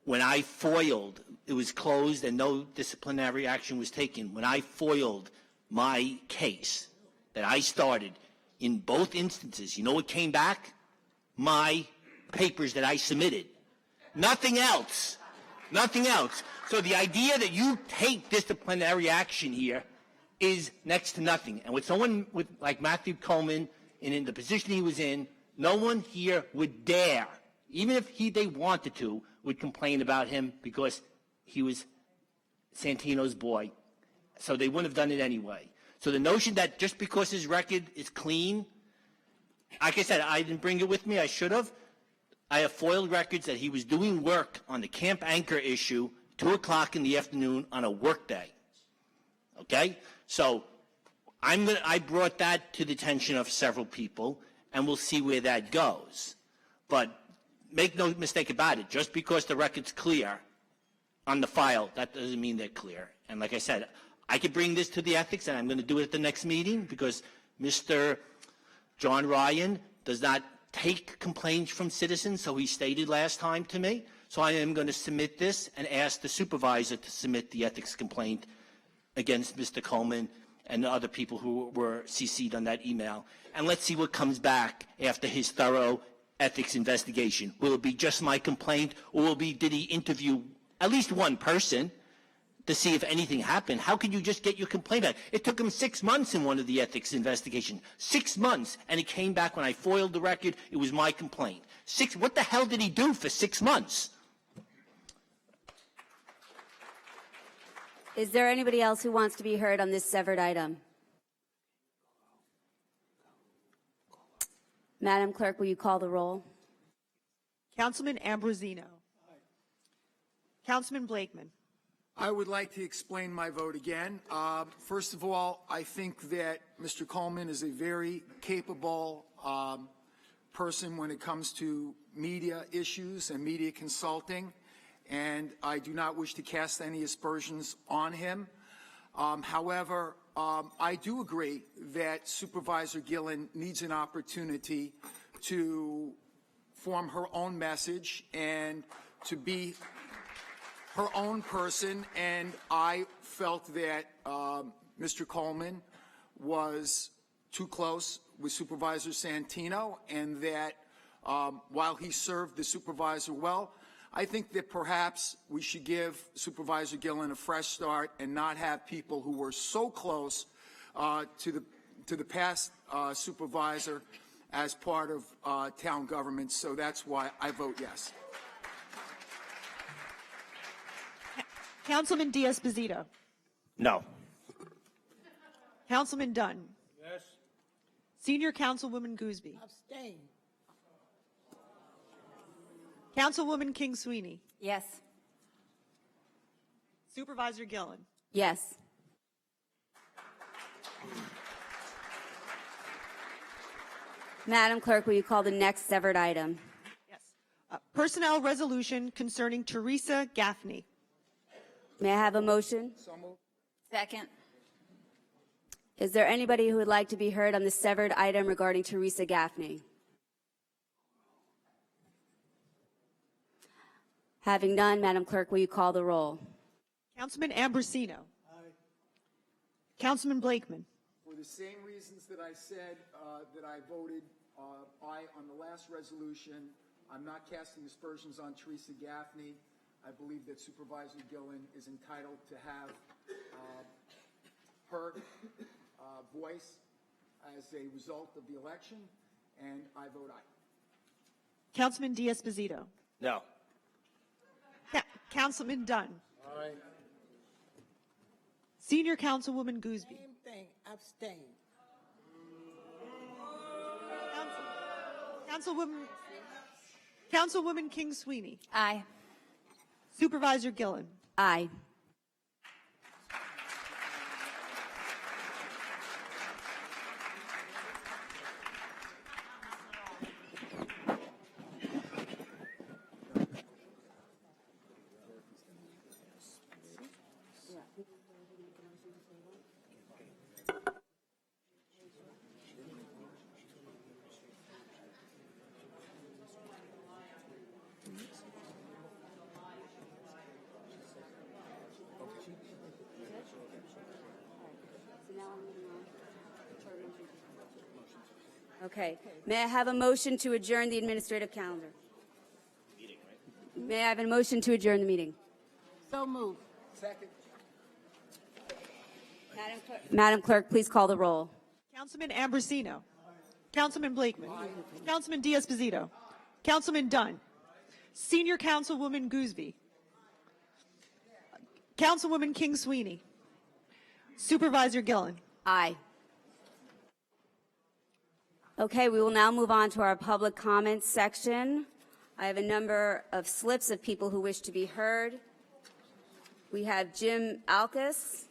When I foiled, it was closed and no disciplinary action was taken. When I foiled my case that I started in both instances, you know what came back? My papers that I submitted. Nothing else. Nothing else. So the idea that you take disciplinary action here is next to nothing. And with someone like Matthew Coleman in the position he was in, no one here would dare, even if they wanted to, would complain about him because he was Santino's boy. So they wouldn't have done it anyway. So the notion that just because his record is clean, like I said, I didn't bring it with me. I should have. I have foiled records that he was doing work on the Camp Anchor issue 2 o'clock in the afternoon on a work day. Okay? So I brought that to the attention of several people, and we'll see where that goes. But make no mistake about it. Just because the record's clear on the file, that doesn't mean they're clear. And like I said, I could bring this to the ethics, and I'm going to do it at the next meeting because Mr. John Ryan does not take complaints from citizens, so he stated last time to me. So I am going to submit this and ask the supervisor to submit the ethics complaint against Mr. Coleman and the other people who were CC'd on that email. And let's see what comes back after his thorough ethics investigation. Will it be just my complaint, or did he interview at least one person to see if anything happened? How could you just get your complaint back? It took him 6 months in one of the ethics investigations. 6 months, and it came back when I foiled the record. It was my complaint. What the hell did he do for 6 months? Is there anybody else who wants to be heard on this severed item? Madam Clerk, will you call the roll? Councilman Ambrosino. Councilman Blakeman. I would like to explain my vote again. First of all, I think that Mr. Coleman is a very capable person when it comes to media issues and media consulting, and I do not wish to cast any aspersions on him. However, I do agree that Supervisor Gillen needs an opportunity to form her own message and to be her own person, and I felt that Mr. Coleman was too close with Supervisor Santino, and that while he served the supervisor well, I think that perhaps we should give Supervisor Gillen a fresh start and not have people who were so close to the past supervisor as part of town government. So that's why I vote yes. Councilman Diaz-Bazito. No. Councilman Dunn. Yes. Senior Councilwoman Gooseby. Abstain. Councilwoman King Sweeney. Yes. Supervisor Gillen. Yes. Madam Clerk, will you call the next severed item? Yes. Personnel resolution concerning Teresa Gaffney. May I have a motion? Second. Is there anybody who would like to be heard on the severed item regarding Teresa Gaffney? Having none, Madam Clerk, will you call the roll? Councilman Ambrosino. Aye. Councilman Blakeman. For the same reasons that I said that I voted aye on the last resolution, I'm not casting aspersions on Teresa Gaffney. I believe that Supervisor Gillen is entitled to have her voice as a result of the election, and I vote aye. Councilman Diaz-Bazito. No. Councilman Dunn. Aye. Senior Councilwoman Gooseby. Same thing, abstain. Councilwoman King Sweeney. Aye. Supervisor Gillen. Aye. Okay. May I have a motion to adjourn the administrative calendar? May I have a motion to adjourn the meeting? So moved. Second. Madam Clerk, please call the roll. Councilman Ambrosino. Councilman Blakeman. Councilman Diaz-Bazito. Councilman Dunn. Senior Councilwoman Gooseby. Councilwoman King Sweeney. Supervisor Gillen. Aye. Okay, we will now move on to our public comments section. I have a number of slips of people who wish to be heard. We have Jim Alkus.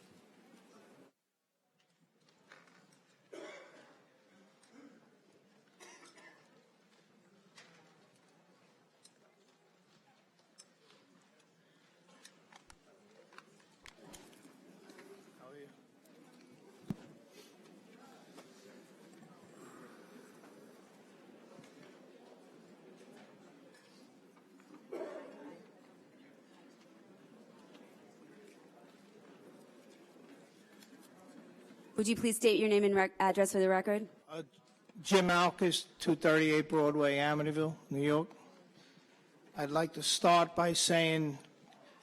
Would you please state your name and address for the record? Jim Alkus, 238 Broadway, Amityville, New York. I'd like to start by saying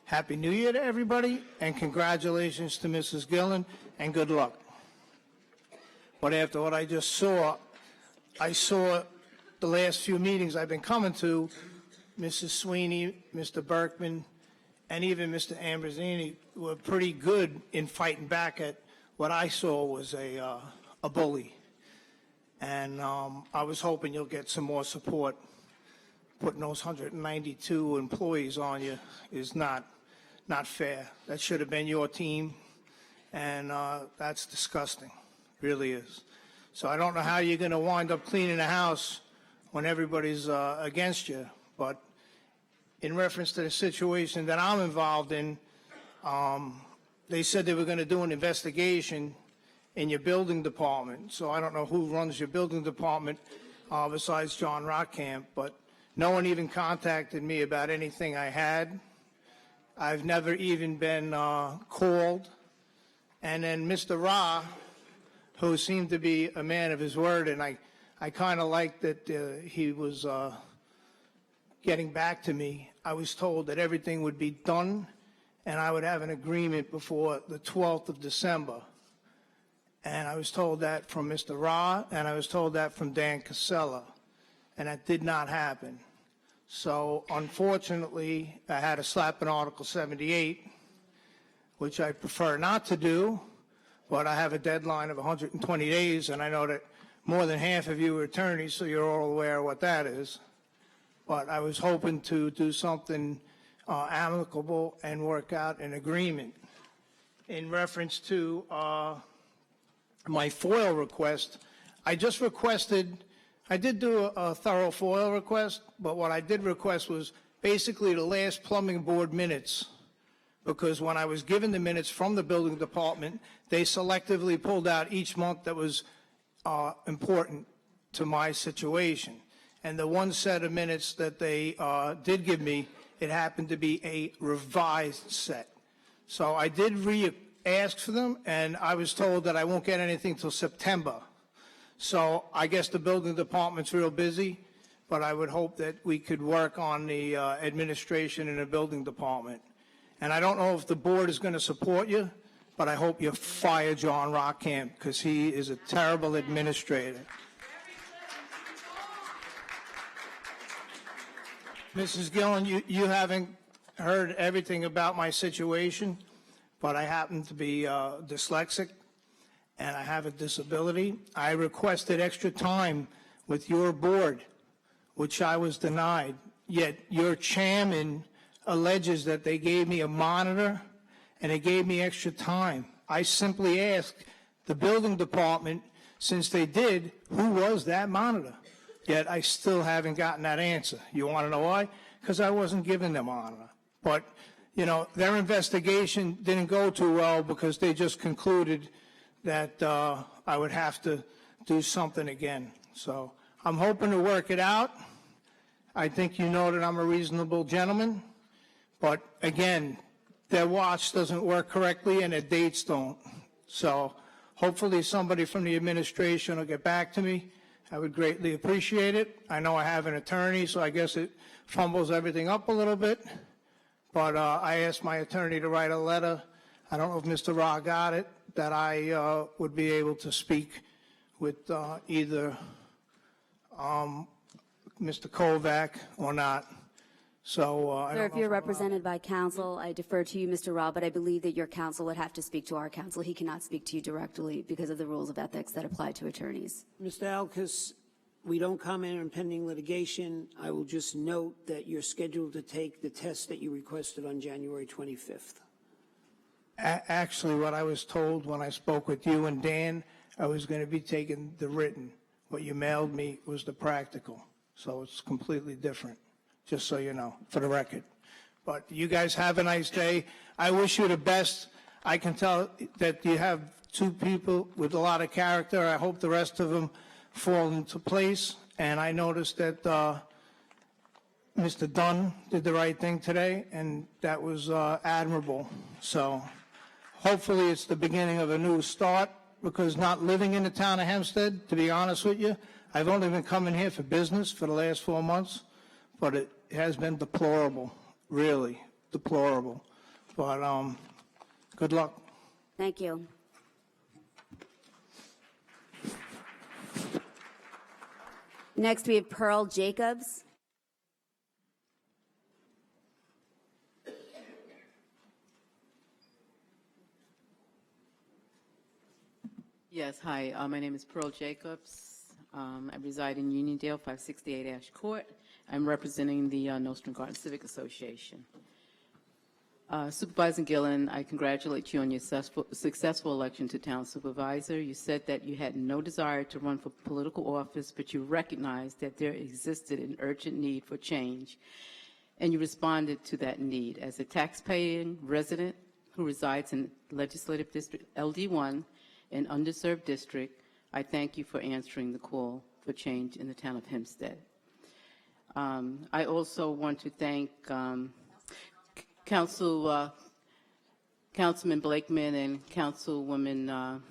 Happy New Year to everybody and congratulations to Mrs. Gillen and good luck. But after what I just saw, I saw the last few meetings I've been coming to, Mrs. Sweeney, Mr. Berkman, and even Mr. Ambrosini were pretty good in fighting back at what I saw was a bully. And I was hoping you'll get some more support. Putting those 192 employees on you is not fair. That should have been your team, and that's disgusting, really is. So I don't know how you're going to wind up cleaning the house when everybody's against you, but in reference to the situation that I'm involved in, they said they were going to do an investigation in your building department. So I don't know who runs your building department besides John Rockcamp, but no one even contacted me about anything I had. I've never even been called. And then Mr. Ra, who seemed to be a man of his word, and I kind of liked that he was getting back to me. I was told that everything would be done and I would have an agreement before the 12th of December. And I was told that from Mr. Ra, and I was told that from Dan Casella, and that did not happen. So unfortunately, I had to slap an Article 78, which I prefer not to do, but I have a deadline of 120 days, and I know that more than half of you are attorneys, so you're all aware of what that is. But I was hoping to do something amicable and work out an agreement. In reference to my FOIL request, I just requested, I did do a thorough FOIL request, but what I did request was basically the last plumbing board minutes, because when I was given the minutes from the building department, they selectively pulled out each month that was important to my situation. And the one set of minutes that they did give me, it happened to be a revised set. So I did ask for them, and I was told that I won't get anything till September. So I guess the building department's real busy, but I would hope that we could work on the administration in the building department. And I don't know if the board is going to support you, but I hope you fire John Rockamp, because he is a terrible administrator. Mrs. Gillen, you haven't heard everything about my situation, but I happen to be dyslexic, and I have a disability. I requested extra time with your board, which I was denied, yet your chairman alleges that they gave me a monitor and they gave me extra time. I simply asked the building department, since they did, who was that monitor? Yet I still haven't gotten that answer. You want to know why? Because I wasn't given the monitor. But, you know, their investigation didn't go too well because they just concluded that I would have to do something again. So I'm hoping to work it out. I think you know that I'm a reasonable gentleman. But again, their watch doesn't work correctly and their dates don't. So hopefully somebody from the administration will get back to me. I would greatly appreciate it. I know I have an attorney, so I guess it fumbles everything up a little bit. But I asked my attorney to write a letter. I don't know if Mr. Ra got it, that I would be able to speak with either Mr. Kovac or not. So I Sir, don't if know you're I'm represented by counsel, I defer to you, Mr. Ra, but I believe that your counsel would have to speak to our counsel. He cannot speak to you directly because of the rules of ethics that apply to attorneys. Mr. Alkus, we don't comment on pending litigation. I will just note that you're scheduled to take the test that you requested on January 25th. Actually, what I was told when I spoke with you and Dan, I was going to be taking the written. What you mailed me was the practical. So it's completely different, just so you know, for the record. But you guys have a nice day. I wish you the best. I can tell that you have two people with a lot of character. I hope the rest of them fall into place. And I noticed that Mr. Dunn did the right thing today, and that was admirable. So hopefully it's the beginning of a new start, because not living in the town of Hempstead, to be honest with you, I've only been coming here for business for the last 4 months, but it has been deplorable, really deplorable. But good luck. Thank you. Next, we have Pearl Jacobs. Yes, hi. My name is Pearl Jacobs. I reside in Uniondale, 568 Ash Court. I'm representing the Nostrum Garden Civic Association. Supervisor Gillen, I congratulate you on your successful election to town supervisor. You said that you had no desire to run for political office, but you recognized that there existed an urgent need for change, and you responded to that need. As a tax-paying resident who resides in Legislative District LD1, an underserved district, I thank you for answering the call for change in the town of Hempstead. I also want to thank Councilman Blakeman and Councilwoman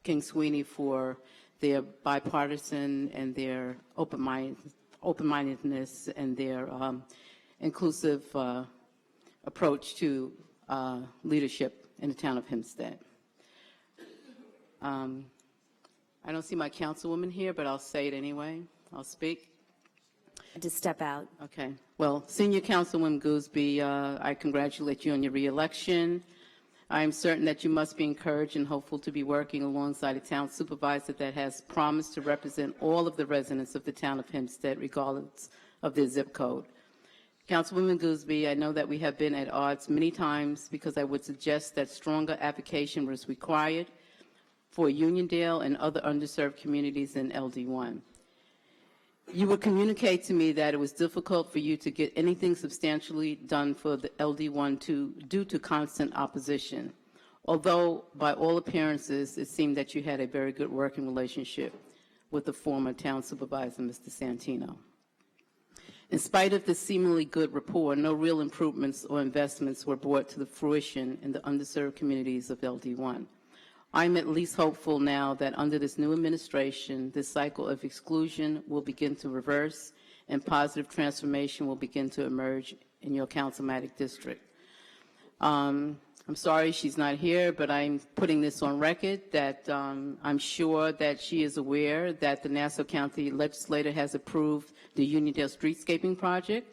King Sweeney for their bipartisan and their open-mindedness and their inclusive approach to leadership in the town of Hempstead. I don't see my councilwoman here, but I'll say it anyway. I'll speak. To step out. Okay. Well, Senior Councilwoman Gooseby, I congratulate you on your reelection. I am certain that you must be encouraged and hopeful to be working alongside a town supervisor that has promised to represent all of the residents of the town of Hempstead, regardless of their zip code. Councilwoman Gooseby, I know that we have been at odds many times because I would suggest that stronger advocacy was required for Uniondale and other underserved communities in LD1. You would communicate to me that it was difficult for you to get anything substantially done for the LD1 due to constant opposition, although by all appearances it seemed that you had a very good working relationship with the former town supervisor, Mr. Santino. In spite of the seemingly good rapport, no real improvements or investments were brought to the fruition in the underserved communities of LD1. I'm at least hopeful now that under this new administration, this cycle of exclusion will begin to reverse and positive transformation will begin to emerge in your councilmatic district. I'm sorry she's not here, but I'm putting this on record that I'm sure that she is aware that the Nassau County legislature has approved the Uniondale streetscaping project,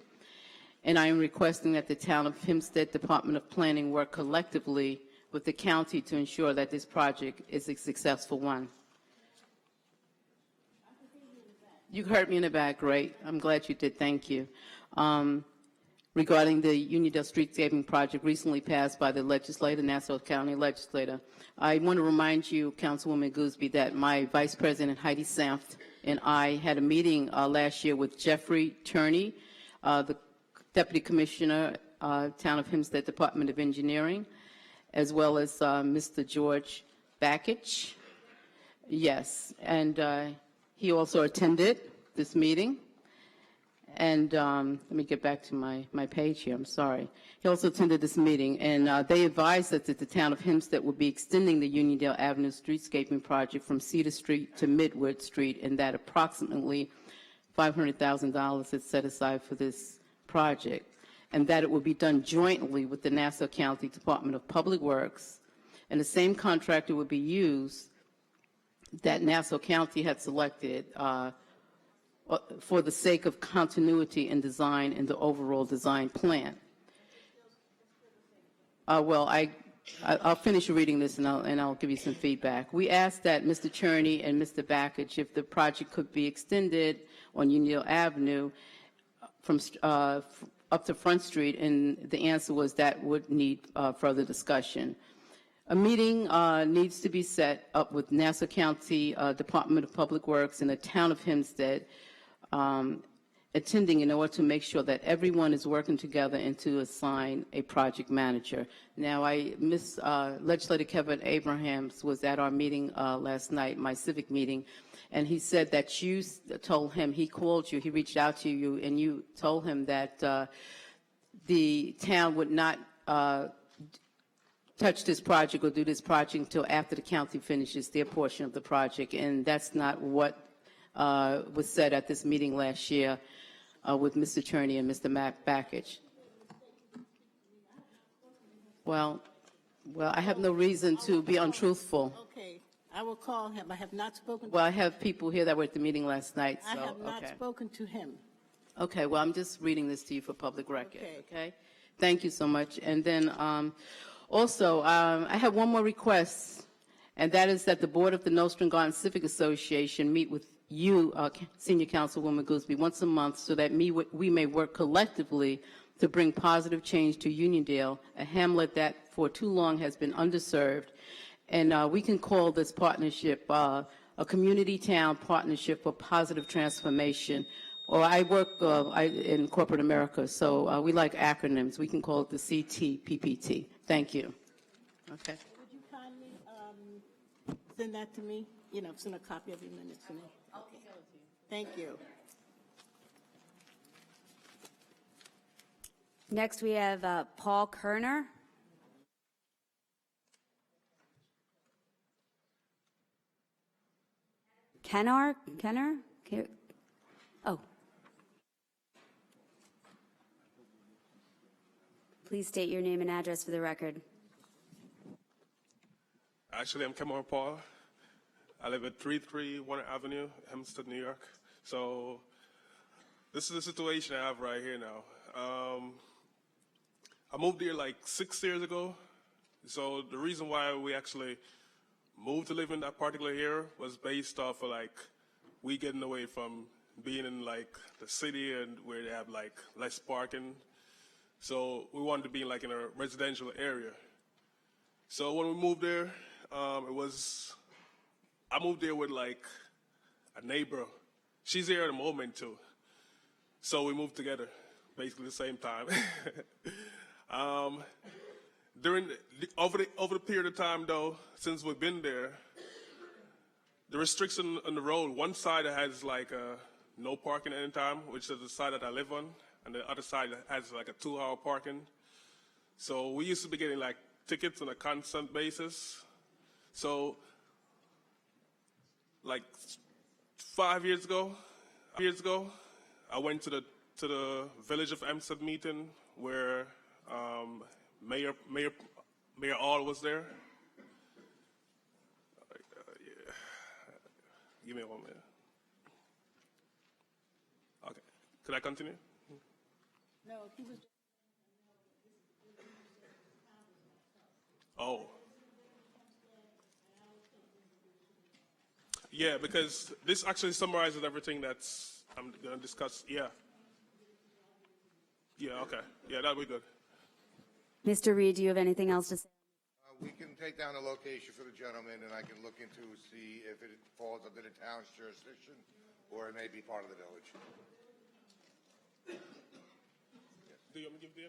and I am requesting that the Town of Hempstead Department of Planning work collectively with the county to ensure that this project is a successful one. You heard me in the back, great. I'm glad you did, thank you. Regarding the Uniondale streetscaping project recently passed by the legislature, Nassau County legislature, I want to remind you, Councilwoman Gooseby, that my Vice President Heidi Sanft and I had a meeting last year with Jeffrey Turney, the Deputy Commissioner, Town of Hempstead Department of Engineering, as well as Mr. George Bakich. Yes, and he also attended this meeting. And let me get back to my page here, I'm sorry. He also attended this meeting, and they advised us that the Town of Hempstead would be extending the Uniondale Avenue streetscaping project from Cedar Street to Midwood Street, and that approximately $500,000 is set aside for this project, and that it will be done jointly with the Nassau County Department of Public Works, and the same contractor would be used that Nassau County had selected for the sake of continuity in design and the overall design plan. Well, I'll finish reading this and I'll give you some feedback. We asked that Mr. Cherney and Mr. Bakich if the project could be extended on Uniondale Avenue from up to Front Street, and the answer was that would need further discussion. A meeting needs to be set up with Nassau County Department of Public Works and the Town of Hempstead attending in order to make sure that everyone is working together and to assign a project manager. Now, Legislator Kevin Abrahams was at our meeting last night, my civic meeting, and he said that you told him, he called you, he reached out to you, and you told him that the town would not touch this project or do this project until after the county finishes their portion of the project, and that's not what was said at this meeting last year with Mr. Cherney and Mr. Bakich. Well, I have no reason to be untruthful. Okay, I will call him. I have not spoken to Well, I have people here that were at the meeting last night, so, I have not spoken to him. Okay, well, I'm just reading this to you for public record, okay? Thank you so much. And then also, I have one more request, and that is that the Board of the Nostrand Garden Civic Association meet with you, Senior Councilwoman Gooseby, once a month so that we may work collectively to bring positive change to Uniondale, a hamlet that for too long has been underserved. And we can call this partnership a community town partnership for positive transformation. Or I work in corporate America, so we like acronyms. We can call it the CTPPT. Thank you. Okay. Would you kindly send that to me? You know, send a copy of your minutes to me. Okay. Thank you. Next, we have Paul Kerner. Kenner? Oh. Please state your name and address for the record. Actually, I'm Kemar Paul. I live at 331 Warner Avenue, Hempstead, New York. So this is the situation I have right here now. I moved here like 6 years ago. So the reason why we actually moved to live in that particular area was based off of like we getting away from being in like the city and where they have like less parking. So we wanted to be like in a residential area. So when we moved there, I moved there with like a neighbor. She's there at the moment too. So we moved together, basically the same time. Over the period of time though, since we've been there, the restriction on the road, one side has like no parking at any time, which is the side that I live on, and the other side has like a 2-hour parking. So we used to be getting like tickets on a constant basis. So like 5 years ago, I went to the Village of Hempstead meeting where Mayor All was there. Give me 1 minute. Okay, could I continue? No, he was. Oh. Yeah, because this actually summarizes everything that's I'm going to discuss. Yeah. Yeah, okay. Yeah, that'll be good. Mr. Reed, do you have anything else to say? We can take down the location for the gentleman, and I can look into see if it falls under the town's jurisdiction or it may be part of the village. Do you want me to give the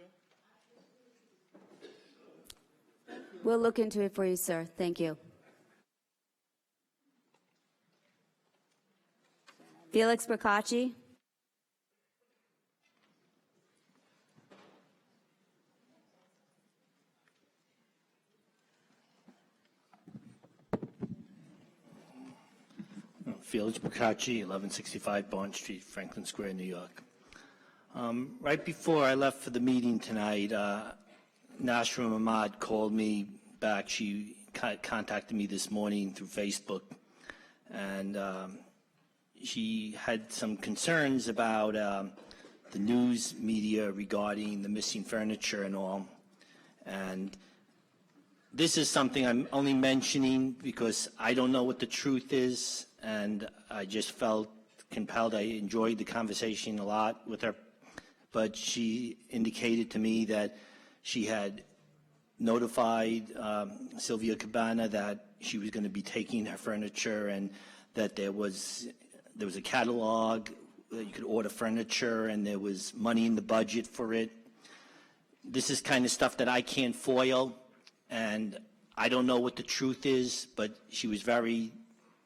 other? We'll look into it for you, sir. Thank you. Felix Bracacci. Felix Bracacci, 1165 Bond Street, Franklin Square, New York. Right before I left for the meeting tonight, Nasra Ahmad called me back. She contacted me this morning through Facebook, and she had some concerns about the news media regarding the missing furniture and all. And this is something I'm only mentioning because I don't know what the truth is, and I just felt compelled. I enjoyed the conversation a lot with her, but she indicated to me that she had notified Sylvia Cabana that she was going to be taking her furniture, and that there was a catalog that you could order furniture, and there was money in the budget for it. This is kind of stuff that I can't foil, and I don't know what the truth is, but she was very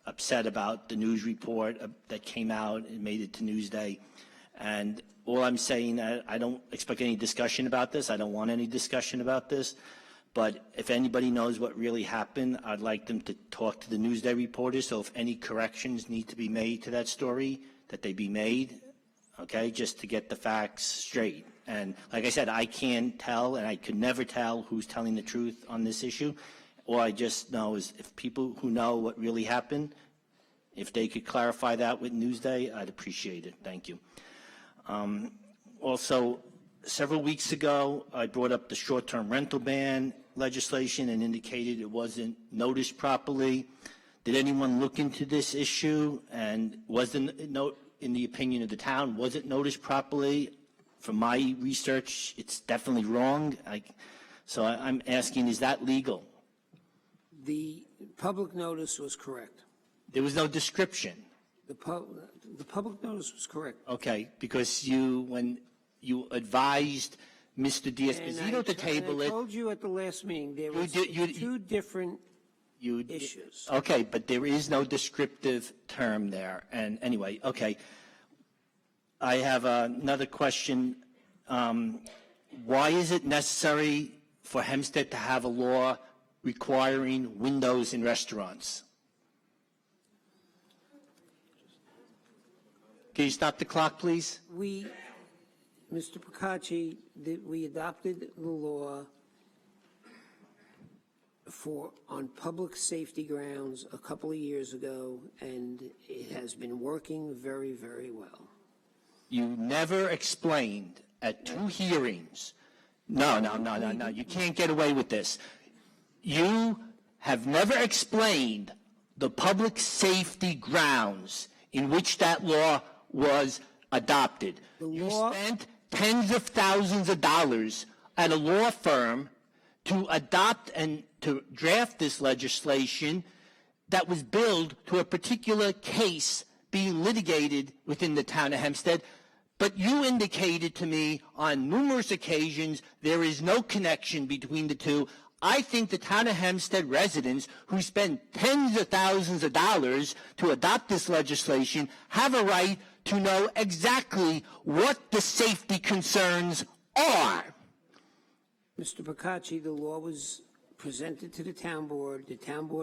upset about the news report that came out and made it to Newsday. And all I'm saying, I don't expect any discussion about this. I don't want any discussion about this. But if anybody knows what really happened, I'd like them to talk to the Newsday reporters. So if any corrections need to be made to that story, that they be made, okay, just to get the facts straight. And like I said, I can't tell, and I could never tell who's telling the truth on this issue. All I just know is if people who know what really happened, if they could clarify that with Newsday, I'd appreciate it. Thank you. Also, several weeks ago, I brought up the short-term rental ban legislation and indicated it wasn't noticed properly. Did anyone look into this issue? And was it note, in the opinion of the town, was it noticed properly? From my research, it's definitely wrong. So I'm asking, is that legal? The public notice was correct. There was no description. The public notice was correct. Okay, because when you advised Mr. Diaz-Pazito to table it. I told you at the last meeting there were two different issues. Okay, but there is no descriptive term there. And anyway, okay. I have another question. Why is it necessary for Hempstead to have a law requiring windows in restaurants? Can you stop the clock, please? Mr. Procacci, we adopted the law on public safety grounds a couple of years ago, and it has been working very, very well. You never explained at 2 hearings. No, you can't get away with this. You have never explained the public safety grounds in which that law was adopted. You spent tens of thousands of dollars at a law firm to adopt and to draft this legislation that was billed to a particular case being litigated within the town of Hempstead. But you indicated to me on numerous occasions there is no connection between the two. I think the town of Hempstead residents who spend tens of thousands of dollars to adopt this legislation have a right to know exactly what the safety concerns are. Mr. Procacci, the law was presented to the town board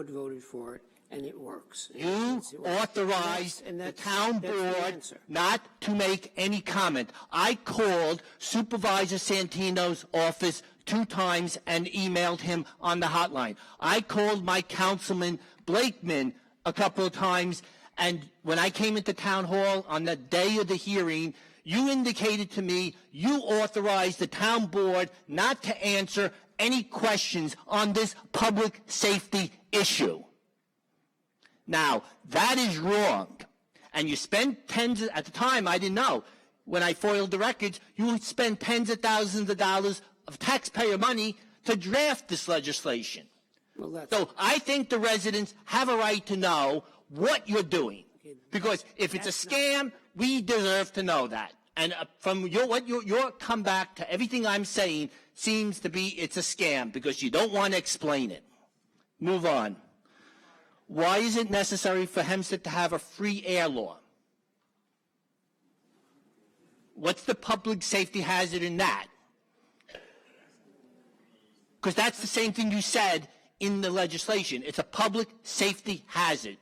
voted for it, and it works. You authorized the town board not to make any comment. I called Supervisor Santino's office 2 times and emailed him on the hotline. I called my Councilman Blakeman a couple of times, and when I came into town hall on the day of the hearing, you indicated to me you authorized the town board not to answer any questions on this public safety issue. Now, that is wrong. And you spent at the time, I didn't know, when I foiled the records, you spent tens of thousands of dollars of taxpayer money to draft this legislation. So I think the residents have a right to know what you're doing. Because if it's a scam, we deserve to know that. And from your comeback to everything I'm saying seems to be it's a scam because you don't want to explain it. Move on. Why is it necessary for Hempstead to have a free air law? What's the public safety hazard in that? Because that's the same thing you said in the legislation. It's a public safety hazard.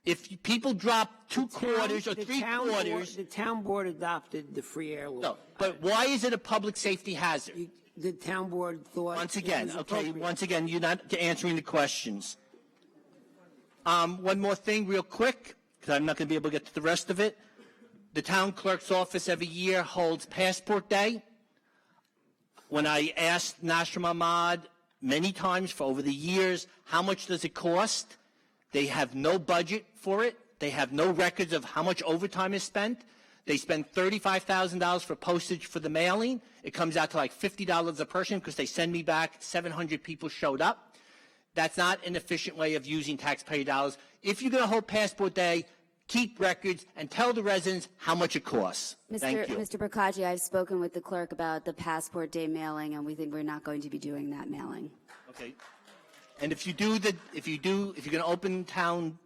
If people drop 2 quarters or 3 quarters... The town board adopted the free air law. No, but why is it a public safety hazard? The town board thought... Once again, you're not answering the questions. One more thing real quick, because I'm not going to be able to get to the rest of it. The town clerk's office every year holds Passport Day. When I asked Nashram Ahmad many times for over the years, how much does it cost? They have no budget for it. They have no records of how much overtime is spent. They spend $35,000 for postage for the mailing. It comes out to like $50 a person because they send me back 700 people showed up. That's not an efficient way of using taxpayer dollars. If you're going to hold Passport Day, keep records and tell the residents how much it costs. Thank you. Mr. Procacci, I've spoken with the clerk about the Passport Day mailing, and we think we're not going to be doing that mailing. Okay. And if you're going to open town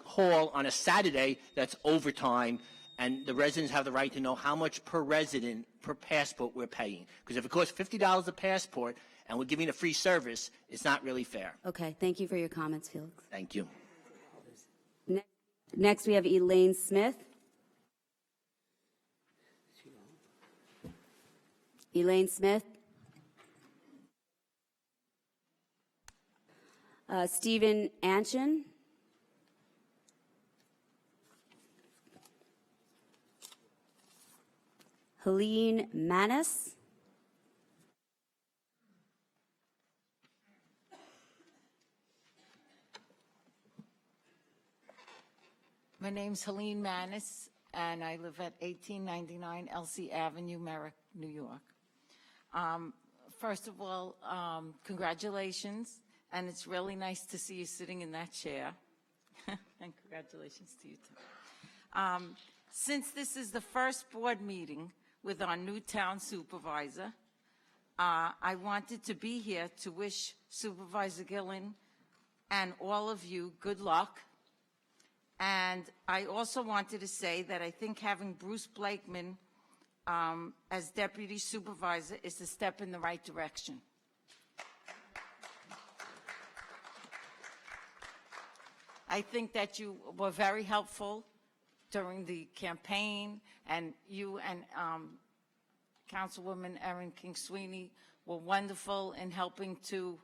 hall on a Saturday, that's overtime, and the residents have the right to know how much per resident, per passport we're paying. Because if it costs $50 a passport and we're giving a free service, it's not really fair. Okay, thank you for your comments, Felix. Thank you. Next, we have Elaine Smith. Elaine Smith. Stephen Anchin. Helene Manis. My name's Helene Manis, and I live at 1899 Elsie Avenue, Merrick, New York. First of all, congratulations, and it's really nice to see you sitting in that chair. And congratulations to you, too. Since this is the first board meeting with our new town supervisor, I wanted to be here to wish Supervisor Gillen and all of you good luck. And I also wanted to say that I think having Bruce Blakeman as deputy supervisor is a step in the right direction. I think that you were very helpful during the campaign, and you and Councilwoman Erin King-Sweeney were wonderful in helping to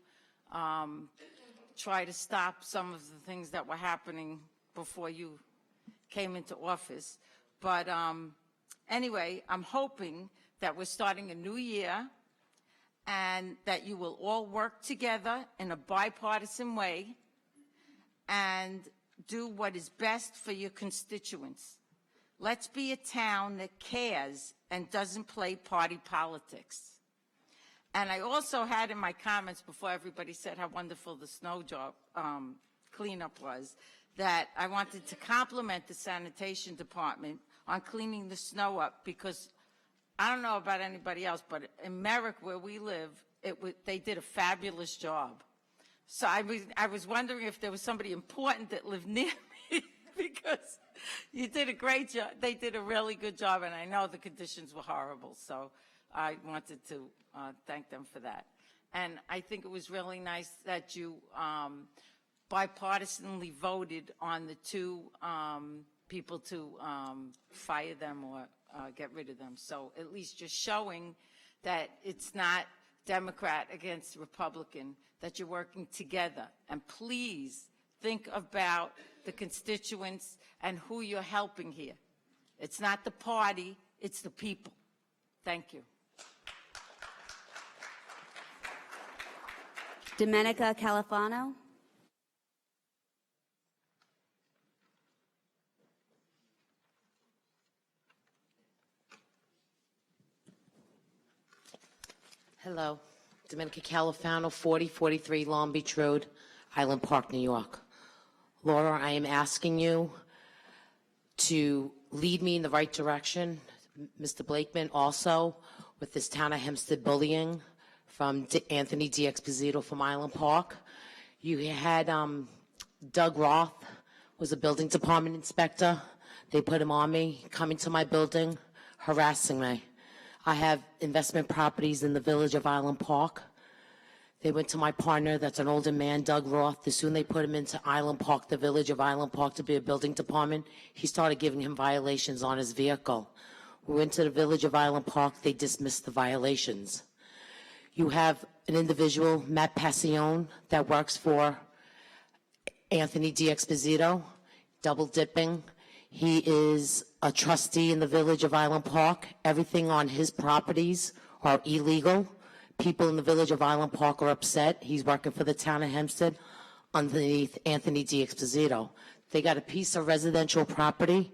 try to stop some of the things that were happening before you came into office. But anyway, I'm hoping that we're starting a new year and that you will all work together in a bipartisan way and do what is best for your constituents. Let's be a town that cares and doesn't play party politics. And I also had in my comments before everybody said how wonderful the snow job cleanup was, that I wanted to compliment the sanitation department on cleaning the snow up, because I don't know about anybody else, but in Merrick, where we live, they did a fabulous job. So I was wondering if there was somebody important that lived near me, because you did a great job. They did a really good job, and I know the conditions were horrible. So I wanted to thank them for that. And I think it was really nice that you bipartisanly voted on the two people to fire them or get rid of them. So at least just showing that it's not Democrat against Republican, that you're working together. And please think about the constituents and who you're helping here. It's not the party, it's the people. Thank you. Domenica Califano. Hello, Domenica Califano, 4043 Long Beach Road, Island Park, New York. Laura, I am asking you to lead me in the right direction. Mr. Blakeman also, with this Town of Hempstead bullying from Anthony D. Exposito from Island Park. You had Doug Roth was a building department inspector. They put him on me, coming to my building, harassing me. I have investment properties in the village of Island Park. They went to my partner, that's an older man, Doug Roth. As soon as they put him into Island Park, the village of Island Park, to be a building department, he started giving him violations on his vehicle. We went to the village of Island Park, they dismissed the violations. You have an individual, Matt Passione, that works for Anthony D. Exposito, double dipping. He is a trustee in the village of Island Park. Everything on his properties are illegal. People in the village of Island Park are upset. He's working for the town of Hempstead underneath Anthony D. Exposito. They got a piece of residential property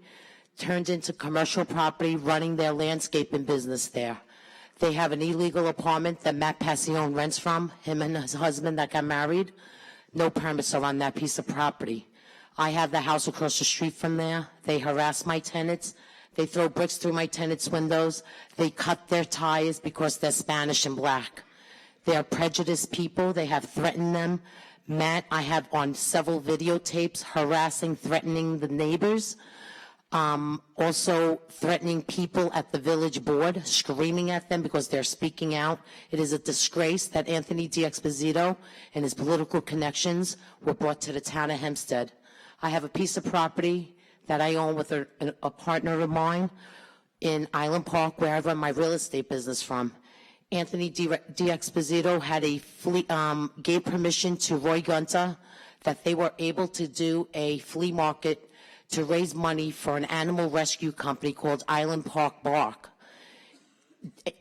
turned into commercial property, running their landscaping business there. They have an illegal apartment that Matt Passione rents from, him and his husband that got married. No permits are on that piece of property. I have the house across the street from there. They harass my tenants. They throw bricks through my tenants' windows. They cut their tires because they're Spanish and black. They're prejudiced people. They have threatened them. Matt, I have on several videotapes harassing, threatening the neighbors. Also threatening people at the village board, screaming at them because they're speaking out. It is a disgrace that Anthony D. Exposito and his political connections were brought to the town of Hempstead. I have a piece of property that I own with a partner of mine in Island Park, where I run my real estate business from. Anthony D. Exposito had gave permission to Roy Gunter that they were able to do a flea market to raise money for an animal rescue company called Island Park Bark.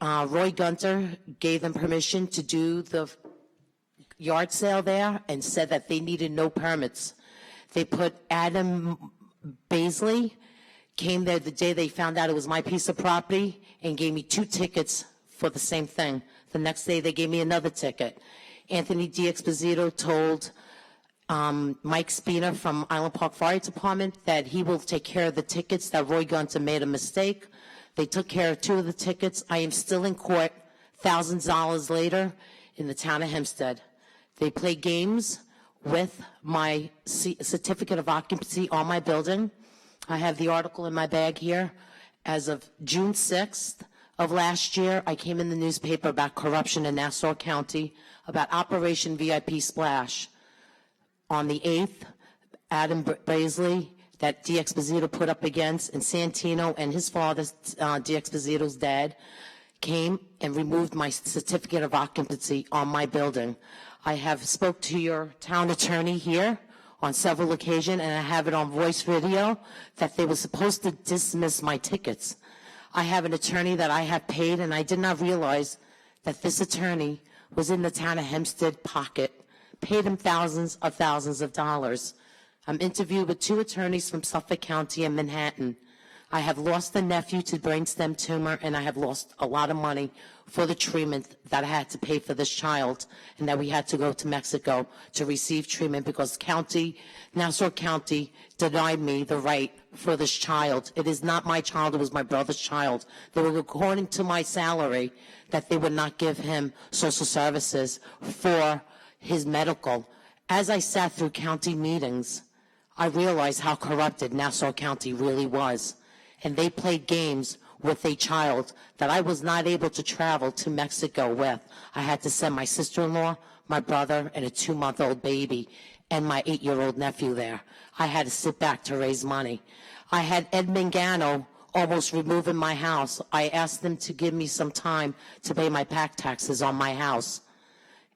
Roy Gunter gave them permission to do the yard sale there and said that they needed no permits. They put Adam Baisley, came there the day they found out it was my piece of property, and gave me 2 tickets for the same thing. The next day they gave me another ticket. Anthony D. Exposito told Mike Spina from Island Park Fire Department that he will take care of the tickets, that Roy Gunter made a mistake. They took care of 2 of the tickets. I am still in court thousands of dollars later in the town of Hempstead. They play games with my certificate of occupancy on my building. I have the article in my bag here. As of June 6th of last year, I came in the newspaper about corruption in Nassau County, about Operation VIP Splash. On the 8th, Adam Baisley, that D. Exposito put up against, and Santino and his father, D. Exposito's dad, came and removed my certificate of occupancy on my building. I have spoke to your town attorney here on several occasions, and I have it on voice video, that they were supposed to dismiss my tickets. I have an attorney that I have paid, and I did not realize that this attorney was in the town of Hempstead pocket, paid him thousands of dollars. I'm interviewed with 2 attorneys from Suffolk County and Manhattan. I have lost a nephew to brainstem tumor, and I have lost a lot of money for the treatment that I had to pay for this child, and that we had to go to Mexico to receive treatment because Nassau County denied me the right for this child. It is not my child, it was my brother's child. They were according to my salary that they would not give him social services for his medical. As I sat through county meetings, I realized how corrupted Nassau County really was. And they played games with a child that I was not able to travel to Mexico with. I had to send my sister-in-law, my brother, and a 2-month-old baby, and my 8-year-old nephew there. I had to sit back to raise money. I had Ed Mangano almost removing my house. I asked them to give me some time to pay my back taxes on my house.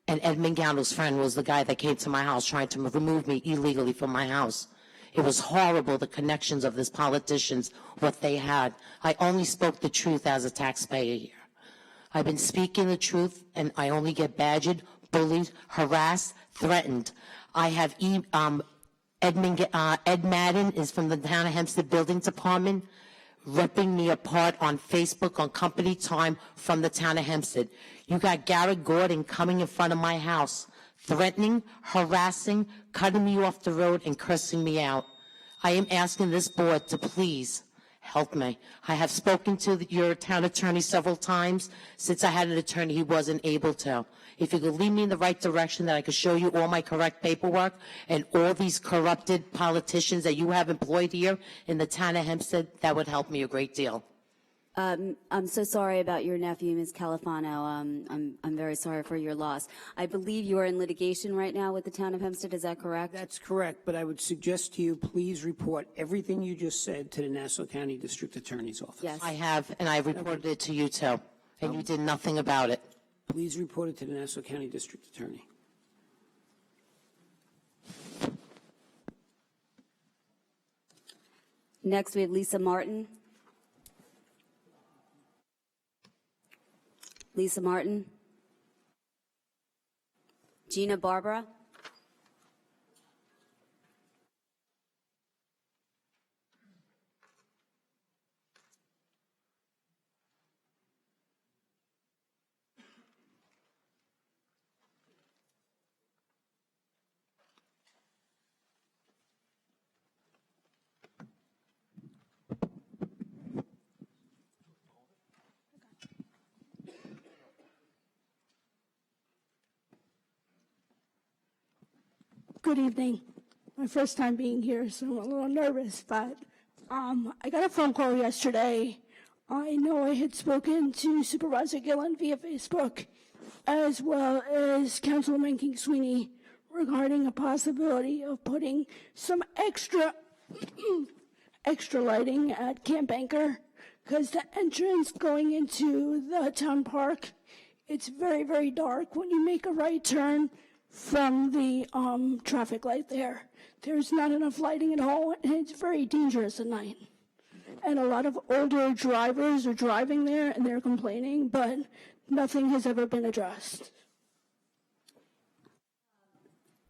And Ed Mangano's friend was the guy that came to my house trying to remove me illegally from my house. It was horrible, the connections of these politicians, what they had. I only spoke the truth as a taxpayer here. I've been speaking the truth, and I only get badgered, bullied, harassed, threatened. I have Ed Madden is from the Town of Hempstead Building Department, ripping me apart on Facebook on company time from the Town of Hempstead. You got Garrett Gordon coming in front of my house, threatening, harassing, cutting me off the road, and cursing me out. I am asking this board to please help me. I have spoken to your town attorney several times. Since I had an attorney, he wasn't able to. If you could lead me in the right direction, that I could show you all my correct paperwork and all these corrupted politicians that you have employed here in the town of Hempstead, that would help me a great deal. I'm so sorry about your nephew, Ms. Califano. I'm very sorry for your loss. I believe you are in litigation right now with the town of Hempstead. Is that correct? That's correct, but I would suggest to you, please report everything you just said to the Nassau County District Attorney's Office. Yes. I have, and I reported it to you too, and you did nothing about it. Please report it to the Nassau County District Attorney. Next, we have Lisa Martin. Lisa Martin. Gina Barbara. Good evening. My first time being here, so I'm a little nervous, but I got a phone call yesterday. I know I had spoken to Supervisor Gillen via Facebook, as well as Councilwoman King Sweeney, regarding a possibility of putting some extra lighting at Camp Anchor, because the entrance going into the town park, it's very, very dark when you make a right turn from the traffic light there. There's not enough lighting at all, and it's very dangerous at night. And a lot of older drivers are driving there, and they're complaining, but nothing has ever been addressed.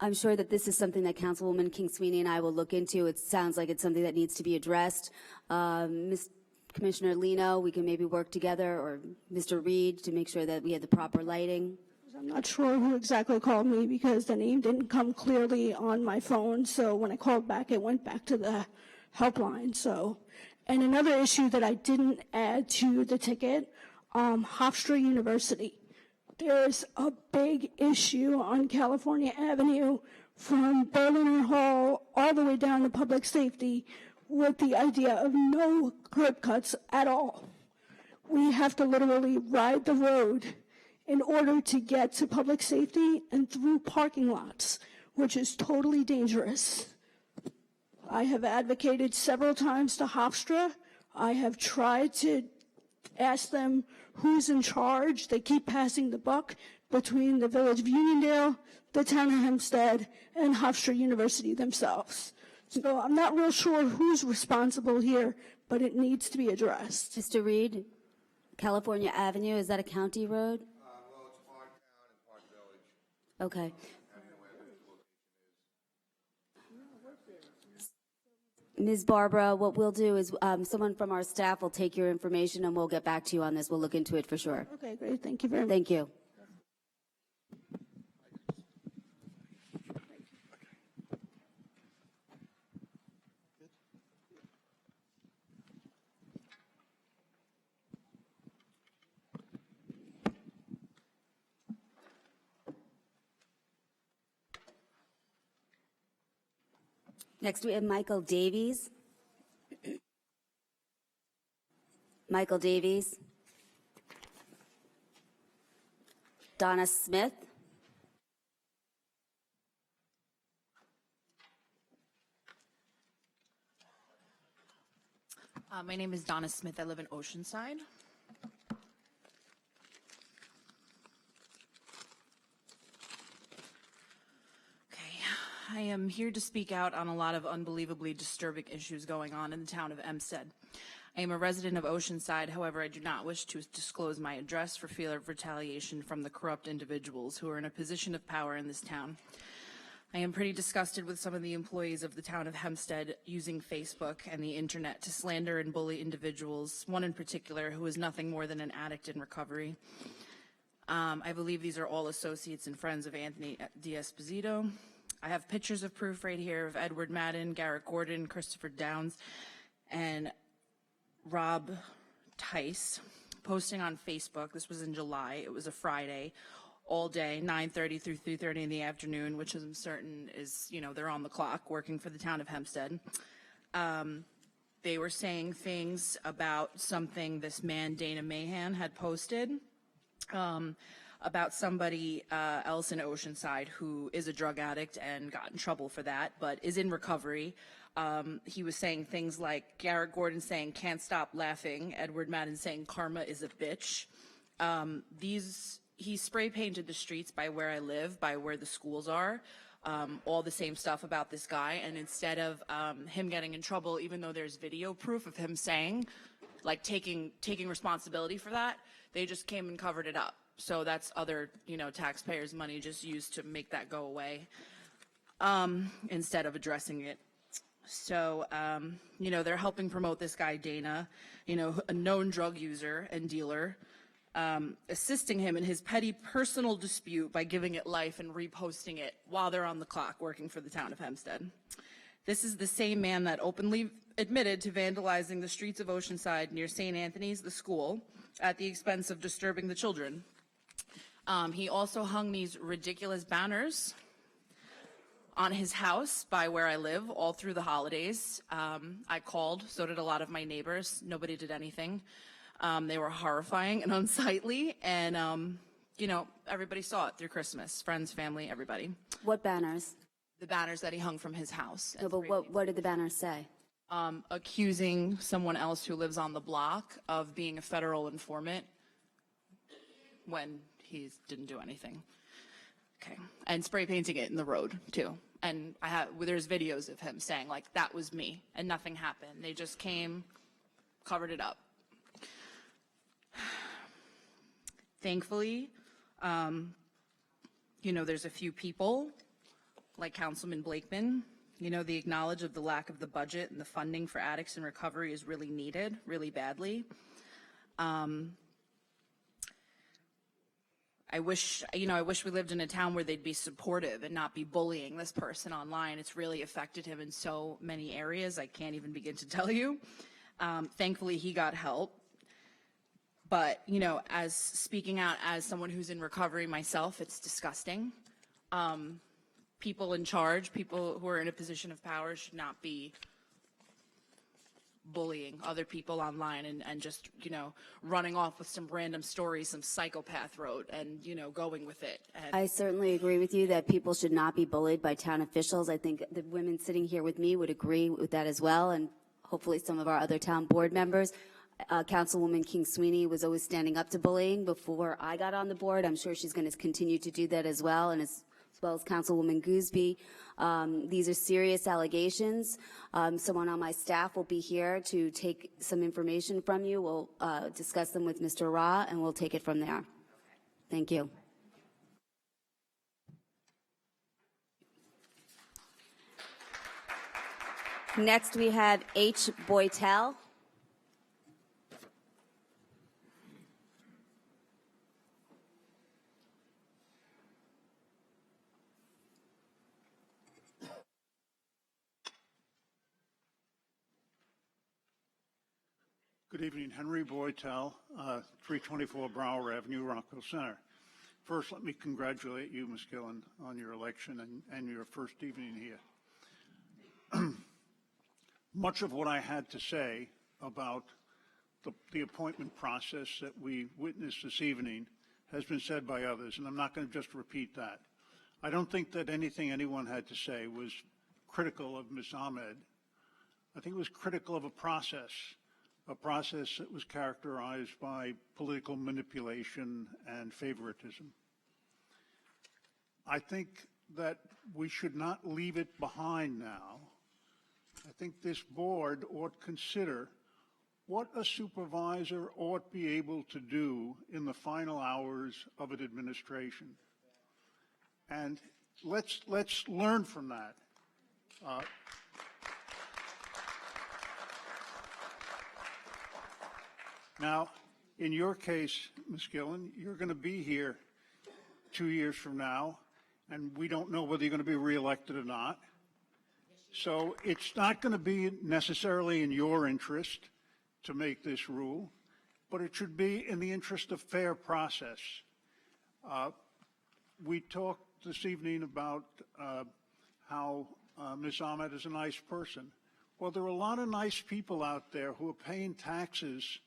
I'm sure that this is something that Councilwoman King Sweeney and I will look into. It sounds like it's something that needs to be addressed. Ms. Commissioner Lino, we can maybe work together, or Mr. Reed, to make sure that we have the proper lighting. I'm not sure who exactly called me because the name didn't come clearly on my phone. So when I called back, it went back to the helpline. So, and another issue that I didn't add to the ticket, Hofstra University. There's a big issue on California Avenue from Berliner Hall all the way down to public safety with the idea of no curb cuts at all. We have to literally ride the road in order to get to public safety and through parking lots, which is totally dangerous. I have advocated several times to Hofstra. I have tried to ask them who's in charge. They keep passing the buck between the Village of Uniondale, the Town of Hempstead, and Hofstra University themselves. So I'm not real sure who's responsible here, but it needs to be addressed. Mr. Reed, California Avenue, is that a county road? Well, it's part town and part village. Okay. Ms. Barbara, what we'll do is someone from our staff will take your information and we'll get back to you on this. We'll look into it for sure. Okay, great. Thank you very much. Thank you. Next, we have Michael Davies. Michael Davies. Donna Smith. My name is Donna Smith. I live in Oceanside. I am here to speak out on a lot of unbelievably disturbing issues going on in the town of Hempstead. I am a resident of Oceanside, however, I do not wish to disclose my address for fear of retaliation from the corrupt individuals who are in a position of power in this town. I am pretty disgusted with some of the employees of the town of Hempstead using Facebook and the internet to slander and bully individuals, one in particular who is nothing more than an addict in recovery. I believe these are all associates and friends of Anthony D'Esposito. I have pictures of proof right here of Edward Madden, Garrett Gordon, Christopher Downs, and Rob Tice posting on Facebook. This was in July. It was a Friday, all day, 9:30 through 3:30 in the afternoon, which I'm certain is, you know, they're on the clock working for the town of Hempstead. They were saying things about something this man, Dana Mahan, had posted. About somebody else in Oceanside who is a drug addict and got in trouble for that, but is in recovery. He was saying things like Garrett Gordon saying, "Can't stop laughing," Edward Madden saying, "Karma is a bitch." He spray painted the streets by where I live, by where the schools are, all the same stuff about this guy, and instead of him getting in trouble, even though there's video proof of him saying, like taking responsibility for that, they just came and covered it up. So that's other, you know, taxpayers' money just used to make that go away instead of addressing it. So, you know, they're helping promote this guy, Dana, you know, a known drug user and dealer, assisting him in his petty personal dispute by giving it life and reposting it while they're on the clock working for the town of Hempstead. This is the same man that openly admitted to vandalizing the streets of Oceanside near St. Anthony's, the school, at the expense of disturbing the children. He also hung these ridiculous banners on his house by where I live all through the holidays. I called, so did a lot of my neighbors. Nobody did anything. They were horrifying and unsightly, and you know, everybody saw it through Christmas. Friends, family, everybody. What banners? The banners that he hung from his house. No, but what did the banners say? Accusing someone else who lives on the block of being a federal informant when he didn't do anything. Okay, and spray painting it in the road too. And there's videos of him saying like, "That was me," and nothing happened. They just came, covered it up. Thankfully, you know, there's a few people like Councilman Blakeman. You know, they acknowledge of the lack of the budget and the funding for addicts in recovery is really needed, really badly. I wish we lived in a town where they'd be supportive and not be bullying this person online. It's really affected him in so many areas. I can't even begin to tell you. Thankfully, he got help. But, you know, as speaking out as someone who's in recovery myself, it's disgusting. People in charge, people who are in a position of power should not be bullying other people online and just, you know, running off with some random story some psychopath wrote and, you know, going with it. And I certainly agree with you that people should not be bullied by town officials. I think the women sitting here with me would agree with that as well, and hopefully some of our other town board members. Councilwoman King Sweeney was always standing up to bullying before I got on the board. I'm sure she's going to continue to do that as well, and as well as Councilwoman Gooseby. These are serious allegations. Someone on my staff will be here to take some information from you. We'll discuss them with Mr. Ra, and we'll take it from there. Thank you. Next, we have H. Boytel. Good evening, Henry Boytel, 324 Brower Avenue, Rockville Center. First, let me congratulate you, Ms. Gillen, on your election and your first evening here. Much of what I had to say about the appointment process that we witnessed this evening has been said by others, and I'm not going to just repeat that. I don't think that anything anyone had to say was critical of Ms. Ahmed. I think it was critical of a process that was characterized by political manipulation and favoritism. I think that we should not leave it behind now. I think this board ought to consider what a supervisor ought be able to do in the final hours of an administration. And let's learn from that. Now, in your case, Ms. Gillen, you're going to be here 2 years from now, and we don't know whether you're going to be reelected or not. So it's not going to be necessarily in your interest to make this rule, but it should be in the interest of fair process. We talked this evening about how Ms. Ahmed is a nice person. Well, there are a lot of nice people out there who are paying taxes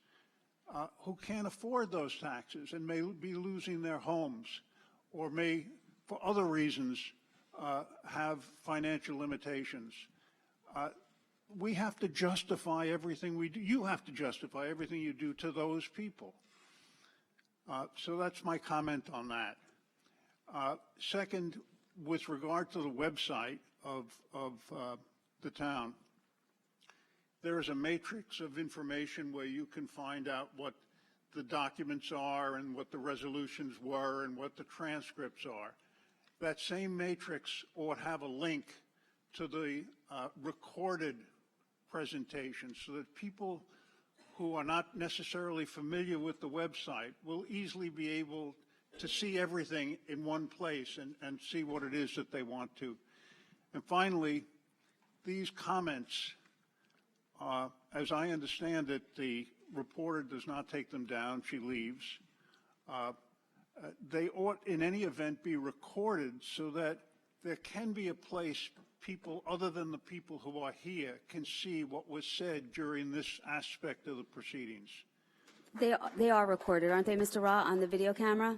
who can't afford those taxes and may be losing their homes or may, for other reasons, have financial limitations. We have to justify everything we do. You have to justify everything you do to those people. So that's my comment on that. Second, with regard to the website of the town, there is a matrix of information where you can find out what the documents are and what the resolutions were and what the transcripts are. That same matrix ought to have a link to the recorded presentation so that people who are not necessarily familiar with the website will easily be able to see everything in one place and see what it is that they want to. And finally, these comments, as I understand it, the reporter does not take them down, she leaves. They ought in any event be recorded so that there can be a place people other than the people who are here can see what was said during this aspect of the proceedings. They are recorded, aren't they, Mr. Ra, on the video camera?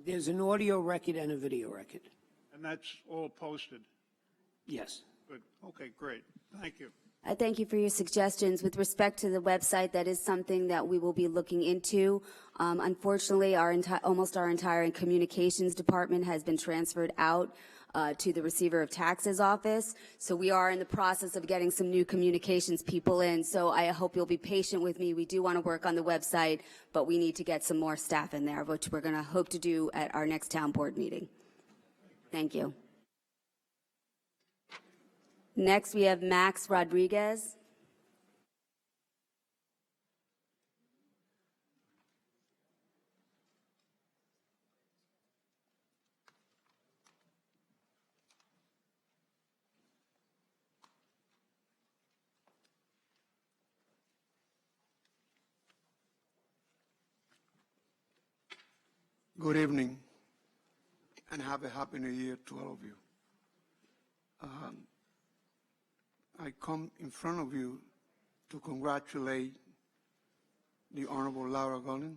There's an audio record and a video record. And that's all posted? Yes. Good. Okay, great. Thank you. I thank you for your suggestions. With respect to the website, that is something that we will be looking into. Unfortunately, almost our entire communications department has been transferred out to the Receiver of Taxes office. So we are in the process of getting some new communications people in. So I hope you'll be patient with me. We do want to work on the website, but we need to get some more staff in there, which we're going to hope to do at our next town board meeting. Thank you. Next, we have Max Rodriguez. Good evening, and have a happy new year to all of you. I come in front of you to congratulate the Honorable Laura Gullin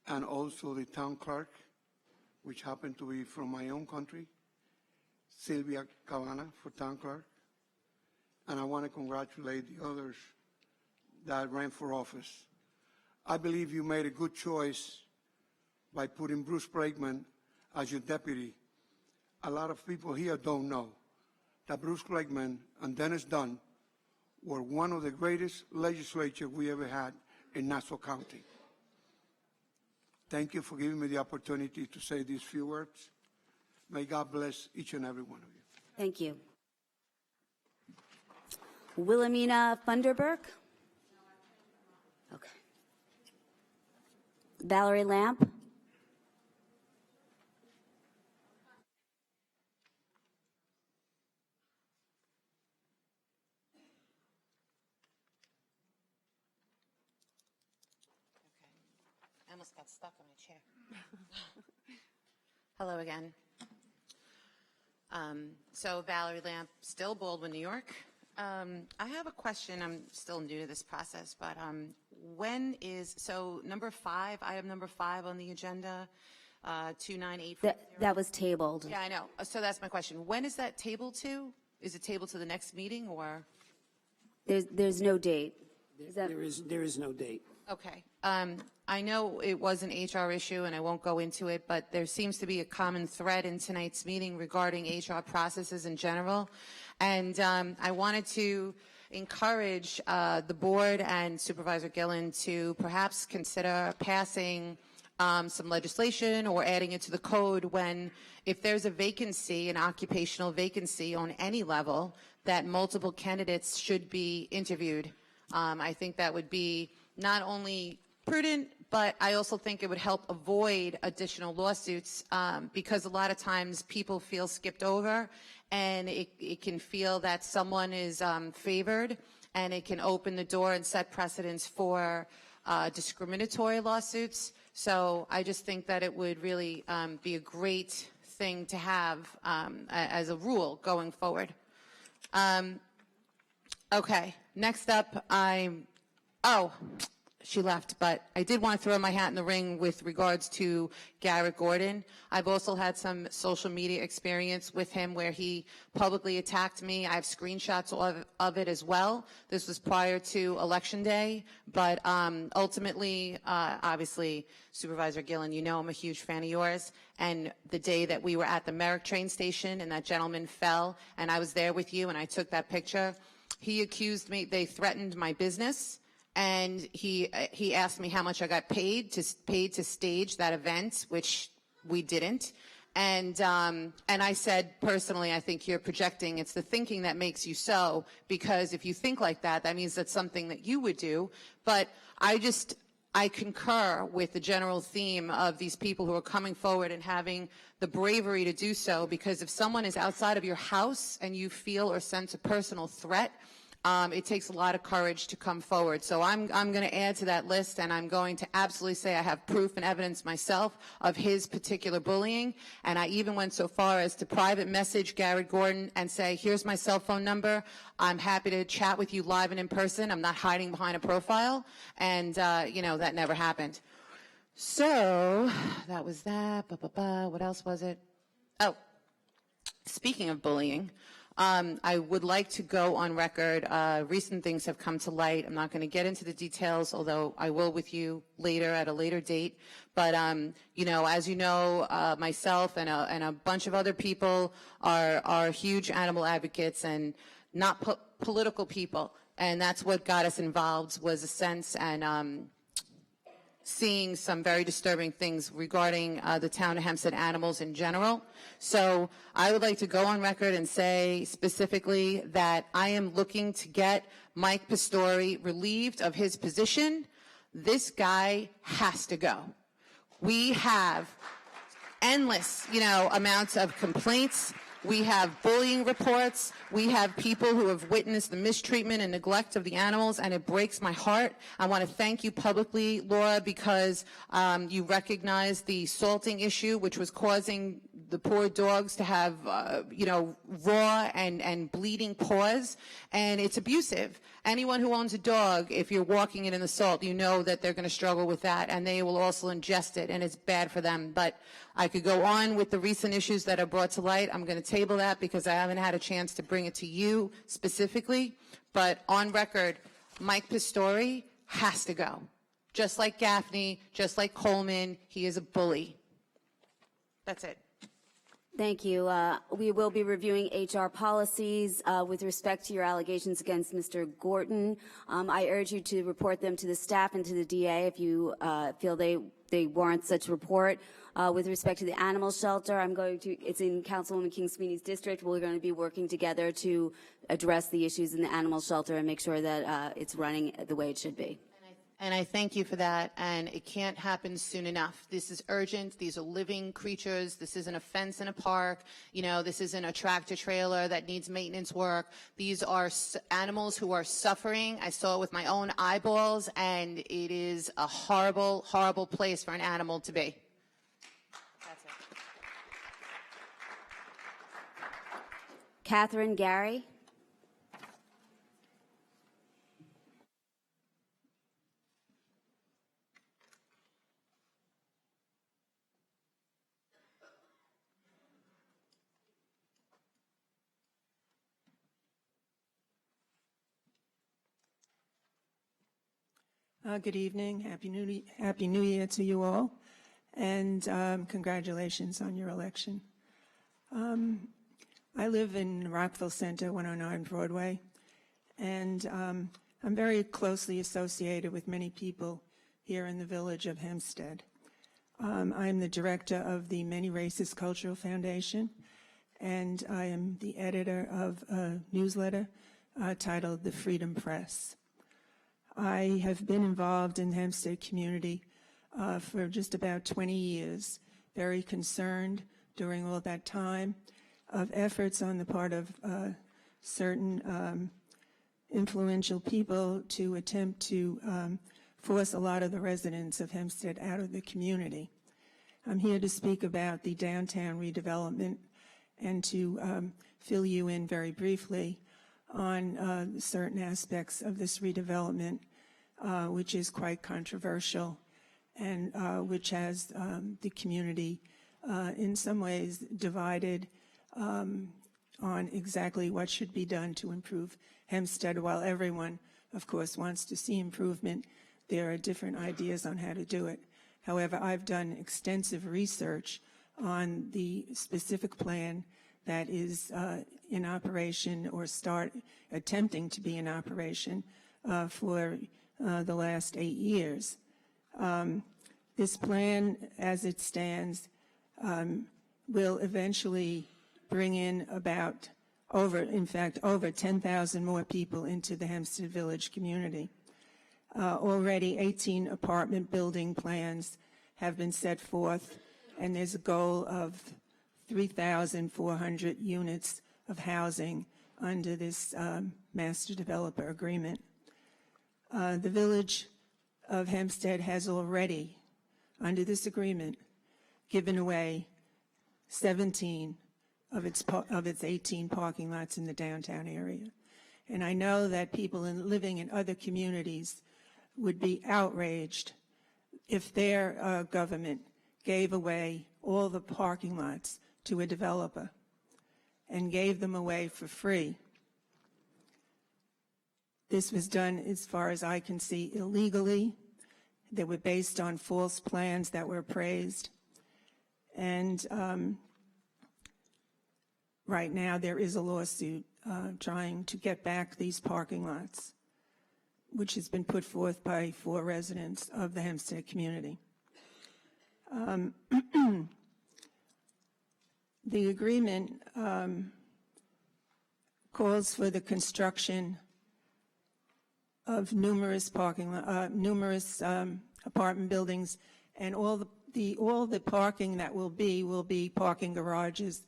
and also the town clerk, which happened to be from my own country, Sylvia Cabana for town clerk. And I want to congratulate the others that ran for office. I believe you made a good choice by putting Bruce Blakeman as your deputy. A lot of people here don't know that Bruce Blakeman and Dennis Dunn were one of the greatest legislatures we ever had in Nassau County. Thank you for giving me the opportunity to say these few words. May God bless each and every one of you. Thank you. Wilhelmina Funderburk? Okay. Valerie Lamp? I almost got stuck in my chair. Hello again. So Valerie Lamp, still Baldwin, New York. I have a question. I'm still new to this process, but so number 5, I have number 5 on the agenda, 29840. That was tabled. Yeah, I know. So that's my question. When is that tabled to? Is it tabled to the next meeting or? There's no date. There is no date. Okay. I know it was an HR issue, and I won't go into it, but there seems to be a common thread in tonight's meeting regarding HR processes in general. And I wanted to encourage the board and Supervisor Gillen to perhaps consider passing some legislation or adding it to the code when, if there's a vacancy, an occupational vacancy on any level, that multiple candidates should be interviewed. I think that would be not only prudent, but I also think it would help avoid additional lawsuits because a lot of times people feel skipped over, and it can feel that someone is favored, and it can open the door and set precedents for discriminatory lawsuits. So I just think that it would really be a great thing to have as a rule going forward. Okay, next up, she left, but I did want to throw my hat in the ring with regards to Garrett Gordon. I've also had some social media experience with him where he publicly attacked me. I have screenshots of it as well. This was prior to Election Day, but ultimately, obviously, Supervisor Gillen, you know I'm a huge fan of yours, and the day that we were at the Merrick train station and that gentleman fell, and I was there with you and I took that picture, he accused me, they threatened my business, and he asked me how much I got paid to stage that event, which we didn't. And I said, personally, I think you're projecting. It's the thinking that makes you so, because if you think like that, that means that's something that you would do. But I concur with the general theme of these people who are coming forward and having the bravery to do so, because if someone is outside of your house and you feel or sense a personal threat, it takes a lot of courage to come forward. So I'm going to add to that list, and I'm going to absolutely say I have proof and evidence myself of his particular bullying. And I even went so far as to private message Garrett Gordon and say, here's my cell phone number. I'm happy to chat with you live and in person. I'm not hiding behind a profile. And, that never happened. So that was that. What else was it? Oh, speaking of bullying, I would like to go on record. Recent things have come to light. I'm not going to get into the details, although I will with you later at a later date. But, as you know, myself and a bunch of other people are huge animal advocates and not political people. And that's what got us involved, was a sense and seeing some very disturbing things regarding the town of Hempstead animals in general. So I would like to go on record and say specifically that I am looking to get Mike Pistori relieved of his position. This guy has to go. We have endless, amounts of complaints. We have bullying reports. We have people who have witnessed the mistreatment and neglect of the animals, and it breaks my heart. I want to thank you publicly, Laura, because you recognized the salting issue, which was causing the poor dogs to have, raw and bleeding paws, and it's abusive. Anyone who owns a dog, if you're walking it in the salt, you know that they're going to struggle with that, and they will also ingest it, and it's bad for them. But I could go on with the recent issues that are brought to light. I'm going to table that because I haven't had a chance to bring it to you specifically. But on record, Mike Pistori has to go. Just like Gaffney, just like Coleman, he is a bully. That's it. Thank you. We will be reviewing HR policies with respect to your allegations against Mr. Gordon. I urge you to report them to the staff and to the DA if you feel they they warrant such report. With respect to the animal shelter, it's in Councilwoman King Sweeney's district. We're going to be working together to address the issues in the animal shelter and make sure that it's running the way it should be. And I thank you for that, and it can't happen soon enough. This is urgent. These are living creatures. This isn't a fence in a park. You know, this isn't a tractor trailer that needs maintenance work. These are animals who are suffering. I saw it with my own eyeballs, and it is a horrible, horrible place for an animal to be. That's it. Catherine Gary. Good evening. Happy New Year to you all, and congratulations on your election. I live in Rockville Center, 109 Broadway, and I'm very closely associated with many people here in the village of Hempstead. I'm the director of the Many Races Cultural Foundation, and I am the editor of a newsletter titled The Freedom Press. I have been involved in the Hempstead community for just about 20 years, very concerned during all that time of efforts on the part of certain influential people to attempt to force a lot of the residents of Hempstead out of the community. I'm here to speak about the downtown redevelopment and to fill you in very briefly on certain aspects of this redevelopment, which is quite controversial and which has the community in some ways divided on exactly what should be done to improve Hempstead. While everyone, of course, wants to see improvement, there are different ideas on how to do it. However, I've done extensive research on the specific plan that is in operation or attempting to be in operation for the last 8 years. This plan, as it stands, will eventually bring in over 10,000 more people into the Hempstead Village community. Already 18 apartment building plans have been set forth, and there's a goal of 3,400 units of housing under this master developer agreement. The village of Hempstead has already, under this agreement, given away 17 of its 18 parking lots in the downtown area. And I know that people living in other communities would be outraged if their government gave away all the parking lots to a developer and gave them away for free. This was done, as far as I can see, illegally. They were based on false plans that were appraised. And right now there is a lawsuit trying to get back these parking lots, which has been put forth by 4 residents of the Hempstead community. The agreement calls for the construction of numerous apartment buildings, and all the parking that will be parking garages.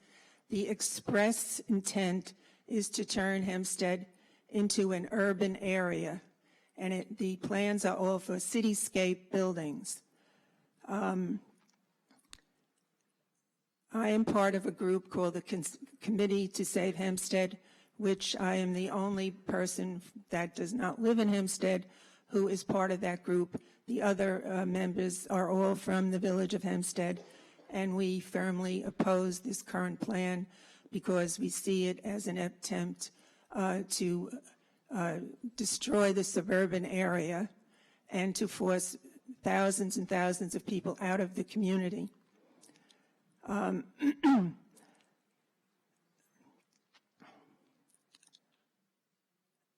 The express intent is to turn Hempstead into an urban area, and the plans are all for cityscape buildings. I am part of a group called the Committee to Save Hempstead, which I am the only person that does not live in Hempstead who is part of that group. The other members are all from the village of Hempstead, and we firmly oppose this current plan because we see it as an attempt to destroy the suburban area and to force thousands and thousands of people out of the community.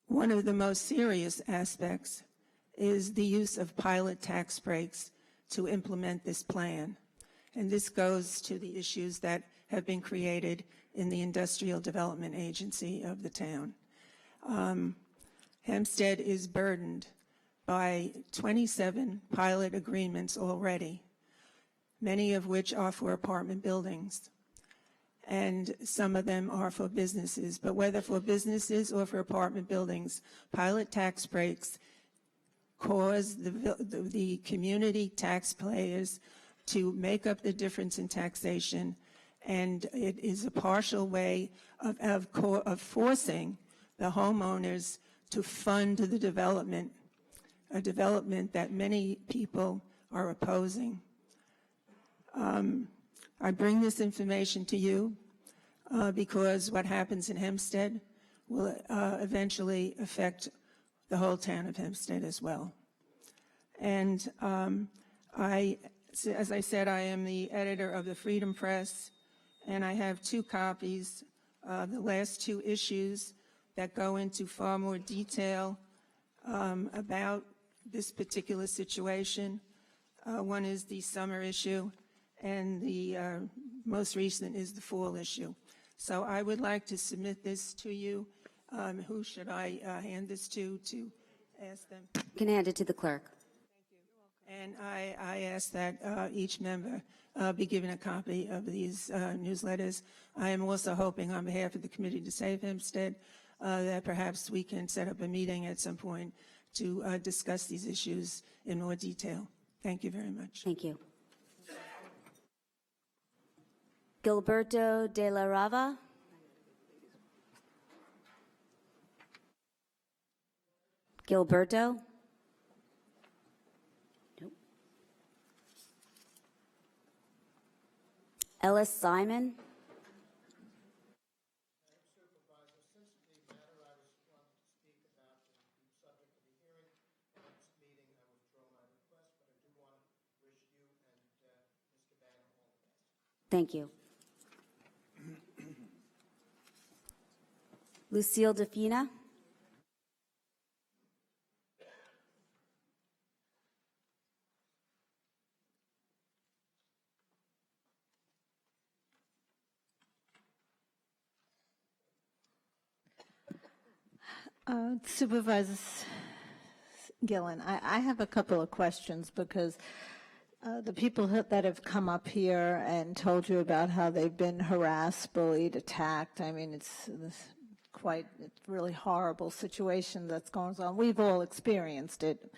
One of the most serious aspects is the use of pilot tax breaks to implement this plan. And this goes to the issues that have been created in the Industrial Development Agency of the town. Hempstead is burdened by 27 pilot agreements already, many of which are for apartment buildings, and some of them are for businesses. But whether for businesses or for apartment buildings, pilot tax breaks cause the community taxpayers to make up the difference in taxation, and it is a partial way of forcing the homeowners to fund the development, a development that many people are opposing. I bring this information to you because what happens in Hempstead will eventually affect the whole town of Hempstead as well. And as I said, I am the editor of the Freedom Press, and I have 2 copies of the last 2 issues that go into far more detail about this particular situation. One is the summer issue, and the most recent is the fall issue. So I would like to submit this to you. Who should I hand this to ask them? You can hand it to the clerk. And I ask that each member be given a copy of these newsletters. I am also hoping on behalf of the Committee to Save Hempstead that perhaps we can set up a meeting at some point to discuss these issues in more detail. Thank you very much. Thank you. Gilberto de la Rava. Gilberto. Nope. Ellis Simon. Thank you. Lucille Defina. Supervisor Gillen, I have a couple of questions because the people that have come up here and told you about how they've been harassed, bullied, attacked, I mean, it's really horrible situation that's going on. We've all experienced it.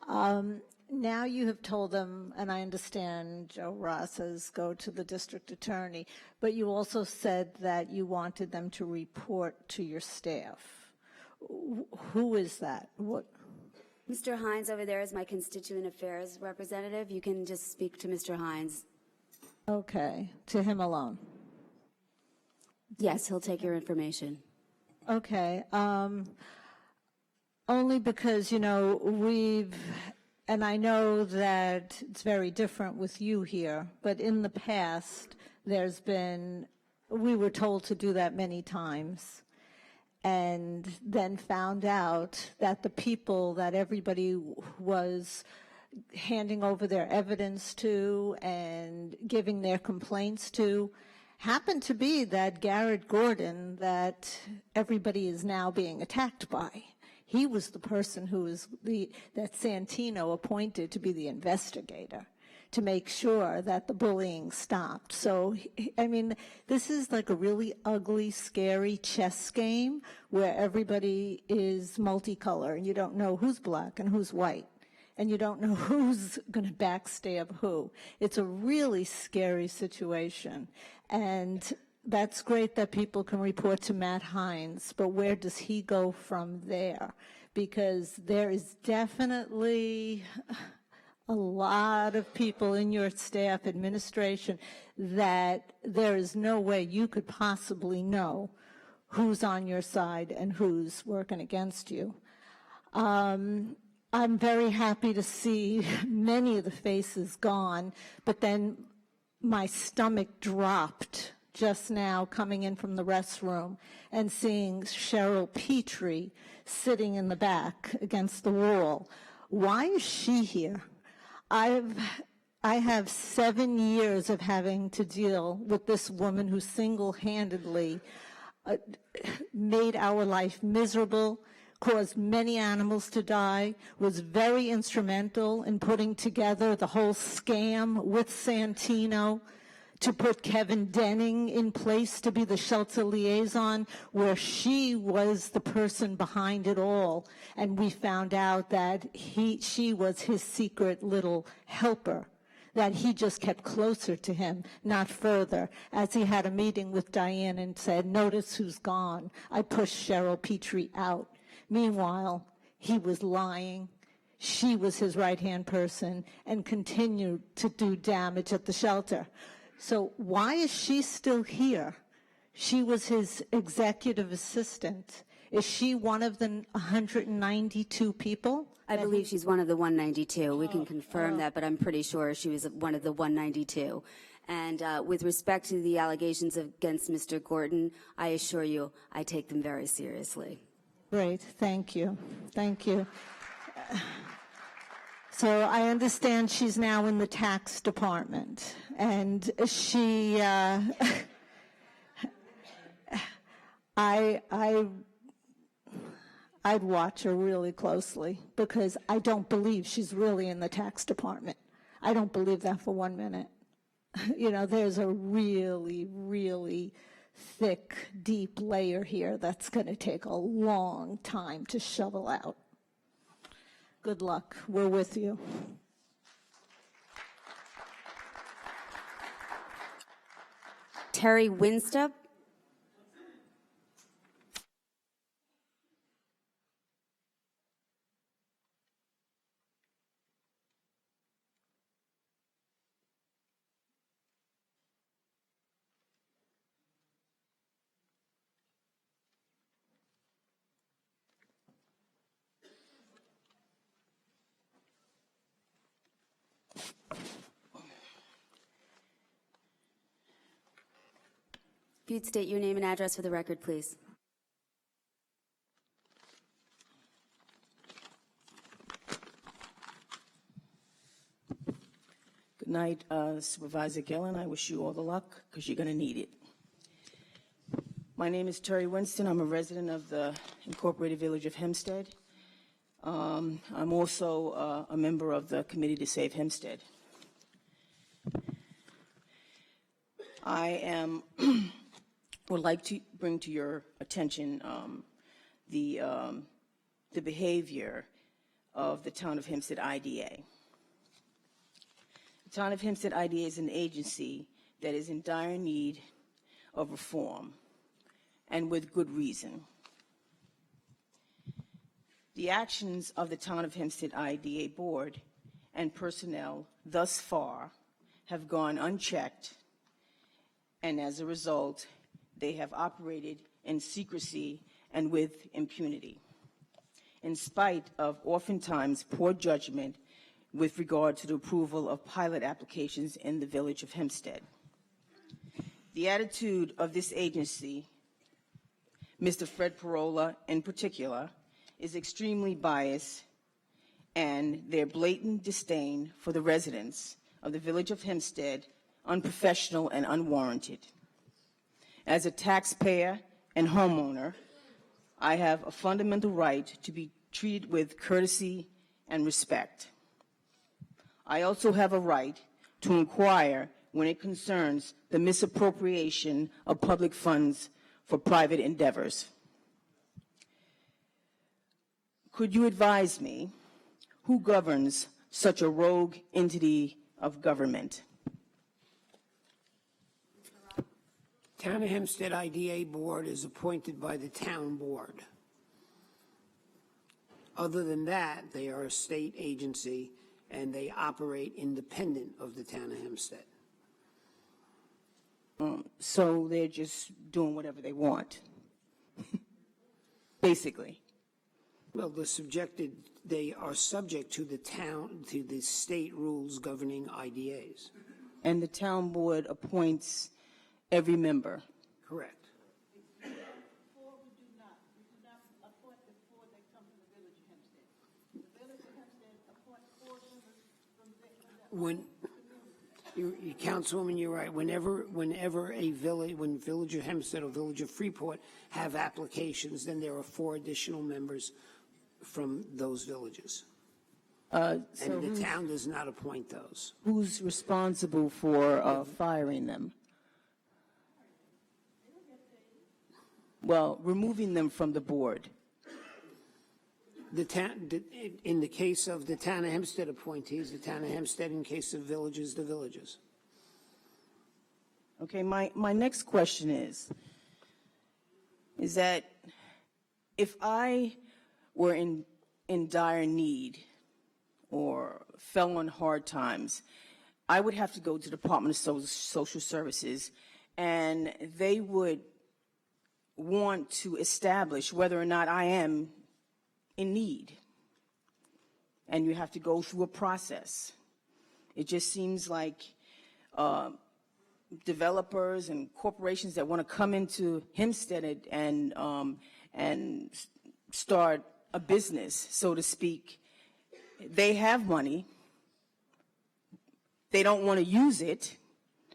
Now you have told them, and I understand Joe Ross says go to the district attorney, but you also said that you wanted them to report to your staff. Who is that? What? Mr. Hines over there is my constituent affairs representative. You can just speak to Mr. Hines. Okay, to him alone. Yes, he'll take your information. Okay, only because, you know, and I know that it's very different with you here, but in the past, we were told to do that many times, and then found out that the people that everybody was handing over their evidence to and giving their complaints to happened to be that Garrett Gordon that everybody is now being attacked by. He was the person who was that Santino appointed to be the investigator to make sure that the bullying stopped. So, I mean, this is like a really ugly, scary chess game where everybody is multicolor and you don't know who's black and who's white. And you don't know who's going to backstab who. It's a really scary situation. And that's great that people can report to Matt Hines, but where does he go from there? Because there is definitely a lot of people in your staff administration that there is no way you could possibly know who's on your side and who's working against you. I'm very happy to see many of the faces gone, but then my stomach dropped just now coming in from the restroom and seeing Cheryl Petrie sitting in the back against the wall. Why is she here? I have 7 years of having to deal with this woman who single-handedly made our life miserable, caused many animals to die, was very instrumental in putting together the whole scam with Santino to put Kevin Denning in place to be the shelter liaison, where she was the person behind it all. And we found out that she was his secret little helper, that he just kept closer to him, not further. As he had a meeting with Diane and said, "Notice who's gone. I pushed Cheryl Petrie out." Meanwhile, he was lying. She was his right-hand person and continued to do damage at the shelter. So why is she still here? She was his executive assistant. Is she one of the 192 people? I believe she's one of the 192. We can confirm that, but I'm pretty sure she was one of the 192. And with respect to the allegations against Mr. Gordon, I assure you, I take them very seriously. Great, thank you. Thank you. So I understand she's now in the tax department, and she, I'd watch her really closely, because I don't believe she's really in the tax department. I don't believe that for 1 minute. You know, there's a really, really thick, deep layer here that's going to take a long time to shovel out. Good luck. We're with you. Terry Winstup. If you'd state your name and address for the record, please. Good night, Supervisor Gillen. I wish you all the luck, because you're going to need it. My name is Terry Winston. I'm a resident of the Incorporated Village of Hempstead. I'm also a member of the Committee to Save Hempstead. I would like to bring to your attention the behavior of the Town of Hempstead IDA. The Town of Hempstead IDA is an agency that is in dire need of reform, and with good reason. The actions of the Town of Hempstead IDA board and personnel thus far have gone unchecked, and as a result, they have operated in secrecy and with impunity, in spite of oftentimes poor judgment with regard to the approval of pilot applications in the village of Hempstead. The attitude of this agency, Mr. Fred Parola in particular, is extremely biased, and their blatant disdain for the residents of the village of Hempstead unprofessional and unwarranted. As a taxpayer and homeowner, I have a fundamental right to be treated with courtesy and respect. I also have a right to inquire when it concerns the misappropriation of public funds for private endeavors. Could you advise me who governs such a rogue entity of government? Town of Hempstead IDA Board is appointed by the Town Board. Other than that, they are a state agency and they operate independent of the Town of Hempstead. So they're just doing whatever they want, basically. Well, they are subject to the state rules governing IDAs. And the Town Board appoints every member. Correct. When, Councilwoman, you're right. Whenever a village, when Village of Hempstead or Village of Freeport have applications, then there are 4 additional members from those villages. So And the town does not appoint those. who's responsible for firing them? Well, removing them from the board. The town, in the case of the town of Hempstead appointees, the town of Hempstead, in case of villages, the villages. Okay, my next question is that if I were in dire need or fell on hard times, I would have to go to the Department of Social Services, and they would want to establish whether or not I am in need. And you have to go through a process. It just seems like developers and corporations that want to come into Hempstead and start a business, so to speak, they have money. They don't want to use it,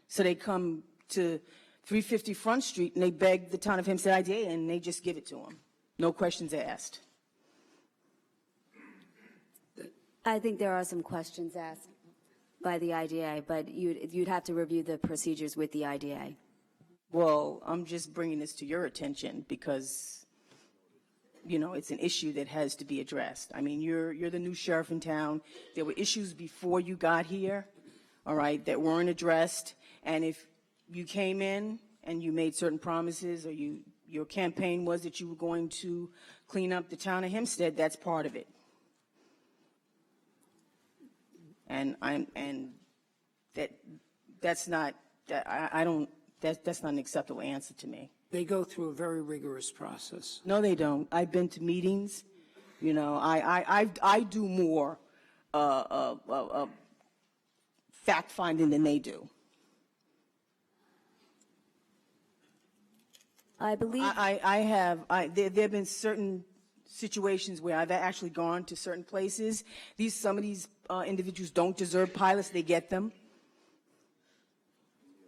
so they come to 350 Front Street and they beg the town of Hempstead IDA and they just give it to them. No questions asked. I think there are some questions asked by the IDA, but you'd have to review the procedures with the IDA. Well, I'm just bringing this to your attention because, you know, it's an issue that has to be addressed. I mean, you're the new sheriff in town. There were issues before you got here, all right, that weren't addressed. And if you came in and you made certain promises, or your campaign was that you were going to clean up the town of Hempstead, that's part of it. And that's not an acceptable answer to me. They go through a very rigorous process. No, they don't. I've been to meetings. You know, I do more fact finding than they do. I believe there have been certain situations where I've actually gone to certain places. Some of these individuals don't deserve pilots. They get them.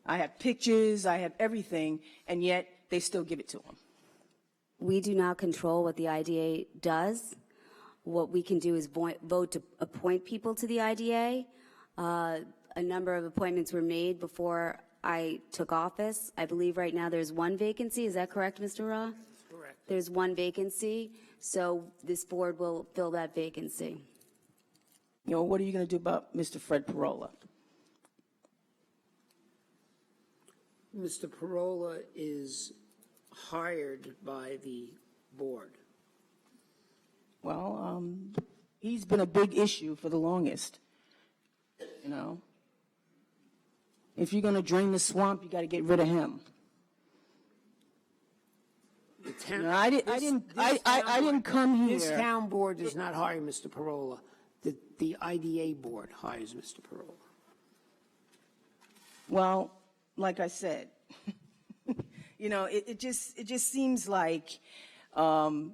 I have pictures. I have everything, and yet they still give it to them. we do not control what the IDA does. What we can do is vote to appoint people to the IDA. A number of appointments were made before I took office. I believe right now there's one vacancy. Is that correct, Mr. Ra? Correct. There's one vacancy, so this board will fill that vacancy. You know, what are you going to do about Mr. Fred Parola? Mr. Parola is hired by the board. Well, he's been a big issue for the longest, you know. If you're going to drain the swamp, you got to get rid of him. I didn't come here. This town board does not hire Mr. Parola. The IDA board hires Mr. Parola. Well, like I said, you know, it just seems like you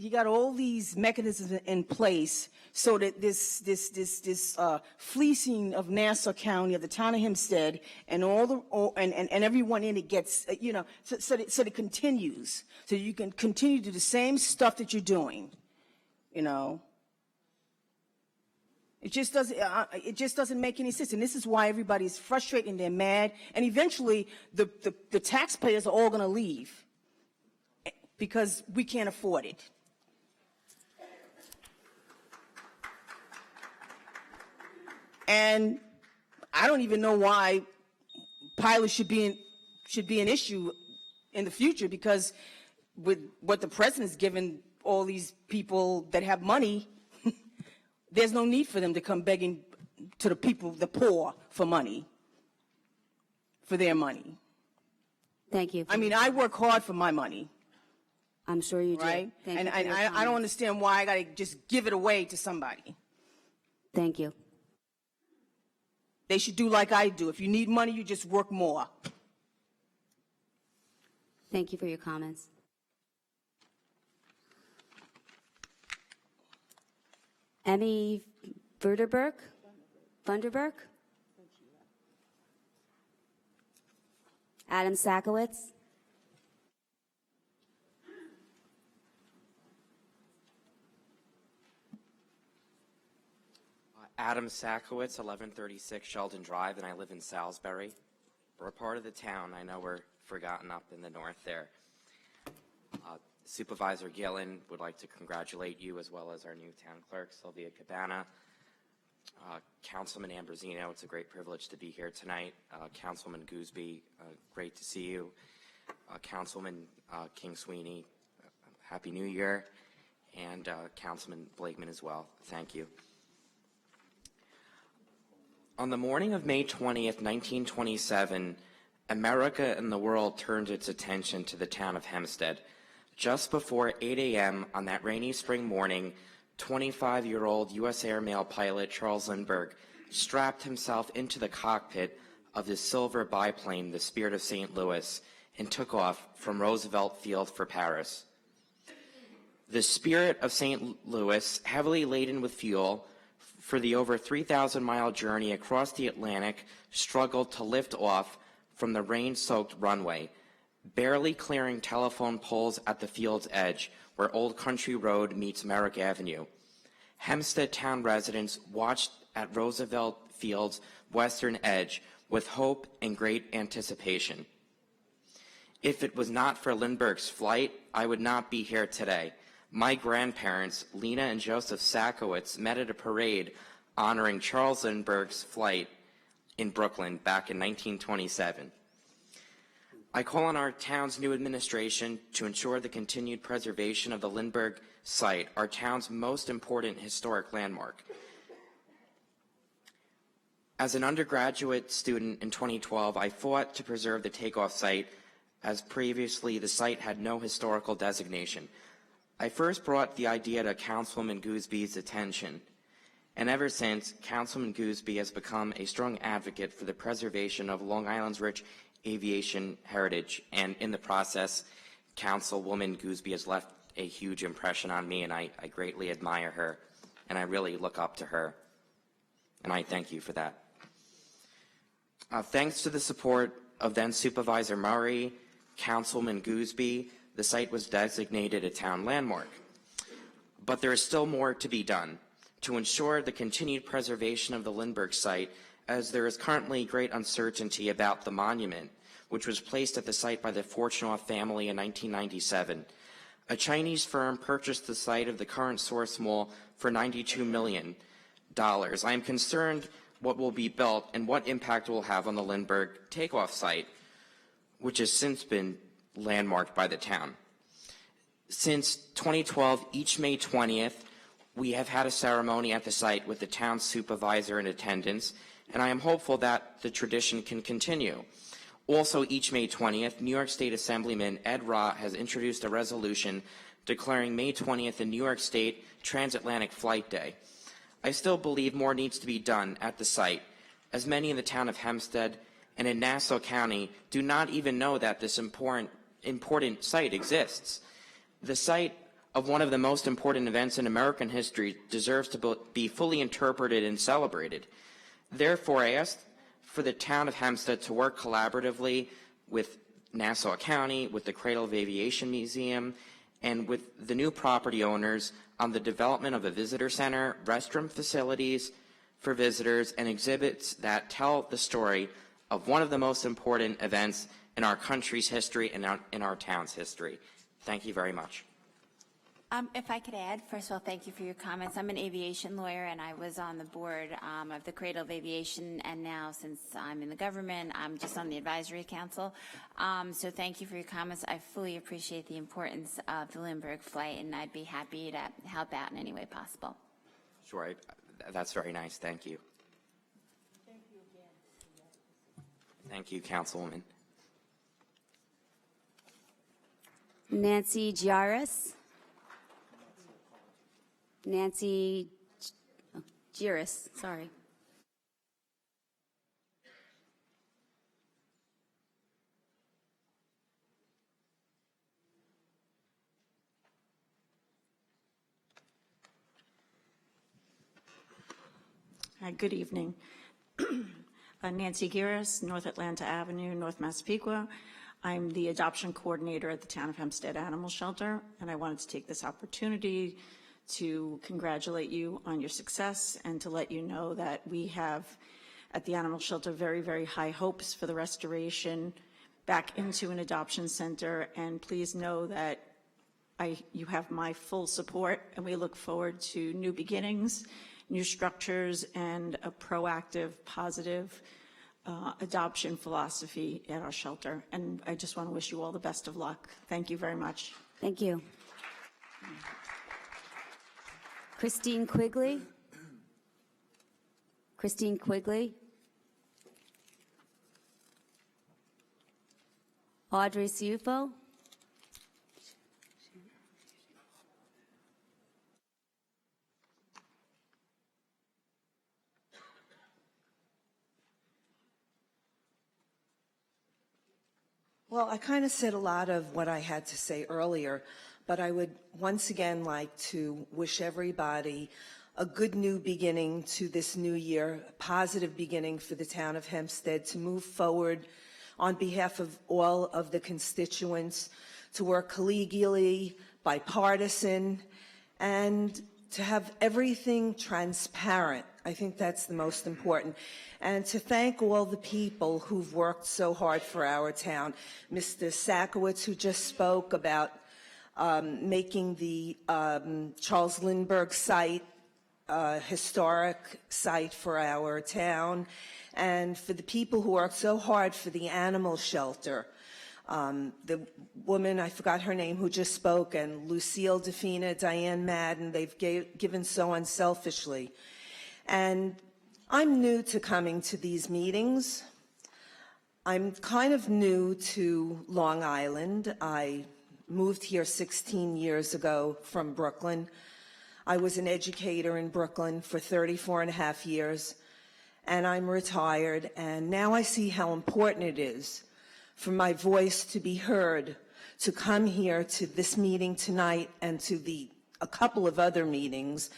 got all these mechanisms in place so that this fleecing of Nassau County, of the town of Hempstead, and and everyone in it gets, you know, so that it continues, so you can continue to do the same stuff that you're doing, you know. It just doesn't make any sense, and this is why everybody's frustrated and they're mad, and eventually the taxpayers are all going to leave because we can't afford it. And I don't even know why pilots should be an issue in the future, because with what the president's given all these people that have money, there's no need for them to come begging to the people, the poor, for money, for their money. Thank you. I mean, I work hard for my money. I'm sure you do. Right? Thank And you for your I don't comments. understand why I got to just give it away to somebody. Thank you. They should do like I do. If you need money, you just work more. Thank you for your comments. Emmy Verderberg? Funderburk. Adam Sakowitz. Adam Sakowitz, 1136 Sheldon Drive, and I live in Salisbury. We're a part of the town. I know we're forgotten up in the north there. Supervisor Gillen would like to congratulate you as well as our new town clerk, Sylvia Cabana. Councilman Ambrosino, it's a great privilege to be here tonight. Councilman Gooseby, great to see you. Councilman King Sweeney, Happy New Year. And Councilman Blakeman as well. Thank you. On the morning of May 20th, 1927, America and the world turned its attention to the town of Hempstead. Just before 8 a.m. on that rainy spring morning, 25-year-old U.S. Air Mail pilot Charles Lindbergh strapped himself into the cockpit of his silver biplane, the Spirit of St. Louis, and took off from Roosevelt Field for Paris. The Spirit of St. Louis, heavily laden with fuel for the over 3,000-mile journey across the Atlantic, struggled to lift off from the rain-soaked runway, barely clearing telephone poles at the field's edge where Old Country Road meets Merrick Avenue. Hempstead town residents watched at Roosevelt Field's western edge with hope and great anticipation. If it was not for Lindbergh's flight, I would not be here today. My grandparents, Lena and Joseph Sakowitz, met at a parade honoring Charles Lindbergh's flight in Brooklyn back in 1927. I call on our town's new administration to ensure the continued preservation of the Lindbergh site, our town's most important historic landmark. As an undergraduate student in 2012, I fought to preserve the takeoff site, as previously the site had no historical designation. I first brought the idea to Councilwoman Gooseby's attention, and ever since, Councilman Gooseby has become a strong advocate for the preservation of Long Island's rich aviation heritage, and in the process, Councilwoman Gooseby has left a huge impression on me, and I greatly admire her, and I really look up to her, and I thank you for that. Thanks to the support of then Supervisor Murray, Councilman Gooseby, the site was designated a town landmark. But there is still more to be done to ensure the continued preservation of the Lindbergh site, as there is currently great uncertainty about the monument, which was placed at the site by the Fortunoff family in 1997. A Chinese firm purchased the site of the current Source Mall for $92 million. I am concerned what will be built and what impact it will have on the Lindbergh takeoff site, which has since been landmarked by the town. Since 2012, each May 20th, we have had a ceremony at the site with the town supervisor in attendance, and I am hopeful that the tradition can continue. Also, each May 20th, New York State Assemblyman Ed Ra has introduced a resolution declaring May 20th the New York State Transatlantic Flight Day. I still believe more needs to be done at the site, as many in the town of Hempstead and in Nassau County do not even know that this important site exists. The site of one of the most important events in American history deserves to be fully interpreted and celebrated. Therefore, I ask for the town of Hempstead to work collaboratively with Nassau County, with the Cradle of Aviation Museum, and with the new property owners on the development of a visitor center, restroom facilities for visitors, and exhibits that tell the story of one of the most important events in our country's history and in our town's history. Thank you very much. If I could add, first of all, thank you for your comments. I'm an aviation lawyer, and I was on the board of the Cradle of Aviation, and now, since I'm in the government, I'm just on the advisory council. So thank you for your comments. I fully appreciate the importance of the Lindbergh flight, and I'd be happy to help out in any way possible. Sure, that's very nice. Thank you. Thank you, Councilwoman. Nancy Giaris. Nancy Giaris, sorry. Good evening. Nancy Giras, North Atlanta Avenue, North Massapequa. I'm the adoption coordinator at the Town of Hempstead Animal Shelter, and I wanted to take this opportunity to congratulate you on your success and to let you know that we have at the Animal Shelter very, very high hopes for the restoration back into an adoption center. And please know that you have my full support, and we look forward to new beginnings, new structures, and a proactive, positive adoption philosophy at our shelter. And I just want to wish you all the best of luck. Thank you very much. Thank you. Christine Quigley. Christine Quigley. Audrey Ciuffo. Well, I kind of said a lot of what I had to say earlier, but I would once again like to wish everybody a good new beginning to this new year, a positive beginning for the town of Hempstead to move forward on behalf of all of the constituents, to work collegially, bipartisan, and to have everything transparent. I think that's the most important. And to thank all the people who've worked so hard for our town. Mr. Sakowitz, who just spoke about making the Charles Lindbergh site a historic site for our town, and for the people who worked so hard for the animal shelter. The woman, I forgot her name, who just spoke, and Lucille Defina, Diane Madden, they've given so unselfishly. And I'm new to coming to these meetings. I'm kind of new to Long Island. I moved here 16 years ago from Brooklyn. I was an educator in Brooklyn for 34 and a half years, and I'm retired, and now I see how important it is for my voice to be heard, to come here to this meeting tonight and to a couple of other meetings.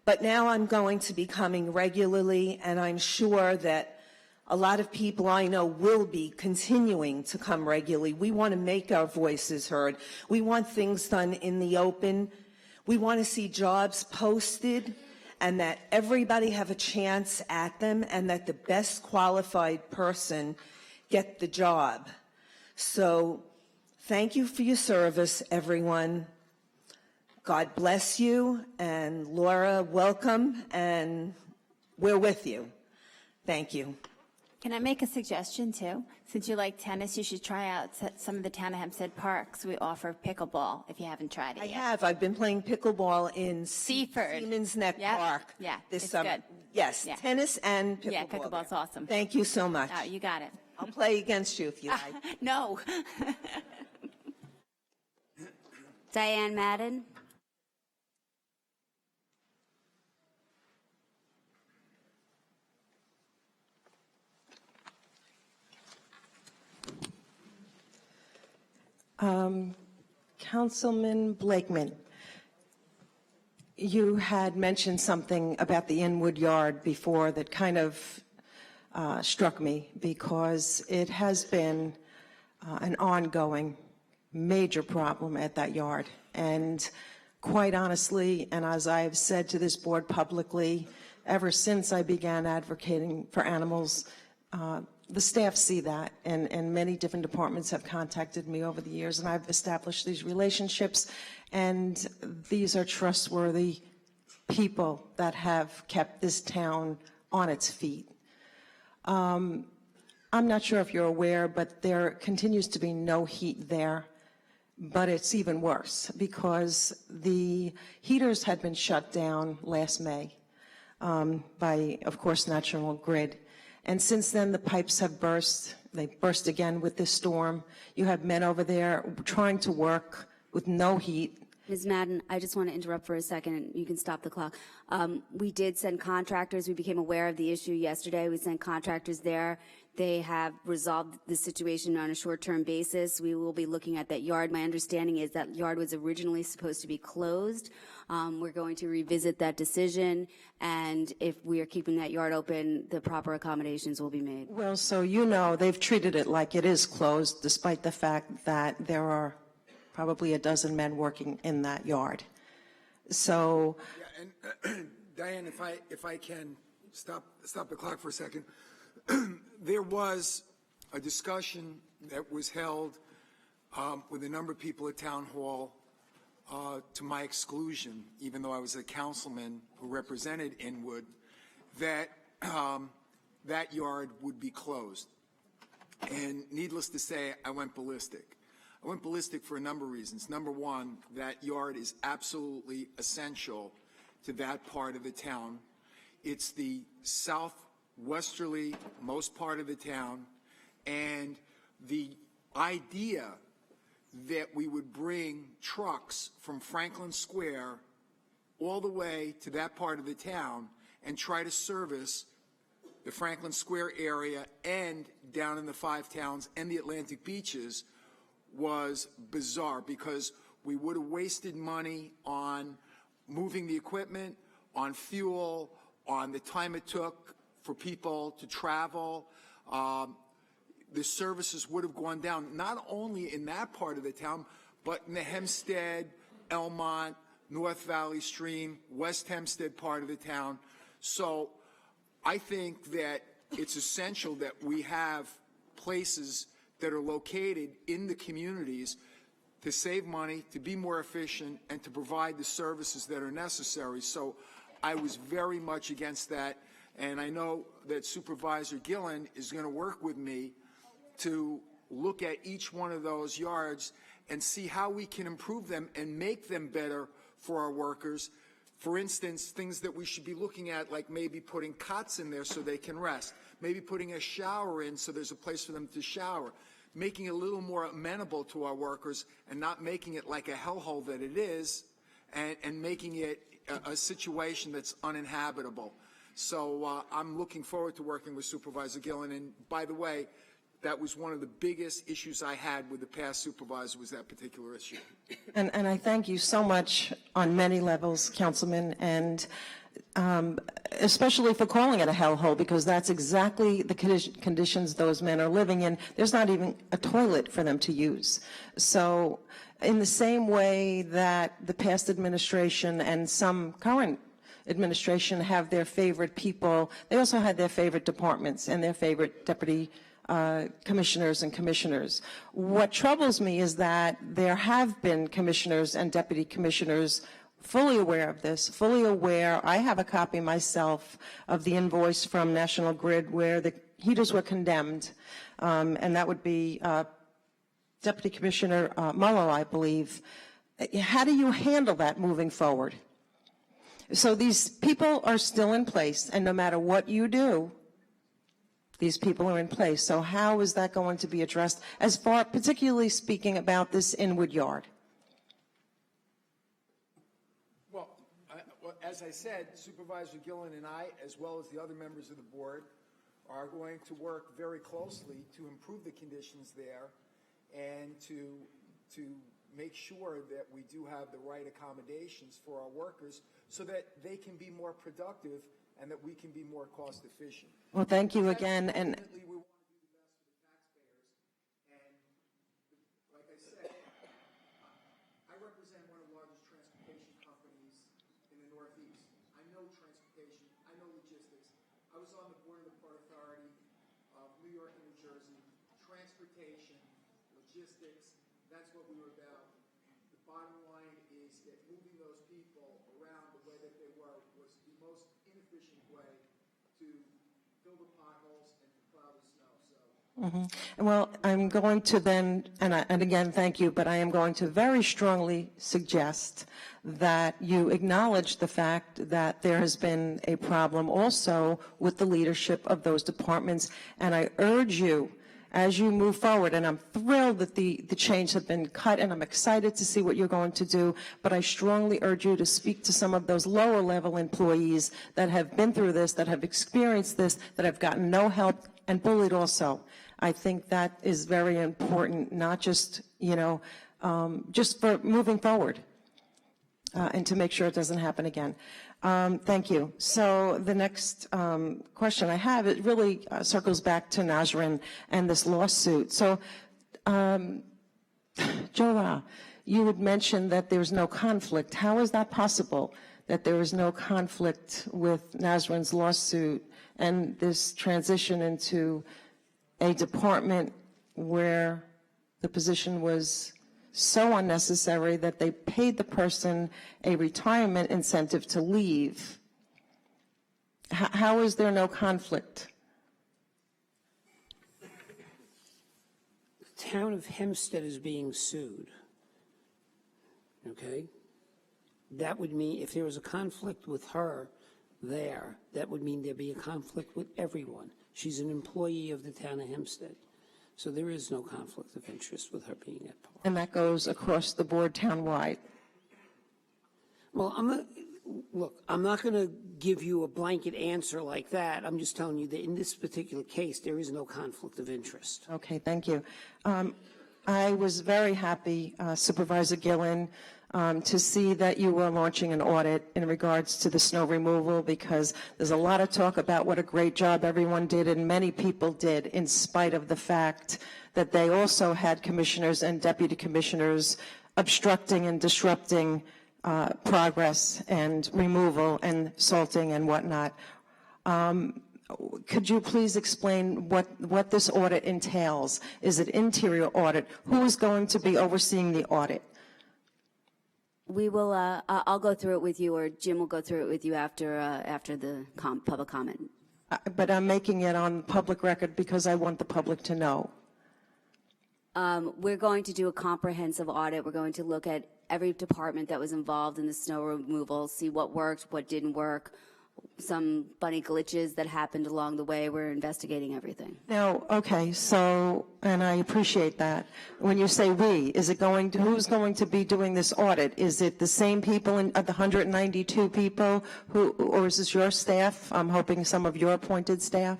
But now I'm going to be coming regularly, and I'm sure that a lot of people I know will be continuing to come regularly. We want to make our voices heard. We want things done in the open. We want to see jobs posted and that everybody have a chance at them and that the best qualified person get the job. So thank you for your service, everyone. God bless you, and Laura, welcome, and we're with you. Thank you. Can I make a suggestion too? Since you like tennis, you should try out some of the Town of Hempstead parks. We offer pickleball if you haven't tried it yet. I have. I've been playing pickleball in Seaford. Siemens Neck Park this it's summer. good. Yes, Yeah. tennis and pickleball. Yeah, pickleball's awesome. Thank you so much. Oh, you got it. I'll play against you if you like. No. Diane Madden. Councilman Blakeman, you had mentioned something about the Inwood Yard before that kind of struck me, because it has been an ongoing major problem at that yard. And quite honestly, and as I've said to this board publicly, ever since I began advocating for animals, the staff see that, and many different departments have contacted me over the years, and I've established these relationships, and these are trustworthy people that have kept this town on its feet. I'm not sure if you're aware, but there continues to be no heat there, but it's even worse because the heaters had been shut down last May by, of course, National Grid. And since then, the pipes have burst. They burst again with this storm. You have men over there trying to work with no heat. Ms. Madden, I just want to interrupt for a second, and you can stop the clock. We did send contractors. We became aware of the issue yesterday. We sent contractors there. They have resolved the situation on a short-term basis. We will be looking at that yard. My understanding is that yard was originally supposed to be closed. We're going to revisit that decision, and if we are keeping that yard open, the proper accommodations will be made. Well, so you know, they've treated it like it is closed, despite the fact that there are probably a dozen men working in that yard. So, yeah, and Diane, if I can stop the clock for a second. There was a discussion that was held with a number of people at Town Hall to my exclusion, even though I was a councilman who represented Inwood, that that yard would be closed. And needless to say, I went ballistic. I went ballistic for a number of reasons. Number one, that yard is absolutely essential to that part of the town. It's the southwesterly most part of the town, and the idea that we would bring trucks from Franklin Square all the way to that part of the town and try to service the Franklin Square area and down in the Five Towns and the Atlantic beaches was bizarre, because we would have wasted money on moving the equipment, on fuel, on the time it took for people to travel. The services would have gone down, not only in that part of the town, but in the Hempstead, Elmont, North Valley Stream, West Hempstead part of the town. So I think that it's essential that we have places that are located in the communities to save money, to be more efficient, and to provide the services that are necessary. So I was very much against that, and I know that Supervisor Gillen is going to work with me to look at each one of those yards and see how we can improve them and make them better for our workers. For instance, things that we should be looking at, like maybe putting cots in there so they can rest, maybe putting a shower in so there's a place for them to shower, making it a little more amenable to our workers and not making it like a hellhole that it is, and making it a situation that's uninhabitable. So I'm looking forward to working with Supervisor Gillen. And by the way, that was one of the biggest issues I had with the past supervisor, was that particular issue. and I thank you so much on many levels, Councilman, and especially for calling it a hellhole, because that's exactly the conditions those men are living in. There's not even a toilet for them to use. So in the same way that the past administration and some current administration have their favorite people, they also had their favorite departments and their favorite deputy commissioners and commissioners. What troubles me is that there have been commissioners and deputy commissioners fully aware of this, fully aware. I have a copy myself of the invoice from National Grid where the heaters were condemned, and that would be Deputy Commissioner Muller, I believe. How do you handle that moving forward? So these people are still in place, and no matter what you do, these people are in place. So how is that going to be addressed, as far, particularly speaking about this Inwood yard? Well, as I said, Supervisor Gillen and I, as well as the other members of the board, are going to work very closely to improve the conditions there and to make sure that we do have the right accommodations for our workers so that they can be more productive and that we can be more cost efficient. Well, thank you again. And we want to do the best for the taxpayers. And like I said, I represent one of the largest transportation companies in the Northeast. I know transportation. I know logistics. I was on the board of the Port Authority of New York and New Jersey. Transportation, logistics, that's what we were about. The bottom line is that moving those people around the way that they were was the most inefficient way to fill the potholes and to plow the snow. So. Well, I'm going to then, and again, thank you, but I am going to very strongly suggest that you acknowledge the fact that there has been a problem also with the leadership of those departments, and I urge you, as you move forward, and I'm thrilled that the change have been cut, and I'm excited to see what you're going to do, but I strongly urge you to speak to some of those lower level employees that have been through this, that have experienced this, that have gotten no help and bullied also. I think that is very important, not just, just for moving forward and to make sure it doesn't happen again. Thank you. So the next question I have, it really circles back to Nazrin and this lawsuit. So, Joa, you had mentioned that there's no conflict. How is that possible, that there is no conflict with Nazrin's lawsuit and this transition into a department where the position was so unnecessary that they paid the person a retirement incentive to leave? How is there no conflict? The town of Hempstead is being sued. Okay? That would mean if there was a conflict with her there, that would mean there'd be a conflict with everyone. She's an employee of the town of Hempstead. So there is no conflict of interest with her being at part. And that goes across the board townwide? Well, I'm not going to give you a blanket answer like that. I'm just telling you that in this particular case, there is no conflict of interest. Okay, thank you. I was very happy, Supervisor Gillen, to see that you were launching an audit in regards to the snow removal, because there's a lot of talk about what a great job everyone did, and many people did, in spite of the fact that they also had commissioners and deputy commissioners obstructing and disrupting progress and removal and salting and whatnot. Could you please explain what this audit entails? Is it interior audit? Who is going to be overseeing the audit? We will, I'll go through it with you, or Jim will go through it with you after the public comment. But I'm making it on public record because I want the public to know. We're going to do a comprehensive audit. We're going to look at every department that was involved in the snow removal, see what worked, what didn't work, some funny glitches that happened along the way. We're investigating everything. Now, okay, so, and I appreciate that. When you say we, is it going to, who's going to be doing this audit? Is it the same people, the 192 people, or is this your staff? I'm hoping some of your appointed staff.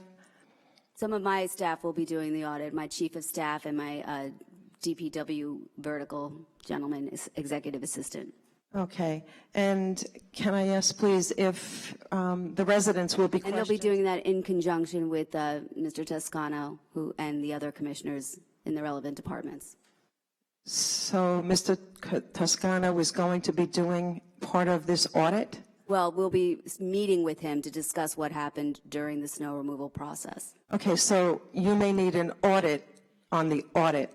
Some of my staff will be doing the audit, my chief of staff and my DPW vertical gentleman, executive assistant. Okay, and can I ask, please, if the residents will be questioned? And they'll be doing that in conjunction with Mr. Toscano and the other commissioners in the relevant departments. So Mr. Toscano is going to be doing part of this audit? Well, we'll be meeting with him to discuss what happened during the snow removal process. Okay, so you may need an audit on the audit.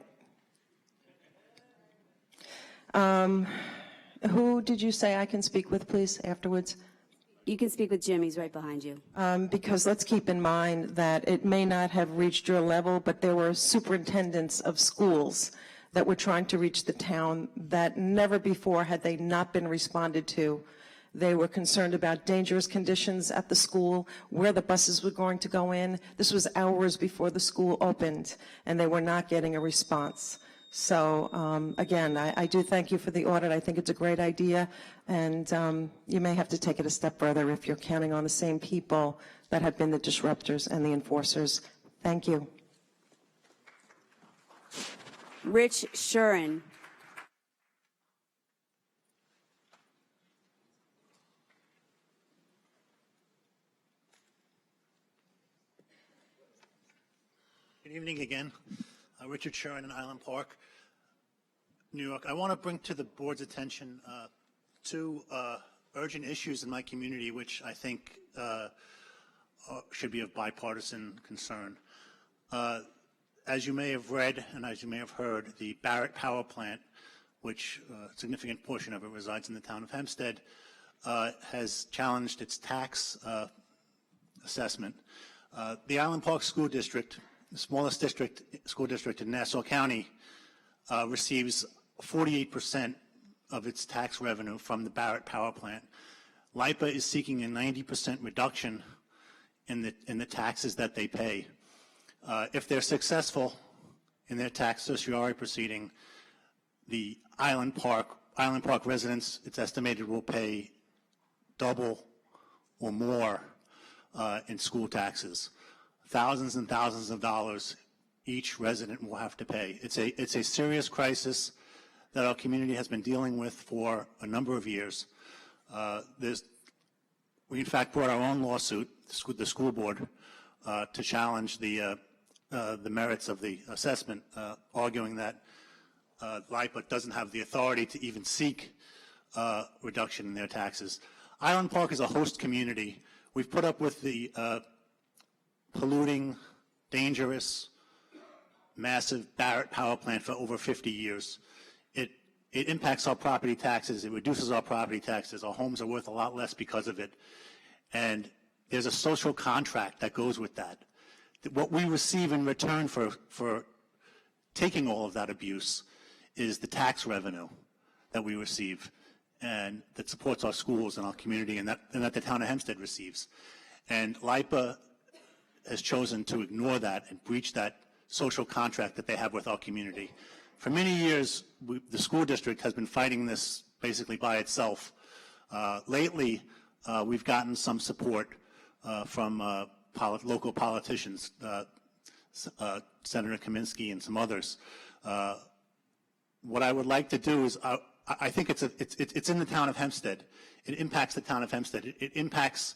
Who did you say I can speak with, please, afterwards? You can speak with Jim. He's right behind you. Because let's keep in mind that it may not have reached your level, but there were superintendents of schools that were trying to reach the town that never before had they not been responded to. They were concerned about dangerous conditions at the school, where the buses were going to go in. This was hours before the school opened, and they were not getting a response. So, again, I do thank you for the audit. I think it's a great idea, and you may have to take it a step further if you're counting on the same people that have been the disruptors and the enforcers. Thank you. Rich Shuren. Good evening again. Richard Shuren in Island Park, New York. I want to bring to the board's attention two urgent issues in my community which I think should be of bipartisan concern. As you may have read and as you may have heard, the Barrett Power Plant, which a significant portion of it resides in the town of Hempstead, has challenged its tax assessment. The Island Park School District, the smallest school district in Nassau County, receives 48% of its tax revenue from the Barrett Power Plant. LIPA is seeking a 90% reduction in the taxes that they pay. If they're successful in their tax certiorari proceeding, the Island Park residents, it's estimated, will pay double or more in school taxes. thousands and thousands of dollars each resident will have to pay. It's a serious crisis that our community has been dealing with for a number of years. We in fact brought our own lawsuit, the school board, to challenge the merits of the assessment, arguing that LIPA doesn't have the authority to even seek reduction in their taxes. Island Park is a host community. We've put up with the polluting, dangerous, massive Barrett power plant for over 50 years. It impacts our property taxes. It reduces our property taxes. Our homes are worth a lot less because of it. And there's a social contract that goes with that. What we receive in return for taking all of that abuse is the tax revenue that we receive and that supports our schools and our community and that the town of Hempstead receives. And LIPA has chosen to ignore that and breach that social contract that they have with our community. For many years, the school district has been fighting this basically by itself. Lately, we've gotten some support from local politicians, Senator Kaminsky and some others. What I would like to do is, I think it's in the town of Hempstead. It impacts the town of Hempstead. It impacts.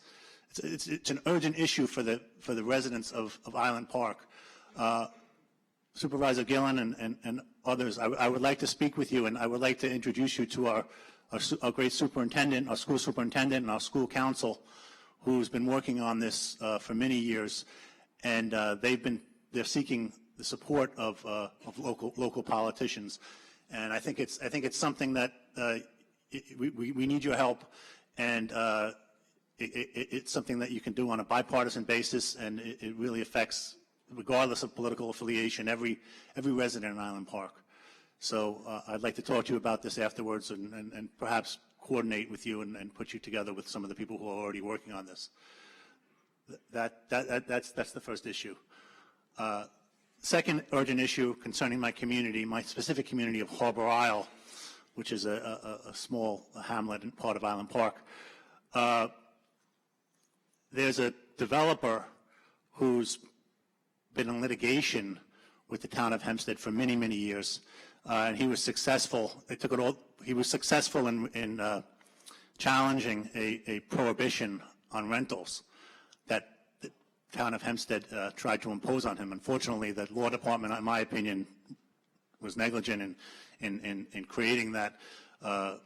It's an urgent issue for the residents of Island Park. Supervisor Gillen and others, I would like to speak with you, and I would like to introduce you to our great superintendent, our school superintendent, and our school council, who's been working on this for many years, and they're seeking the support of local politicians, and I think it's something that we need your help, and it's something that you can do on a bipartisan basis, and it really affects, regardless of political affiliation, every resident in Island Park. So I'd like to talk to you about this afterwards and perhaps coordinate with you and put you together with some of the people who are already working on this. That's the first issue. Second urgent issue concerning my community, my specific community of Harbor Isle, which is a small hamlet and part of Island Park. There's a developer who's been in litigation with the town of Hempstead for many, many years, and he was successful. He was successful in challenging a prohibition on rentals that the town of Hempstead tried to impose on him. Unfortunately, the law department, in my opinion, was negligent in creating that. I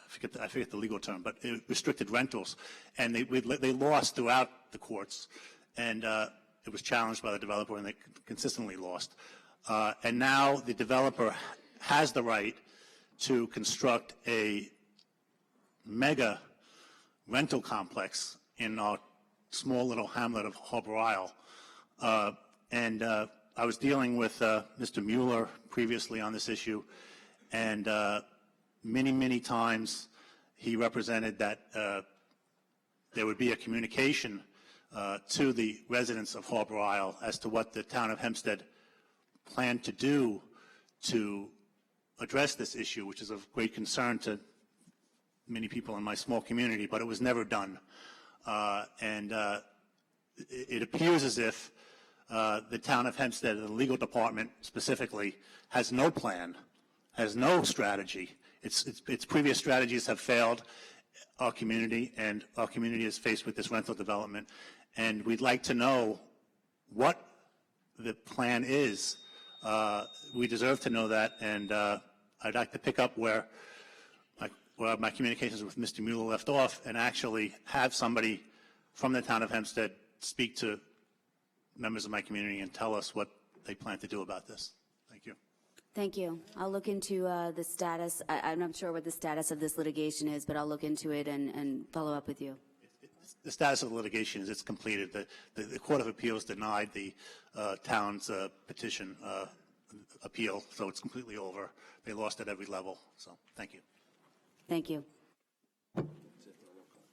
forget the legal term, but it restricted rentals, and they lost throughout the courts, and it was challenged by the developer, and they consistently lost. And now the developer has the right to construct a mega rental complex in our small little hamlet of Harbor Isle. And I was dealing with Mr. Mueller previously on this issue, and many, many times he represented that there would be a communication to the residents of Harbor Isle as to what the town of Hempstead planned to do to address this issue, which is of great concern to many people in my small community, but it was never done. And it appears as if the town of Hempstead, the legal department specifically, has no plan, has no strategy. Its previous strategies have failed our community, and our community is faced with this rental development. And we'd like to know what the plan is. We deserve to know that, and I'd like to pick up where my communications with Mr. Mueller left off and actually have somebody from the town of Hempstead speak to members of my community and tell us what they plan to do about this. Thank you. Thank you. I'll look into the status. I'm not sure what the status of this litigation is, but I'll look into it and follow up with you. The status of the litigation is it's completed. The Court of Appeals denied the town's petition appeal, so it's completely over. They lost at every level, so thank you. Thank you.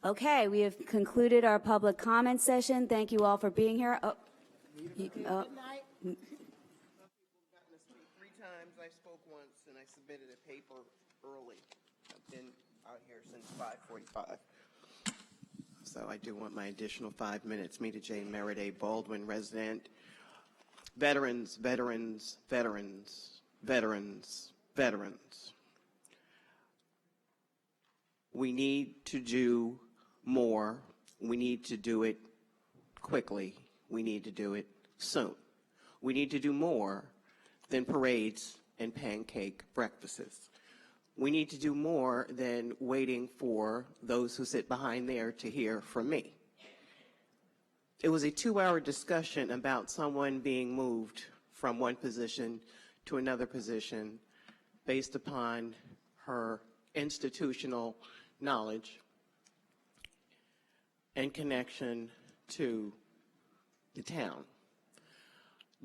Okay, we have concluded our public comment session. Thank you all for being here. I spoke once and I submitted a paper early. I've been out here since 5:45. so I do want my additional 5 minutes. Meta J. Merritt, a Baldwin resident. Veterans, veterans, veterans, veterans, veterans. We need to do more. We need to do it quickly. We need to do it soon. We need to do more than parades and pancake breakfasts. We need to do more than waiting for those who sit behind there to hear from me. It was a 2-hour discussion about someone being moved from one position to another position based upon her institutional knowledge and connection to the town.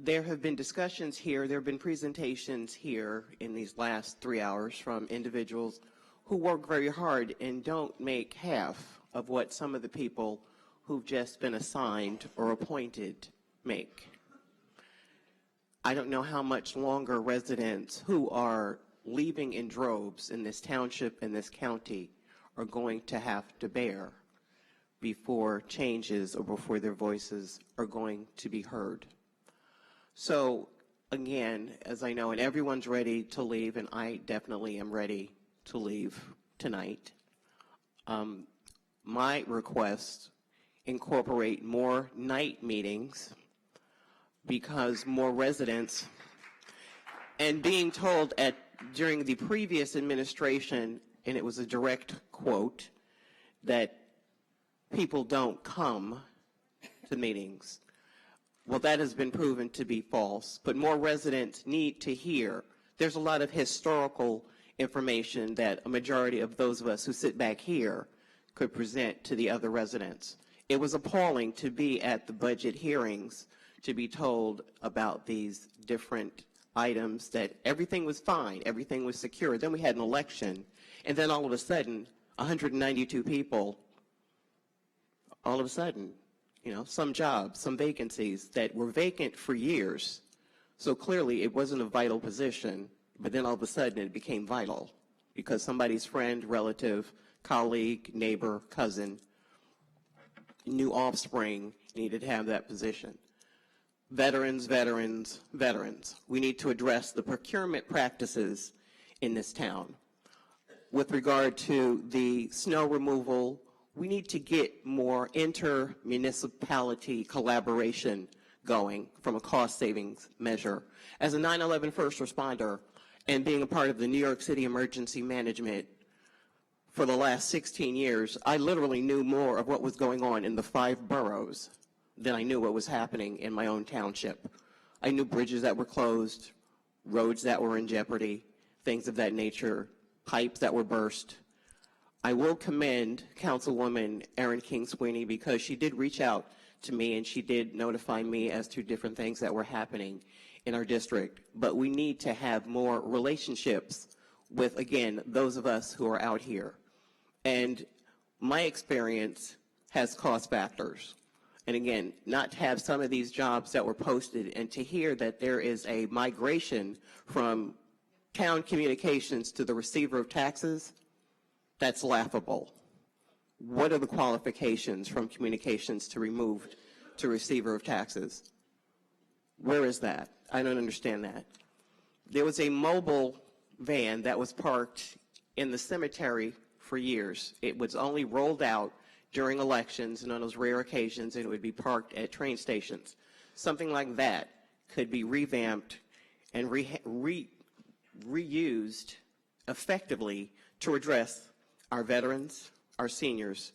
There have been discussions here, there have been presentations here in these last 3 hours from individuals who work very hard and don't make half of what some of the people who've just been assigned or appointed make. I don't know how much longer residents who are leaving in droves in this township and this county are going to have to bear before changes or before their voices are going to be heard. So again, as I know, and everyone's ready to leave, and I definitely am ready to leave tonight, my requests incorporate more night meetings because more residents, and being told during the previous administration, and it was a direct quote, that people don't come to meetings. Well, that has been proven to be false, but more residents need to hear. There's a lot of historical information that a majority of those of us who sit back here could present to the other residents. It was appalling to be at the budget hearings to be told about these different items, that everything was fine, everything was secure. Then we had an election, and then all of a sudden, 192 people, all of a sudden, you know, some jobs, some vacancies that were vacant for years. So clearly it wasn't a vital position, but then all of a sudden it became vital because somebody's friend, relative, colleague, neighbor, cousin, new offspring needed to have that position. Veterans, veterans, veterans. We need to address the procurement practices in this town. With regard to the snow removal, we need to get more inter-municipality collaboration going from a cost savings measure. As a 9/11 first responder and being a part of the New York City Emergency Management for the last 16 years, I literally knew more of what was going on in the 5 boroughs than I knew what was happening in my own township. I knew bridges that were closed, roads that were in jeopardy, things of that nature, pipes that were burst. I will commend Councilwoman Erin King Sweeney because she did reach out to me and she did notify me as to different things that were happening in our district. But we need to have more relationships with, again, those of us who are out here. And my experience has cost factors. And again, not to have some of these jobs that were posted and to hear that there is a migration from town communications to the receiver of taxes, that's laughable. What are the qualifications from communications to removed to receiver of taxes? Where is that? I don't understand that. There was a mobile van that was parked in the cemetery for years. It was only rolled out during elections and on those rare occasions, and it would be parked at train stations. Something like that could be revamped and reused effectively to address our veterans, our seniors,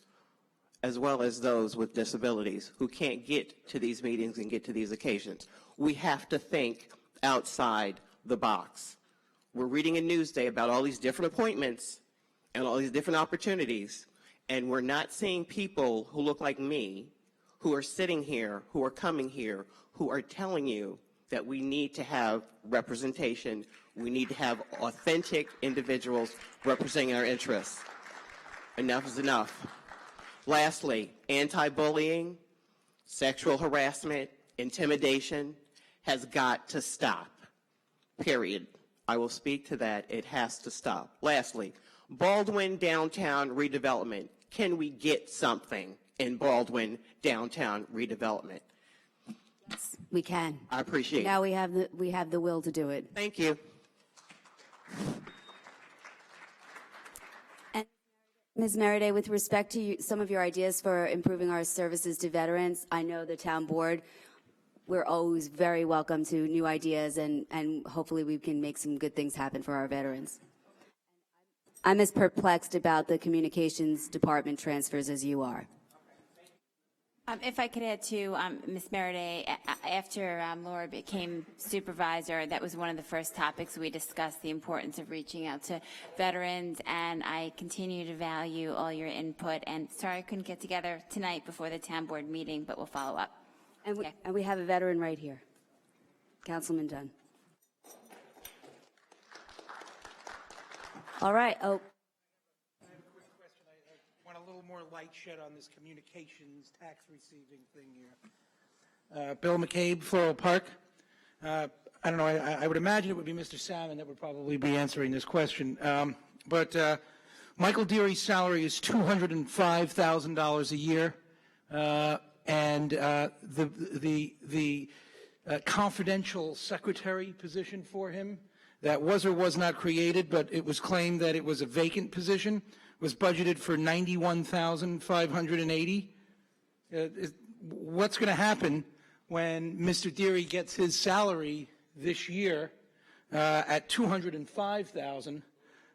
as well as those with disabilities who can't get to these meetings and get to these occasions. We have to think outside the box. We're reading in Newsday about all these different appointments and all these different opportunities, and we're not seeing people who look like me, who are sitting here, who are coming here, who are telling you that we need to have representation, we need to have authentic individuals representing our interests. Enough is enough. Lastly, anti-bullying, sexual harassment, intimidation has got to stop, period. I will speak to that. It has to stop. Lastly, Baldwin downtown redevelopment. Can we get something? in Baldwin downtown redevelopment. We can. I appreciate it. Now we have the will to do it. Thank you. And Ms. Meriday, with respect to some of your ideas for improving our services to veterans, I know the town board, we're always very welcome to new ideas, and hopefully we can make some good things happen for our veterans. I'm as perplexed about the communications department transfers as you are. If I could add to Ms. Meriday, after Laura became supervisor, that was one of the first topics we discussed, the importance of reaching out to veterans, and I continue to value all your input. And sorry I couldn't get together tonight before the town board meeting, but we'll follow up. And we have a veteran right here, Councilman Dunn. All right. Oh. Want a little more light shed on this communications tax receiving thing here. Bill McCabe, Floral Park. I don't know, I would imagine it would be Mr. Salmon that would probably be answering this question. But Michael Deary's salary is $205,000 a year. And the confidential secretary position for him that was or was not created, but it was claimed that it was a vacant position, was budgeted for $91,580. What's going to happen when Mr. Deary gets his salary this year at $205,000,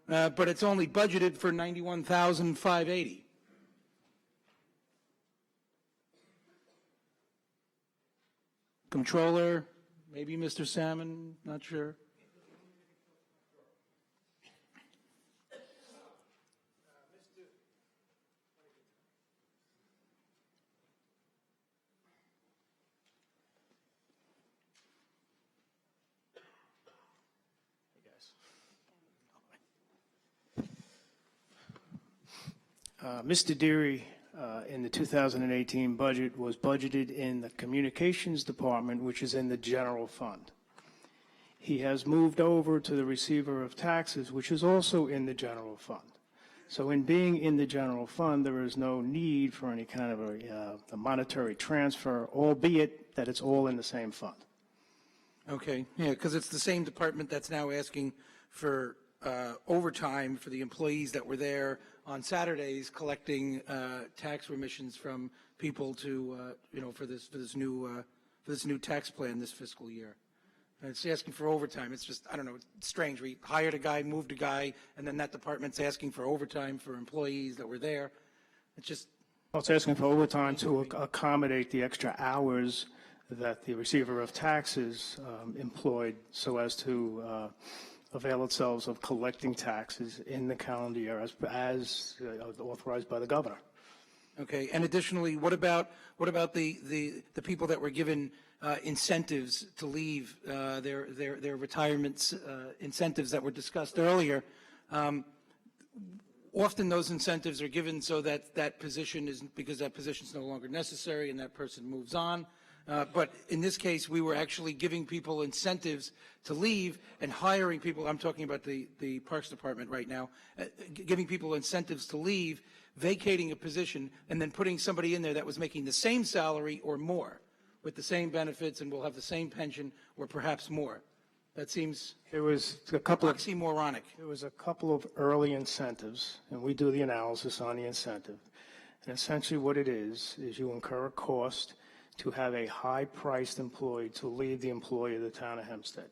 but it's only budgeted for $91,580? Controller, maybe Mr. Salmon, not sure. Mr. Deary, in the 2018 budget, was budgeted in the communications department, which is in the general fund. He has moved over to the receiver of taxes, which is also in the general fund. So in being in the general fund, there is no need for any kind of a monetary transfer, albeit that it's all in the same fund. Okay, yeah, because it's the same department that's now asking for overtime for the employees that were there on Saturdays collecting tax remissions from people to, for this new tax plan this fiscal year. And it's asking for overtime. It's just, I don't know, it's strange. We hired a guy, moved a guy, and then that department's asking for overtime for employees that were there. It's just... Well, it's asking for overtime to accommodate the extra hours that the receiver of taxes employed so as to avail itself of collecting taxes in the calendar year as authorized by the governor. Okay, and additionally, what about the people that were given incentives to leave their retirements incentives that were discussed earlier? Often those incentives are given so that that position is, because that position is no longer necessary and that person moves on. But in this case, we were actually giving people incentives to leave and hiring people. I'm talking about the Parks Department right now, giving people incentives to leave, vacating a position, and then putting somebody in there that was making the same salary or more with the same benefits and will have the same pension or perhaps more. That seems oxymoronic. There was a couple of early incentives, and we do the analysis on the incentive. And essentially what it is you incur a cost to have a high-priced employee to leave the employee of the town of Hempstead.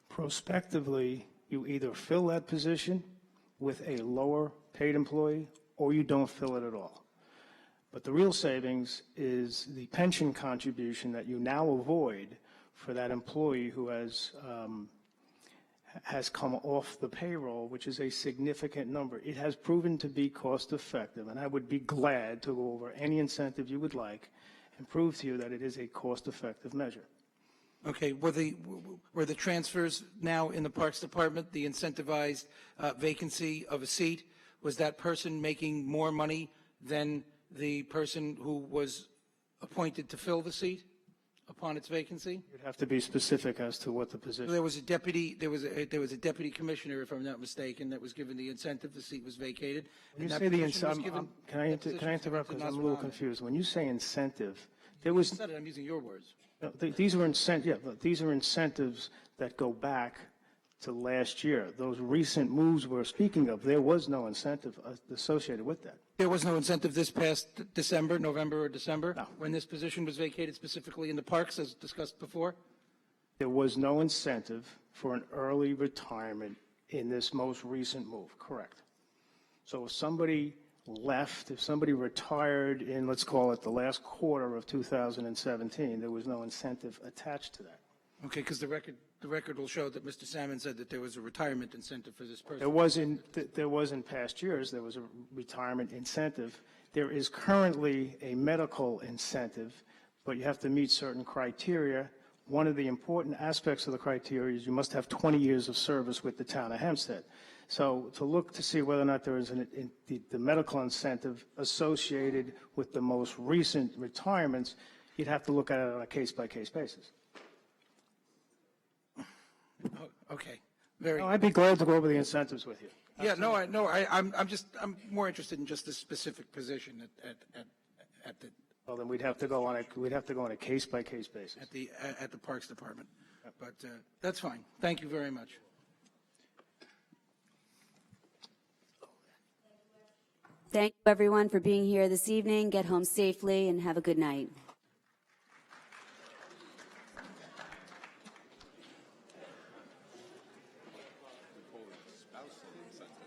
Prospectively, you either fill that position with a lower paid employee or you don't fill it at all. But the real savings is the pension contribution that you now avoid for that employee who has come off the payroll, which is a significant number. It has proven to be cost effective, and I would be glad to go over any incentive you would like and prove to you that it is a cost-effective measure. Okay, were the transfers now in the Parks Department, the incentivized vacancy of a seat, was that person making more money than the person who was appointed to fill the seat? upon its vacancy? You'd have to be specific as to what the position. There was a deputy, there was a deputy commissioner, if I'm not mistaken, that was given the incentive. The seat was vacated. When you and say that the position was incentive, given- can I that position was given interrupt to because I'm a little Nazir Ahmed. confused. When you say incentive, there I was, said it, I'm using your words. no, these were these are incentives that go back to last year. Those recent moves we're speaking of, there was no incentive associated with that. There was no incentive this past December, November or December, when this position was vacated specifically in the parks, as discussed before? There was no incentive for an early retirement in this most recent move, correct? So if somebody left, if somebody retired in, let's call it the last quarter of 2017, there was no incentive attached to that. Okay, because the record will show that Mr. Salmon said that there was a retirement incentive for this person. There was in past years, there was a retirement incentive. There is currently a medical incentive, but you have to meet certain criteria. One of the important aspects of the criteria is you must have 20 years of service with the town of Hempstead. So to look to see whether or not there is the medical incentive associated with the most recent retirements, you'd have to look at it on a case-by-case basis. Oh, okay, very. No, I'd be glad to go over the incentives with you. Yeah, no, I'm more interested in just this specific position at the. Well, then we'd have to go on a case-by-case basis. At the Parks Department. But that's fine. Thank you very much. Thank you, everyone, for being here this evening. Get home safely and have a good night. Spousal incentive.